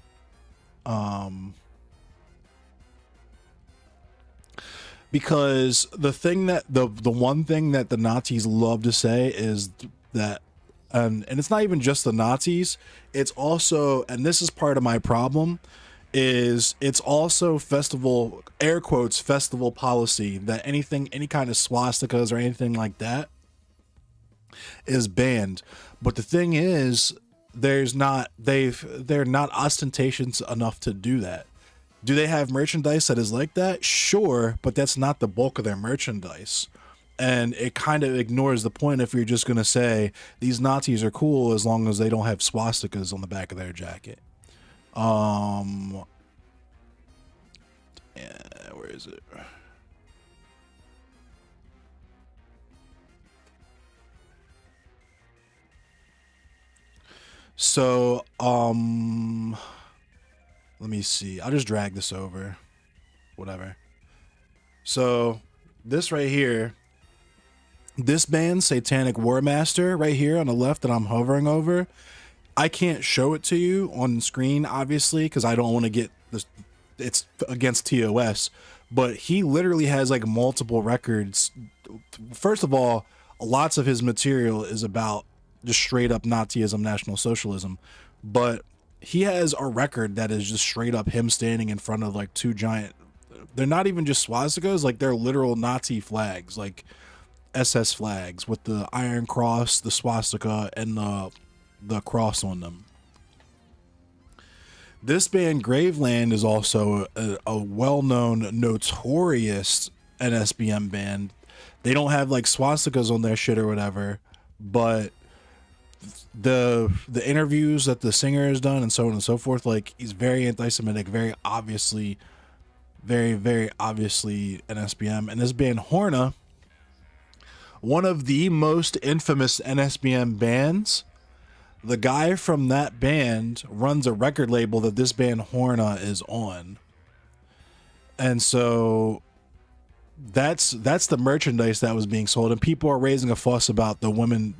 Because the thing that the one thing that the Nazis love to say is that, and it's not even just the Nazis, it's also, and this is part of my problem, is it's also festival, air quotes, festival policy that any kind of swastikas or anything like that is banned. But the thing is, they're not ostentatious enough to do that. Do they have merchandise that is like that? Sure, but that's not the bulk of their merchandise. And it kind of ignores the point if you're just going to say these Nazis are cool as long as they don't have swastikas on the back of their jacket. Yeah, where is it? So, let me see. I'll just drag this over. Whatever. So, this right here, this band, Satanic War Master, right here on the left that I'm hovering over, I can't show it to you on screen, obviously, because I don't want to get this. It's against TOS, but he literally has like multiple records. First of all, lots of his material is about just straight up Nazism, National Socialism, but he has a record that is just straight up him standing in front of like 2 giant, they're not even just swastikas, like they're literal Nazi flags, like SS flags with the Iron Cross, the swastika, and the cross on them. This band Graveland is also a well-known, notorious NSBM band. They don't have like swastikas on their shit or whatever, but the interviews that the singer has done and so on and so forth, like he's very anti-Semitic, very obviously NSBM. And this band Horna, one of the most infamous NSBM bands, the guy from that band runs a record label that this band Horna is on. And so that's the merchandise that was being sold, and people are raising a fuss about the women.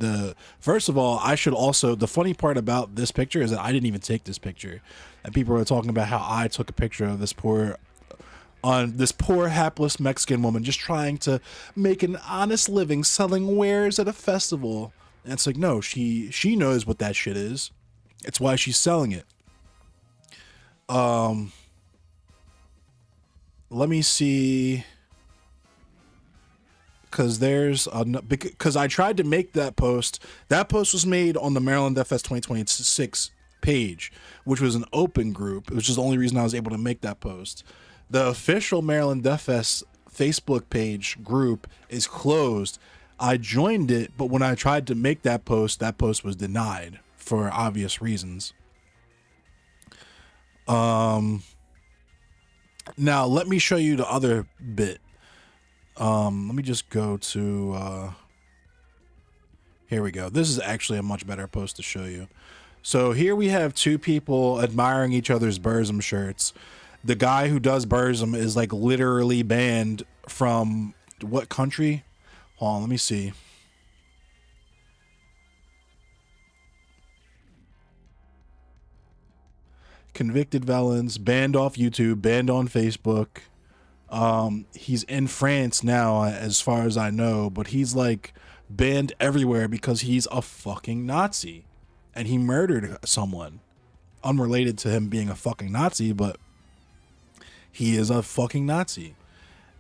First of all, I should also, the funny part about this picture is that I didn't even take this picture, and people are talking about how I took a picture of this poor hapless Mexican woman just trying to make an honest living selling wares at a festival. And it's like, no, she knows what that shit is. It's why she's selling it. Let me see, because I tried to make that post. That post was made on the Maryland Death Fest 2026 page, which was an open group. It was just the only reason I was able to make that post. The official Maryland Death Fest Facebook page group is closed. I joined it, but when I tried to make that post was denied for obvious reasons. Now let me show you the other bit. Let me just go to, here we go. This is actually a much better post to show you. So here we have two people admiring each other's Burzum shirts. The guy who does Burzum is like literally banned from what country? Hold on, let me see. Convicted felons, banned off YouTube, banned on Facebook. He's in France now, as far as I know, but he's like banned everywhere because he's a fucking Nazi, and he murdered someone unrelated to him being a fucking Nazi, but he is a fucking Nazi.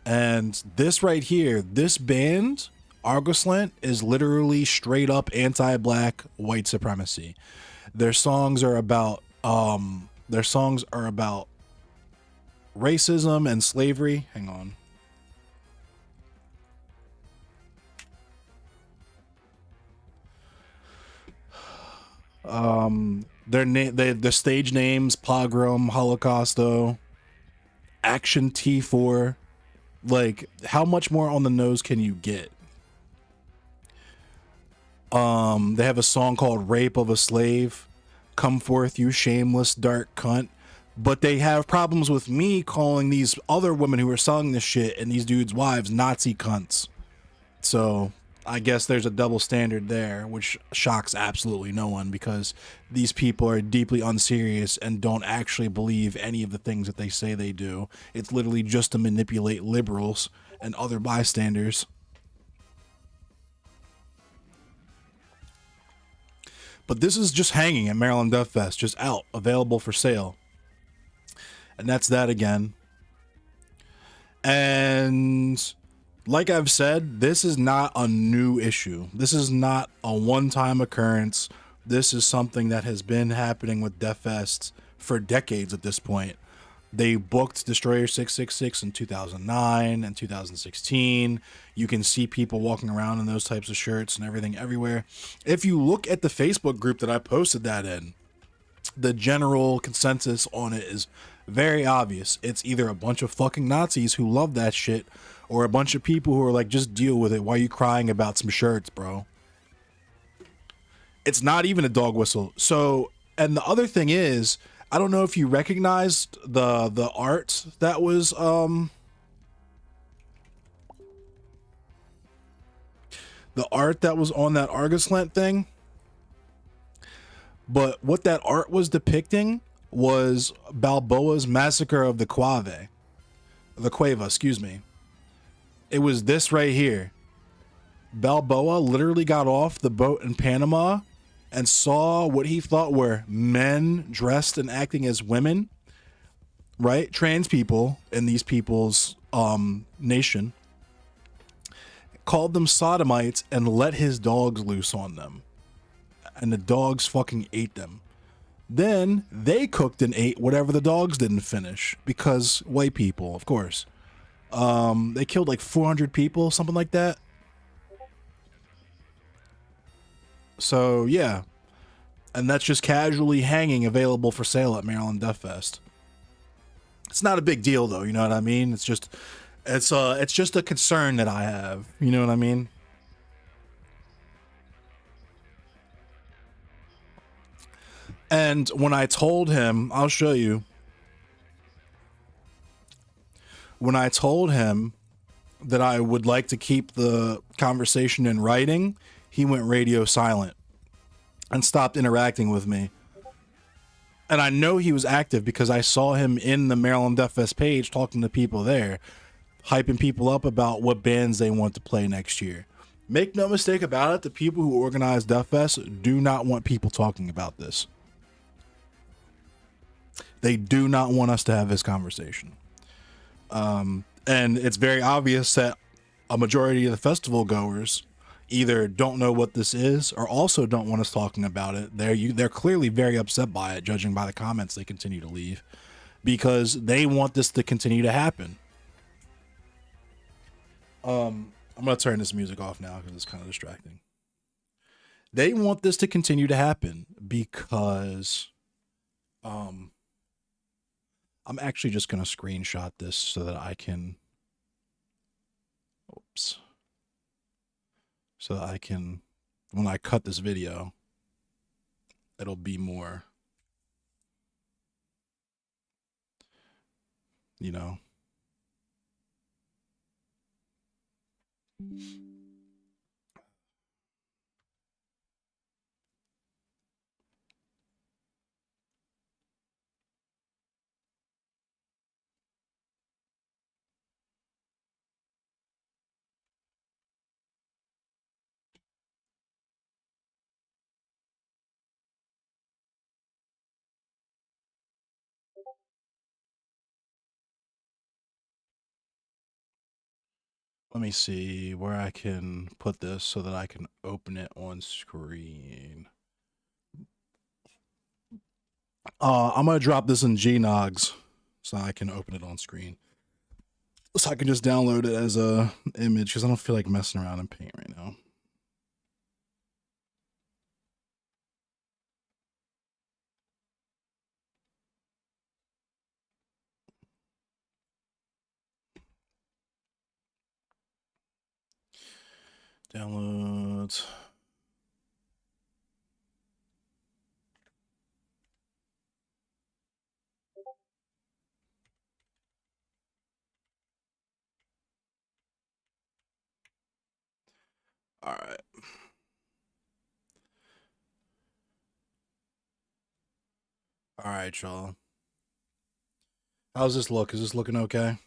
And this right here, this band, Arguslant, is literally straight up anti-black white supremacy. Their songs are about racism and slavery. Hang on. The stage names: Pogrom, Holocausto, Action T4. Like, how much more on the nose can you get? They have a song called Rape of a Slave. Come forth, you shameless dark cunt. But they have problems with me calling these other women who are selling this shit and these dudes' wives Nazi cunts. So I guess there's a double standard there, which shocks absolutely no one, because these people are deeply unserious and don't actually believe any of the things that they say they do. It's literally just to manipulate liberals and other bystanders. But this is just hanging at Maryland Death Fest, just out, available for sale. And that's that again. And like I've said, this is not a new issue. This is not a one-time occurrence. This is something that has been happening with Death Fest for decades at this point. They booked Destroyer 666 in 2009 and 2016. You can see people walking around in those types of shirts and everything everywhere. If you look at the Facebook group that I posted that in, the general consensus on it is very obvious. It's either a bunch of fucking Nazis who love that shit, or a bunch of people who are like, just deal with it. Why are you crying about some shirts, bro? It's not even a dog whistle. So, and the other thing is, I don't know if you recognized the art that was the art that was on that Arguslant thing. But what that art was depicting was Balboa's massacre of the Cueva, excuse me. It was this right here. Balboa literally got off the boat in Panama and saw what he thought were men dressed and acting as women, right? Trans people in these people's nation. Called them sodomites and let his dogs loose on them. And the dogs fucking ate them. Then they cooked and ate whatever the dogs didn't finish, because white people, of course. They killed like 400 people, something like that. So yeah, and that's just casually hanging, available for sale at Maryland Death Fest. It's not a big deal though, you know what I mean? It's just a concern that I have, you know what I mean? And when I told him, I'll show you. When I told him that I would like to keep the conversation in writing, he went radio silent and stopped interacting with me. And I know he was active because I saw him in the Maryland Death Fest page talking to people there, hyping people up about what bands they want to play next year. Make no mistake about it, the people who organize Death Fest do not want people talking about this. They do not want us to have this conversation. And it's very obvious that a majority of the festival goers either don't know what this is or also don't want us talking about it. They're clearly very upset by it, judging by the comments they continue to leave, because they want this to continue to happen. I'm gonna turn this music off now because it's kind of distracting. They want this to continue to happen because I'm actually just gonna screenshot this so that I can so that I can, when I cut this video, it'll be more, you know. Let me see where I can put this so that I can open it on screen. I'm gonna drop this in Gnogs so I can open it on screen. So I can just download it as a image because I don't feel like messing around in Paint right now. Downloads. All right. All right, y'all. How's this look? Is this looking okay?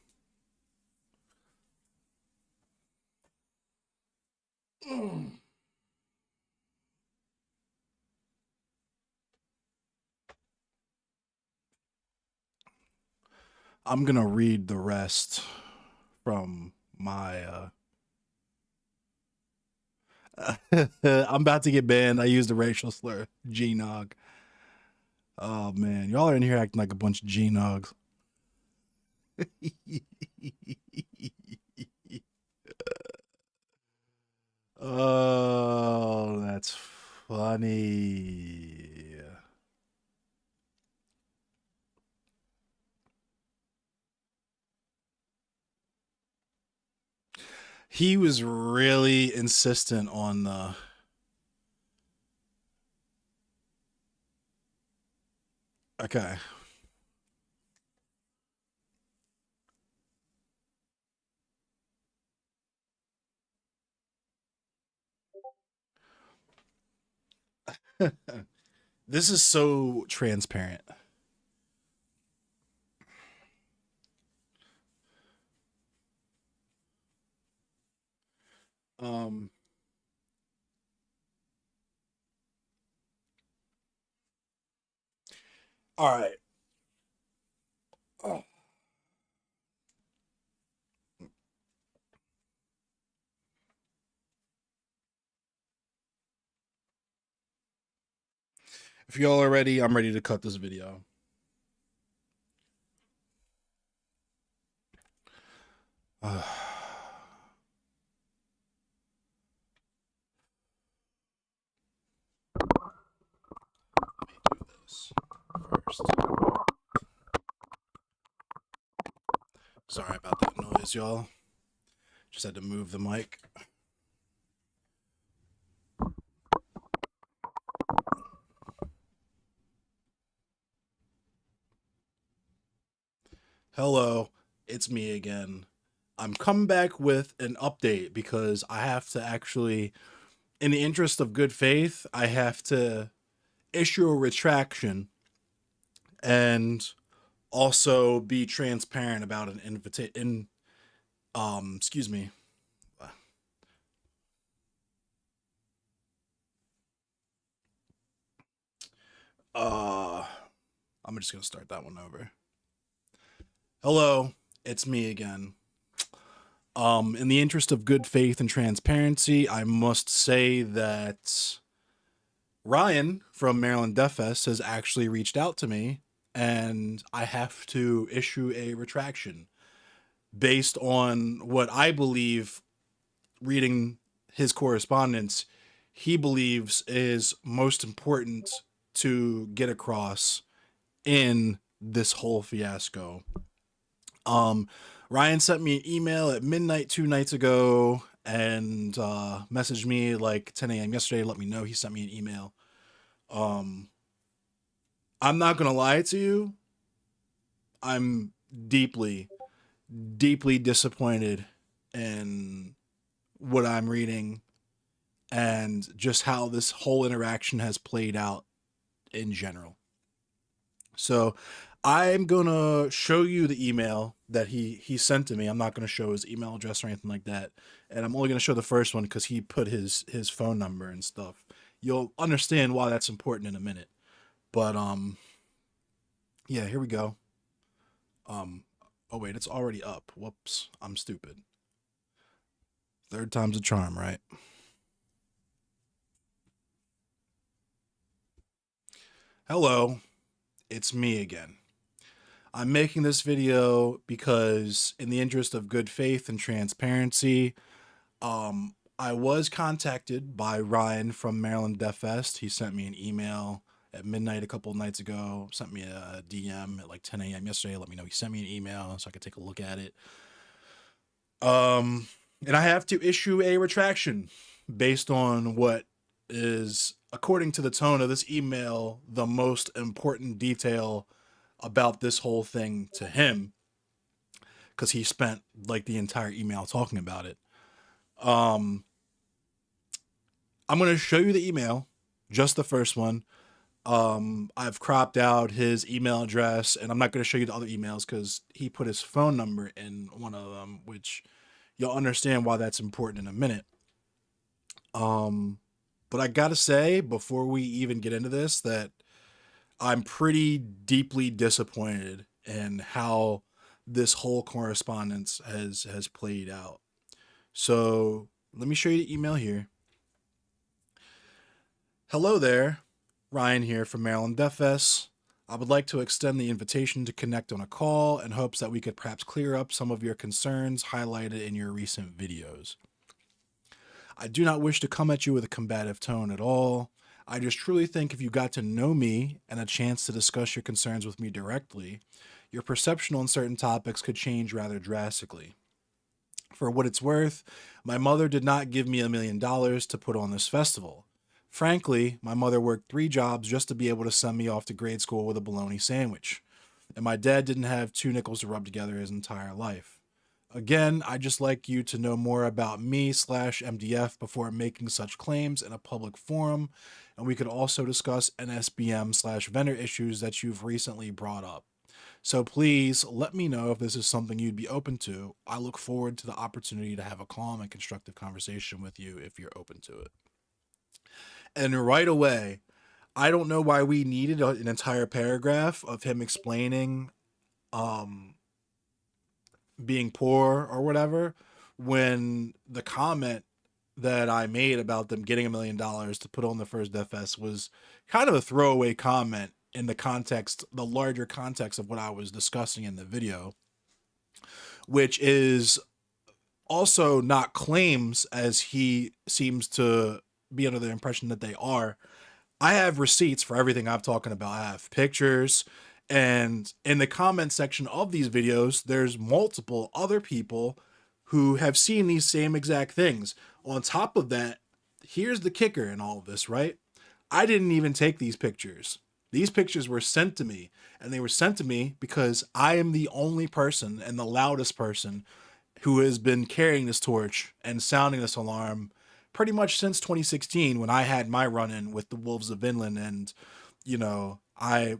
I'm gonna read the rest from my I'm about to get banned. I used a racial slur. G-Nog. Oh man, y'all are in here acting like a bunch of G-Nogs. Oh, that's funny. He was really insistent on the okay. This is so transparent. Um all right. Oh. If y'all are ready, I'm ready to cut this video. Let me do this first. Sorry about that noise, y'all. Just had to move the mic. Hello, it's me again. I'm coming back with an update because I have to actually, in the interest of good faith, I have to issue a retraction and also be transparent about an invitation. Excuse me. Uh, I'm just gonna start that one over. Hello, it's me again. In the interest of good faith and transparency, I must say that Ryan from Maryland Deaf Fest has actually reached out to me, and I have to issue a retraction based on what I believe, reading his correspondence, he believes is most important to get across in this whole fiasco. Ryan sent me an email at midnight 2 nights ago and messaged me like 10 a.m. yesterday to let me know he sent me an email. I'm not gonna lie to you. I'm deeply, deeply disappointed in what I'm reading and just how this whole interaction has played out in general. So I'm gonna show you the email that he sent to me. I'm not gonna show his email address or anything like that, and I'm only gonna show the first one because he put his phone number and stuff. You'll understand why that's important in a minute. But yeah, here we go. Oh wait, it's already up. Whoops, I'm stupid. Third time's a charm, right? Hello, it's me again. I'm making this video because in the interest of good faith and transparency, I was contacted by Ryan from Maryland Deaf Fest. He sent me an email at midnight a couple of nights ago, sent me a DM at like 10 a.m. yesterday, let me know he sent me an email so I could take a look at it. And I have to issue a retraction based on what is, according to the tone of this email, the most important detail about this whole thing to him, because he spent like the entire email talking about it. I'm going to show you the email, just the first one. I've cropped out his email address, and I'm not going to show you the other emails because he put his phone number in one of them, which you'll understand why that's important in a minute. But I gotta say, before we even get into this, that I'm pretty deeply disappointed in how this whole correspondence has played out. So let me show you the email here. Hello there, Ryan here from Maryland Deaf Fest. I would like to extend the invitation to connect on a call in hopes that we could perhaps clear up some of your concerns highlighted in your recent videos. I do not wish to come at you with a combative tone at all. I just truly think if you got to know me and a chance to discuss your concerns with me directly, your perception on certain topics could change rather drastically. For what it's worth, my mother did not give me $1 million to put on this festival. Frankly, my mother worked 3 jobs just to be able to send me off to grade school with a bologna sandwich. And my dad didn't have 2 nickels to rub together his entire life. Again, I'd just like you to know more about me/MDF before making such claims in a public forum, and we could also discuss NSBM/vendor issues that you've recently brought up. So please let me know if this is something you'd be open to. I look forward to the opportunity to have a calm and constructive conversation with you if you're open to it. And right away, I don't know why we needed an entire paragraph of him explaining being poor or whatever, when the comment that I made about them getting $1 million to put on the first Deaf Fest was kind of a throwaway comment in the context, the larger context of what I was discussing in the video, which is also not claims as he seems to be under the impression that they are. I have receipts for everything I'm talking about. I have pictures. And in the comment section of these videos, there's multiple other people who have seen these same exact things. On top of that, here's the kicker in all of this, right? I didn't even take these pictures. These pictures were sent to me, and they were sent to me because I am the only person and the loudest person who has been carrying this torch and sounding this alarm pretty much since 2016 when I had my run-in with the Wolves of Vinland, and I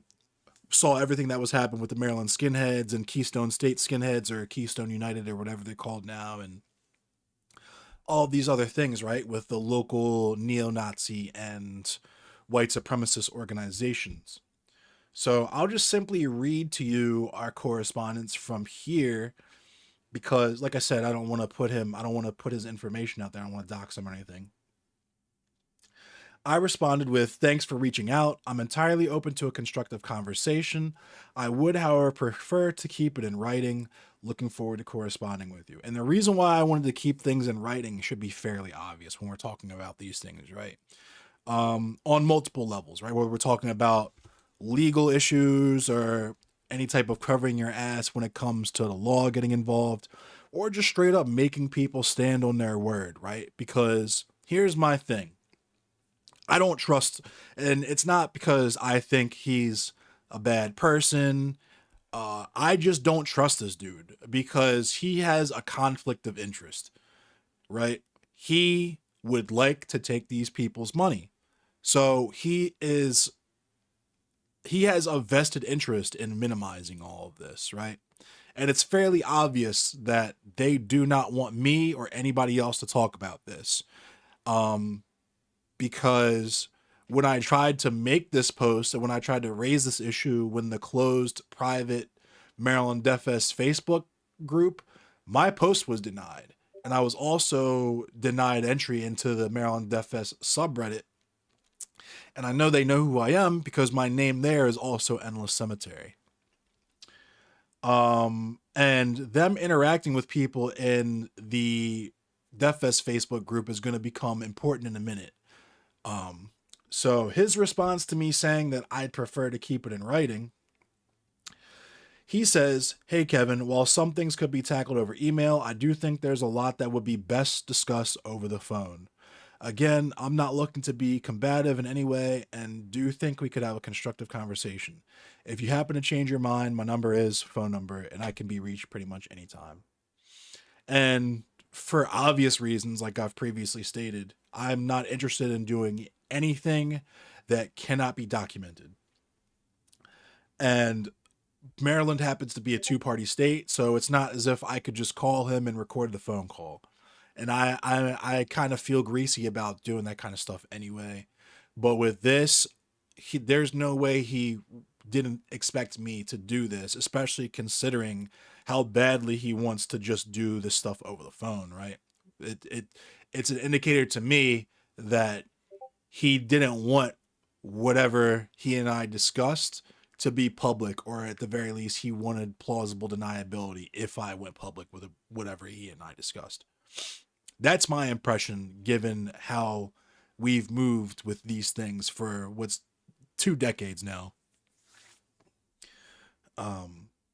saw everything that was happening with the Maryland skinheads and Keystone State skinheads, or Keystone United or whatever they're called now, and all these other things, right, with the local neo-Nazi and white supremacist organizations. So I'll just simply read to you our correspondence from here, because like I said, I don't want to put his information out there. I don't want to dox him or anything. I responded with, "Thanks for reaching out. I'm entirely open to a constructive conversation. I would, however, prefer to keep it in writing. Looking forward to corresponding with you." And the reason why I wanted to keep things in writing should be fairly obvious when we're talking about these things, right? On multiple levels, right? Where we're talking about legal issues or any type of covering your ass when it comes to the law getting involved, or just straight up making people stand on their word, right? Because here's my thing. I don't trust, and it's not because I think he's a bad person. I just don't trust this dude because he has a conflict of interest, right? He would like to take these people's money. So he has a vested interest in minimizing all of this, right? And it's fairly obvious that they do not want me or anybody else to talk about this. Because when I tried to make this post and when I tried to raise this issue when the closed private Maryland Deaf Fest Facebook group, my post was denied. And I was also denied entry into the Maryland Deaf Fest subreddit. And I know they know who I am because my name there is also Endless Cemetery. And them interacting with people in the Deaf Fest Facebook group is going to become important in a minute. So his response to me saying that I'd prefer to keep it in writing, he says, "Hey Kevin, while some things could be tackled over email, I do think there's a lot that would be best discussed over the phone. Again, I'm not looking to be combative in any way and do think we could have a constructive conversation. If you happen to change your mind, my number is phone number and I can be reached pretty much anytime." And for obvious reasons, like I've previously stated, I'm not interested in doing anything that cannot be documented. And Maryland happens to be a two-party state, so it's not as if I could just call him and record the phone call. And I kind of feel greasy about doing that kind of stuff anyway. But with this, there's no way he didn't expect me to do this, especially considering how badly he wants to just do this stuff over the phone, right? It's an indicator to me that he didn't want whatever he and I discussed to be public, or at the very least, he wanted plausible deniability if I went public with whatever he and I discussed. That's my impression, given how we've moved with these things for what's 2 decades now.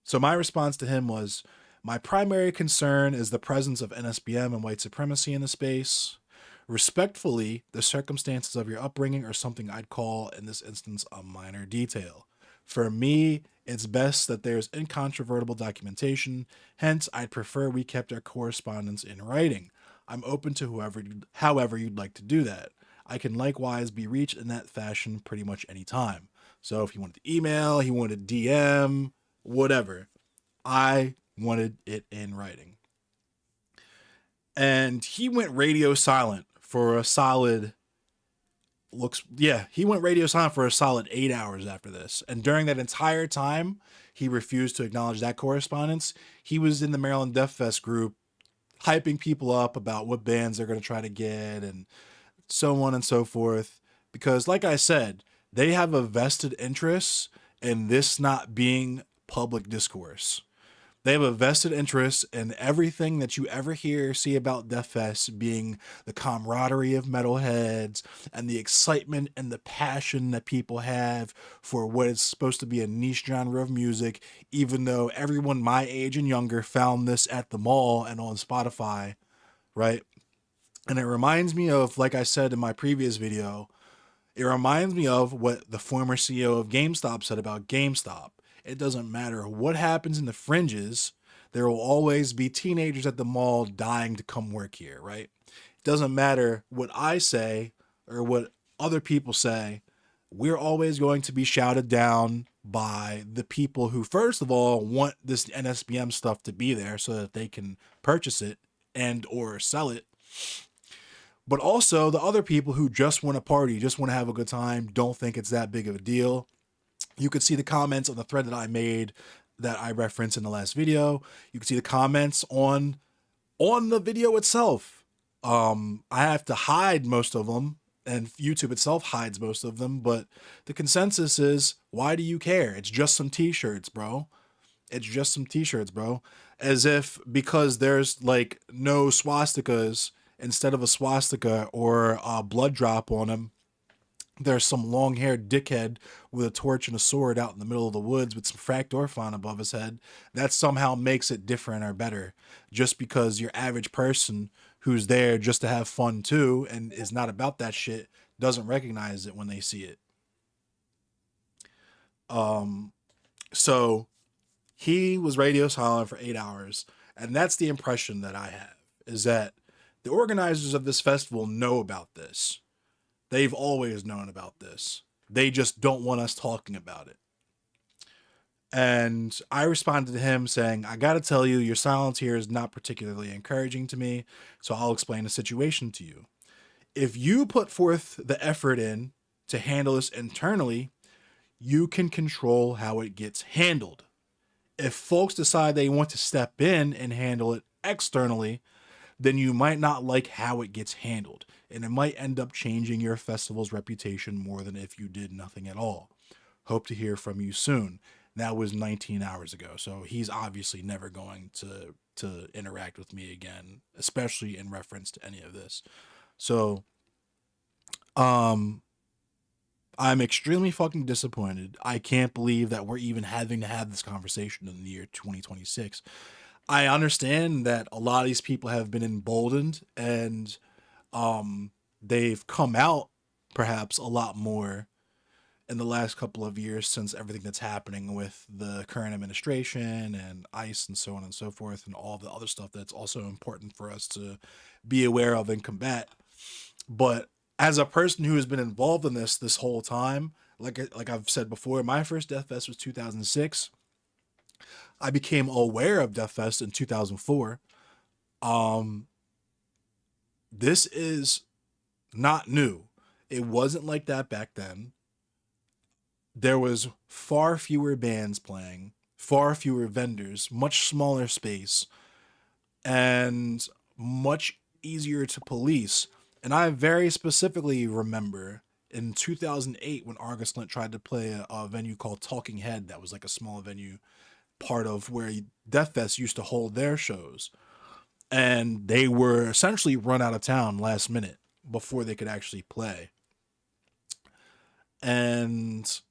So my response to him was, "My primary concern is the presence of NSBM and white supremacy in the space. Respectfully, the circumstances of your upbringing are something I'd call, in this instance, a minor detail. For me, it's best that there's incontrovertible documentation. Hence, I'd prefer we kept our correspondence in writing. I'm open to however you'd like to do that. I can likewise be reached in that fashion pretty much any time. So if you wanted to email, he wanted DM, whatever, I wanted it in writing." And he went radio silent for a solid 8 hours after this. And during that entire time, he refused to acknowledge that correspondence. He was in the Maryland Deaf Fest group, hyping people up about what bands they're going to try to get and so on and so forth. Because like I said, they have a vested interest in this not being public discourse. They have a vested interest in everything that you ever see about Death Fest being the camaraderie of metalheads and the excitement and the passion that people have for what is supposed to be a niche genre of music, even though everyone my age and younger found this at the mall and on Spotify, right? And it reminds me of, like I said in my previous video, it reminds me of what the former CEO of GameStop said about GameStop. It doesn't matter what happens in the fringes. There will always be teenagers at the mall dying to come work here, right? It doesn't matter what I say or what other people say. We're always going to be shouted down by the people who, first of all, want this NSBM stuff to be there so that they can purchase it and or sell it. But also the other people who just want to party, just want to have a good time, don't think it's that big of a deal. You could see the comments on the thread that I made that I referenced in the last video. You can see the comments on the video itself. I have to hide most of them, and YouTube itself hides most of them, but the consensus is, why do you care? It's just some t-shirts, bro. It's just some t-shirts, bro. As if because there's like no swastikas, instead of a swastika or a blood drop on them, there's some long-haired dickhead with a torch and a sword out in the middle of the woods with some fractor font above his head. That somehow makes it different or better. Just because your average person who's there just to have fun too and is not about that shit doesn't recognize it when they see it. So he was radio silent for 8 hours, and that's the impression that I have, is that the organizers of this festival know about this. They've always known about this. They just don't want us talking about it. And I responded to him saying, I gotta tell you, your silence here is not particularly encouraging to me, so I'll explain the situation to you. If you put forth the effort in to handle this internally, you can control how it gets handled. If folks decide they want to step in and handle it externally, then you might not like how it gets handled, and it might end up changing your festival's reputation more than if you did nothing at all. Hope to hear from you soon. That was 19 hours ago, so he's obviously never going to interact with me again, especially in reference to any of this. So, I'm extremely fucking disappointed. I can't believe that we're even having to have this conversation in the year 2026. I understand that a lot of these people have been emboldened and they've come out perhaps a lot more in the last couple of years since everything that's happening with the current administration and ICE and so on and so forth, and all the other stuff that's also important for us to be aware of and combat. But as a person who has been involved in this whole time, like I've said before, my first Death Fest was 2006. I became aware of Death Fest in 2004. This is not new. It wasn't like that back then. There was far fewer bands playing, far fewer vendors, much smaller space, and much easier to police. And I very specifically remember in 2008 when Argus Lint tried to play a venue called Talking Head, that was like a small venue, part of where Death Fest used to hold their shows, and they were essentially run out of town last minute before they could actually play. And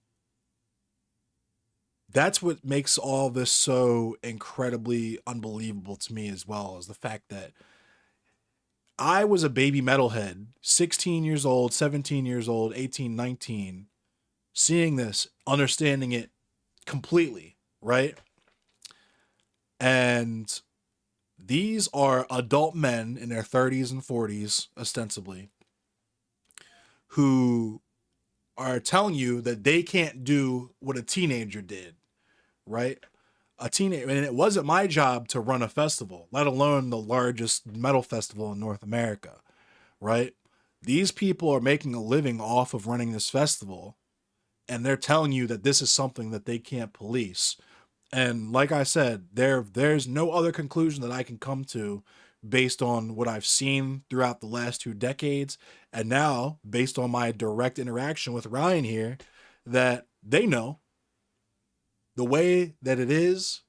that's what makes all this so incredibly unbelievable to me as well, is the fact that I was a baby metalhead, 16 years old, 17 years old, 18, 19, seeing this, understanding it completely, right? And these are adult men in their 30s and 40s, ostensibly, who are telling you that they can't do what a teenager did, right? A teenager, and it wasn't my job to run a festival, let alone the largest metal festival in North America, right? These people are making a living off of running this festival, and they're telling you that this is something that they can't police. And like I said, there's no other conclusion that I can come to based on what I've seen throughout the last 2 decades, and now based on my direct interaction with Ryan here, that they know the way that it is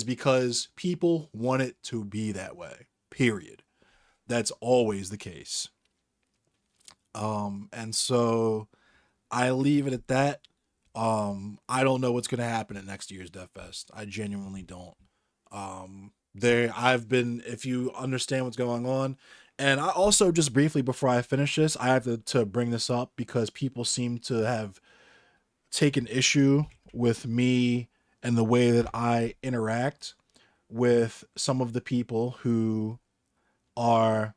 because people want it to be that way, period. That's always the case. And so I leave it at that. I don't know what's going to happen at next year's Death Fest. I genuinely don't. I've been, if you understand what's going on, and I also, just briefly before I finish this, I have to bring this up because people seem to have taken issue with me and the way that I interact with some of the people who are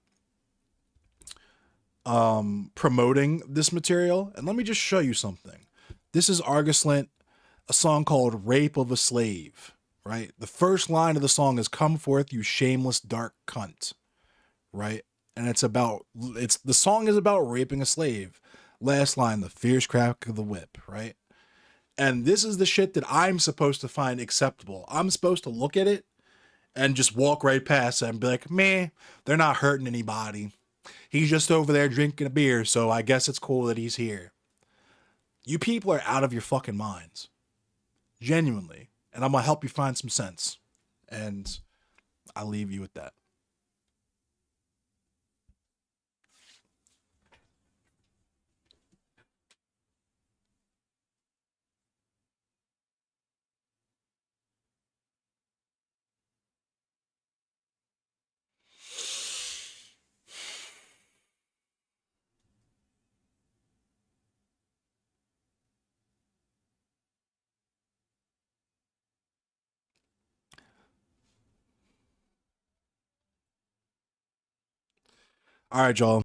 promoting this material, and let me just show you something. This is Argus Lint, a song called Rape of a Slave, right? The first line of the song is "Come forth, you shameless dark cunt," right? And the song is about raping a slave. Last line, the fierce crack of the whip, right? And this is the shit that I'm supposed to find acceptable. I'm supposed to look at it and just walk right past it and be like, meh, they're not hurting anybody. He's just over there drinking a beer, so I guess it's cool that he's here. You people are out of your fucking minds. Genuinely. And I'm going to help you find some sense. And I'll leave you with that. All right, y'all.